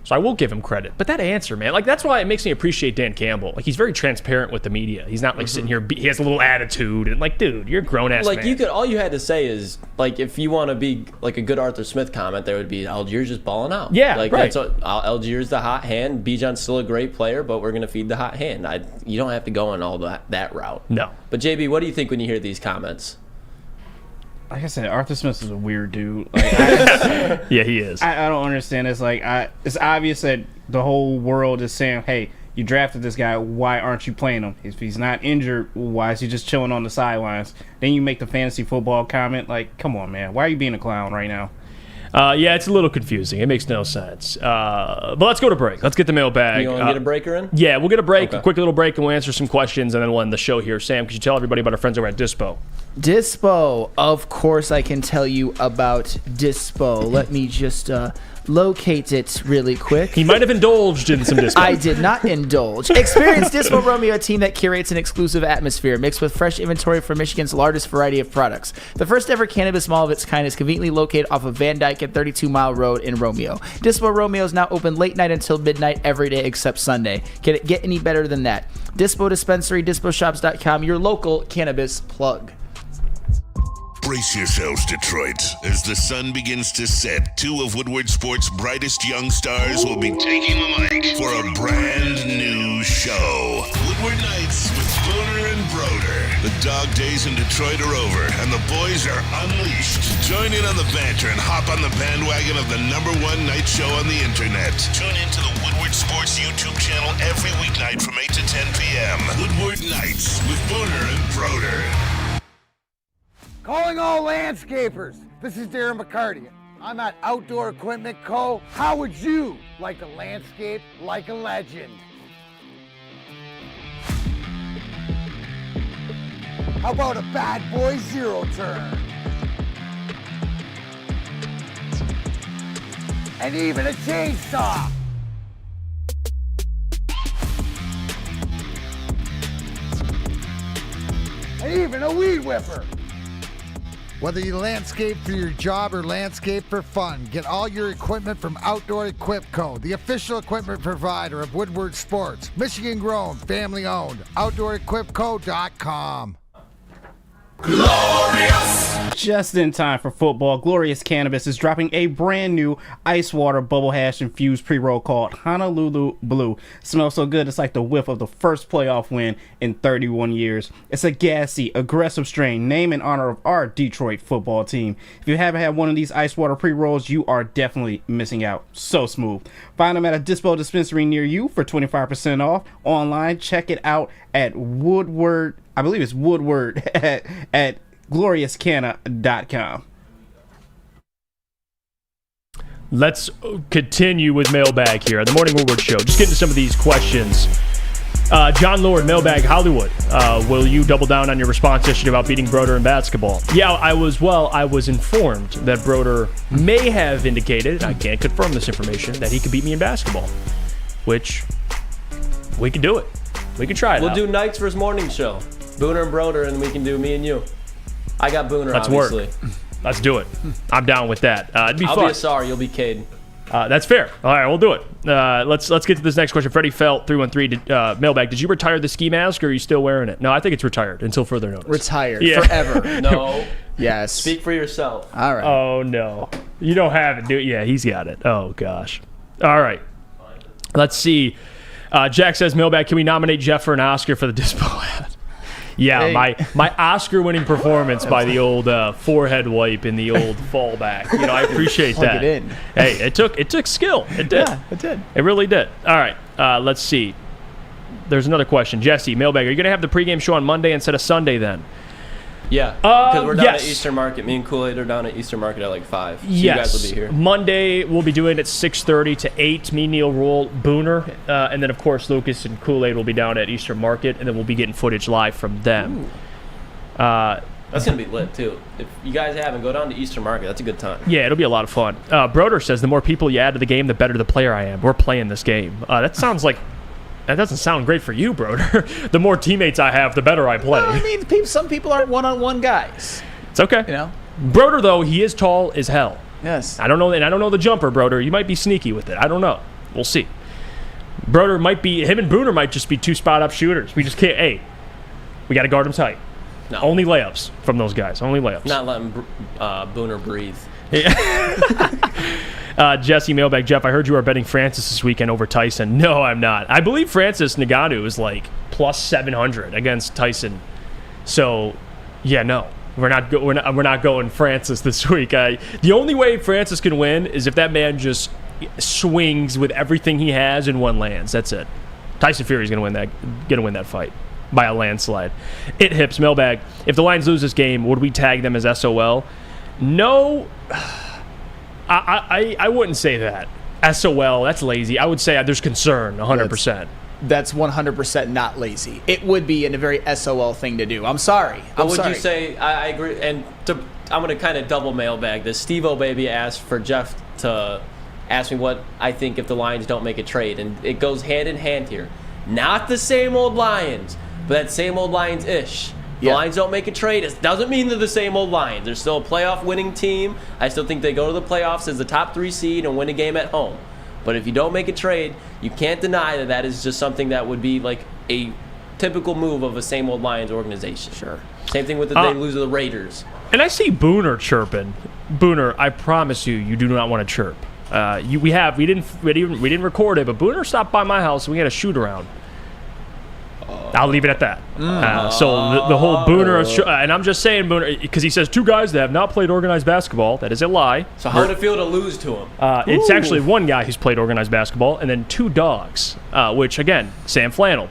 So I will give him credit. But that answer, man, like that's why it makes me appreciate Dan Campbell. Like he's very transparent with the media. He's not like sitting here. He has a little attitude and like, dude, you're a grown ass man. Like all you had to say is like, if you want to be like a good Arthur Smith comment, there would be Algier's just balling out. Yeah, like right. That's what, Algier's the hot hand. Bijan's still a great player, but we're gonna feed the hot hand. You don't have to go on all that route. No. But JB, what do you think when you hear these comments? Like I said, Arthur Smith is a weird dude. Like, yeah, he is. I don't understand. It's like it's obvious that the whole world is saying, "Hey, you drafted this guy. Why aren't you playing him? If he's not injured, why is he just chilling on the sidelines?" Then you make the fantasy football comment. Like, come on, man. Why are you being a clown right now? Yeah, it's a little confusing. It makes no sense. But let's go to break. Let's get the mailbag. You want to get a breaker in? Yeah, we'll get a break, a quick little break, and we'll answer some questions, and then we'll end the show here. Sam, could you tell everybody about our friends over at Dispo? Dispo. Of course I can tell you about Dispo. Let me just locate it really quick. He might have indulged in some Dispo. I did not indulge. Experience Dispo Romeo, a team that curates an exclusive atmosphere mixed with fresh inventory from Michigan's largest variety of products. The first ever cannabis mall of its kind is conveniently located off of Van Dyke and 32 Mile Road in Romeo. Dispo Romeo is now open late night until midnight every day except Sunday. Can it get any better than that? Dispo Dispensary, DispoShops.com, your local cannabis plug. Brace yourselves, Detroit. As the sun begins to set, 2 of Woodward Sports' brightest young stars will be taking the mic for a brand new show. Woodward Nights with Spooner and Broder. The dog days in Detroit are over, and the boys are unleashed. Join in on the banter and hop on the bandwagon of the #1 night show on the internet. Tune into the Woodward Sports YouTube channel every weeknight from 8 to 10 p.m. Woodward Nights with Spooner and Broder. Calling all landscapers. This is Darren McCarty. I'm at Outdoor Equipment Co. How would you like to landscape like a legend? How about a bad boy zero turn? And even a chainsaw. And even a weed whipper. Whether you landscape for your job or landscape for fun, get all your equipment from Outdoor Equip Co., the official equipment provider of Woodward Sports. Michigan grown, family owned. OutdoorEquipCo.com. Glorious! Just in time for football, Glorious Cannabis is dropping a brand new ice water bubble hash infused pre-roll called Honolulu Blue. Smells so good, it's like the whiff of the first playoff win in 31 years. It's a gassy, aggressive strain named in honor of our Detroit football team. If you haven't had one of these ice water pre-rolls, you are definitely missing out. So smooth. Find them at a Dispo dispensary near you for 25% off. Online, check it out at Woodward. I believe it's Woodward at gloriouscana.com. Let's continue with mailbag here at the Morning Woodward Show. Just get into some of these questions. John Lord, mailbag Hollywood. Will you double down on your response yesterday about beating Broder in basketball? Yeah, I was informed that Broder may have indicated, I can't confirm this information, that he could beat me in basketball, which we can do it. We can try it. We'll do nights versus morning show. Booner and Broder, and we can do me and you. I got Booner, Let's obviously. work. Let's do it. I'm down with that. It'd be I'll fun. be a sorry, you'll be Cade. That's fair. All right, we'll do it. Let's get to this next question. Freddie Felt, 313, mailbag. Did you retire the ski mask, or are you still wearing it? No, I think it's retired until further notice. Retired forever. No. Yes. Speak for yourself. All right. Oh, no. You don't have it, do you? Yeah, he's got it. Oh, gosh. All right. Let's see. Jack says, mailbag, can we nominate Jeff for an Oscar for the Dispo ad? Yeah, hey. my Oscar-winning performance by the old forehead wipe in the old fallback. You know, I appreciate that. Plug it in. Hey, it took skill. It did. Yeah, it did. It really did. All right, let's see. There's another question. Jesse, mailbag, are you going to have the pregame show on Monday instead of Sunday then? Yeah, because we're down yes. at Eastern Market. Me and Kool-Aid are down at Eastern Market at like 5. So yes. You guys will be here. Monday, we'll be doing it at 6:30 to 8. Me, Neil, Roll, Booner. And then, of course, Lucas and Kool-Aid will be down at Eastern Market, and then we'll be getting footage live from them. That's going to be lit, too. If you guys haven't, go down to Eastern Market. That's a good time. Yeah, it'll be a lot of fun. Broder says, the more people you add to the game, the better the player I am. We're playing this game. That sounds like... That doesn't sound great for you, Broder. The more teammates I have, the better I play. Well, I mean, some people aren't one-on-one guys. It's okay. You know? Broder, though, he is tall as hell. Yes. I don't know, and I don't know the jumper, Broder. You might be sneaky with it. I don't know. We'll see. Broder might be... Him and Booner might just be two spot-up shooters. We just can't... Hey, we got to guard him tight. No. Only layups from those guys. Only layups. Not letting Booner breathe. Jesse, mailbag, Jeff, I heard you are betting Francis this weekend over Tyson. No, I'm not. I believe Francis Ngannou is like plus 700 against Tyson. So, yeah, no. We're not going Francis this week. The only way Francis can win is if that man just swings with everything he has and one lands. That's it. Tyson Fury's going to win that fight by a landslide. It hips, mailbag. If the Lions lose this game, would we tag them as SOL? No. I wouldn't say that. SOL, that's lazy. I would say there's concern, 100%. That's 100% not lazy. It would be a very SOL thing to do. I'm sorry. What would you say? I agree. And I'm going to kind of double mailbag this. Steve-O Baby asked for Jeff to ask me what I think if the Lions don't make a trade. And it goes hand in hand here. Not the same old Lions, but that same old Lions-ish. The Lions don't make a trade. It doesn't mean they're the same old Lions. They're still a playoff winning team. I still think they go to the playoffs as the top 3 seed and win a game at home. But if you don't make a trade, you can't deny that is just something that would be like a typical move of a same old Lions organization. Sure. Same thing with they lose to the Raiders. And I see Booner chirping. Booner, I promise you do not want to chirp. We didn't record it, but Booner stopped by my house and we had a shoot around. I'll leave it at that. So the whole Booner, and I'm just saying Booner, because he says 2 guys that have not played organized basketball. That is a lie. So how would it feel to lose to him? It's actually 1 guy who's played organized basketball, and then 2 dogs, which, again, Sam Flannel,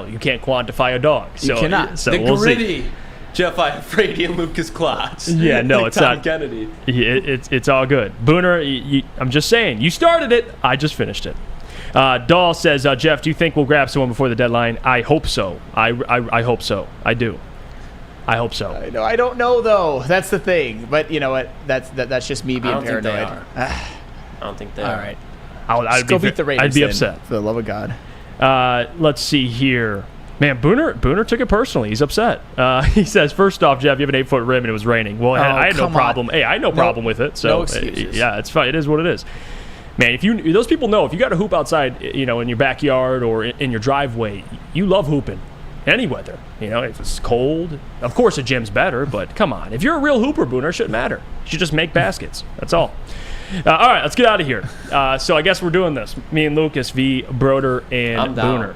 you can't quantify a dog. So, you cannot. So the we'll gritty. See. Jeff Iafrate and Lucas Klotz. Yeah, no, like it's Tom not. Kennedy. It's all good. Booner, I'm just saying, you started it. I just finished it. Dahl says, Jeff, do you think we'll grab someone before the deadline? I hope so. I hope so. I do. I hope so. I don't know though. That's the thing. But you know what? That's just me being paranoid. I don't think they are. All right. I'd go beat the Raiders. I'd be upset. For the love of God. Let's see here. Man, Booner took it personally. He's upset. He says, first off, Jeff, you have an 8-foot rim and it was raining. Well, I had no problem. Hey, I had no problem with it. So no excuses. Yeah, it's fine. It is what it is. Man, those people know if you got to hoop outside, in your backyard or in your driveway, you love hooping. Any weather, if it's cold. Of course, a gym's better, but come on. If you're a real hooper, Booner, it shouldn't matter. You should just make baskets. That's all. All right, let's get out of here. So I guess we're doing this. Me and Lucas v. Broder and I'm down. Booner.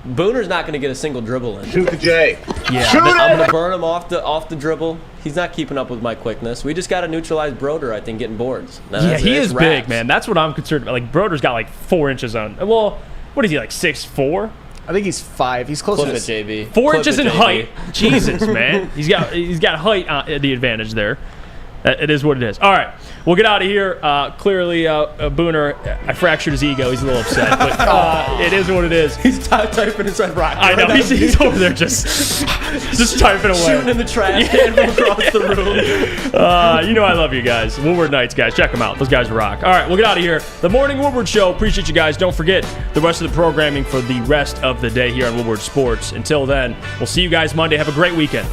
Booner's not going to get a single dribble in. Shoot the J. Yeah, I'm going to burn him off the dribble. He's not keeping up with my quickness. We just got to neutralize Broder, I think, getting boards. He is big, man. That's what I'm concerned about. Like, Broder's got like 4 inches on. Well, what is he, like 6'4"? I think he's 5. He's closer Clip to it, JB. 4 Clip inches it, in JB. height. Jesus, man. He's got height the advantage there. It is what it is. All right, we'll get out of here. Clearly, Booner, I fractured his ego. He's a little upset, but it is what it is. He's typing his red rock. I know. He's over there just typing away. Shooting in the trash can from across the room. I love you guys. Woodward Nights, guys. Check them out. Those guys rock. All right, we'll get out of here. The Morning Woodward Show. Appreciate you guys. Don't forget the rest of the programming for the rest of the day here on Woodward Sports. Until then, we'll see you guys Monday. Have a great weekend.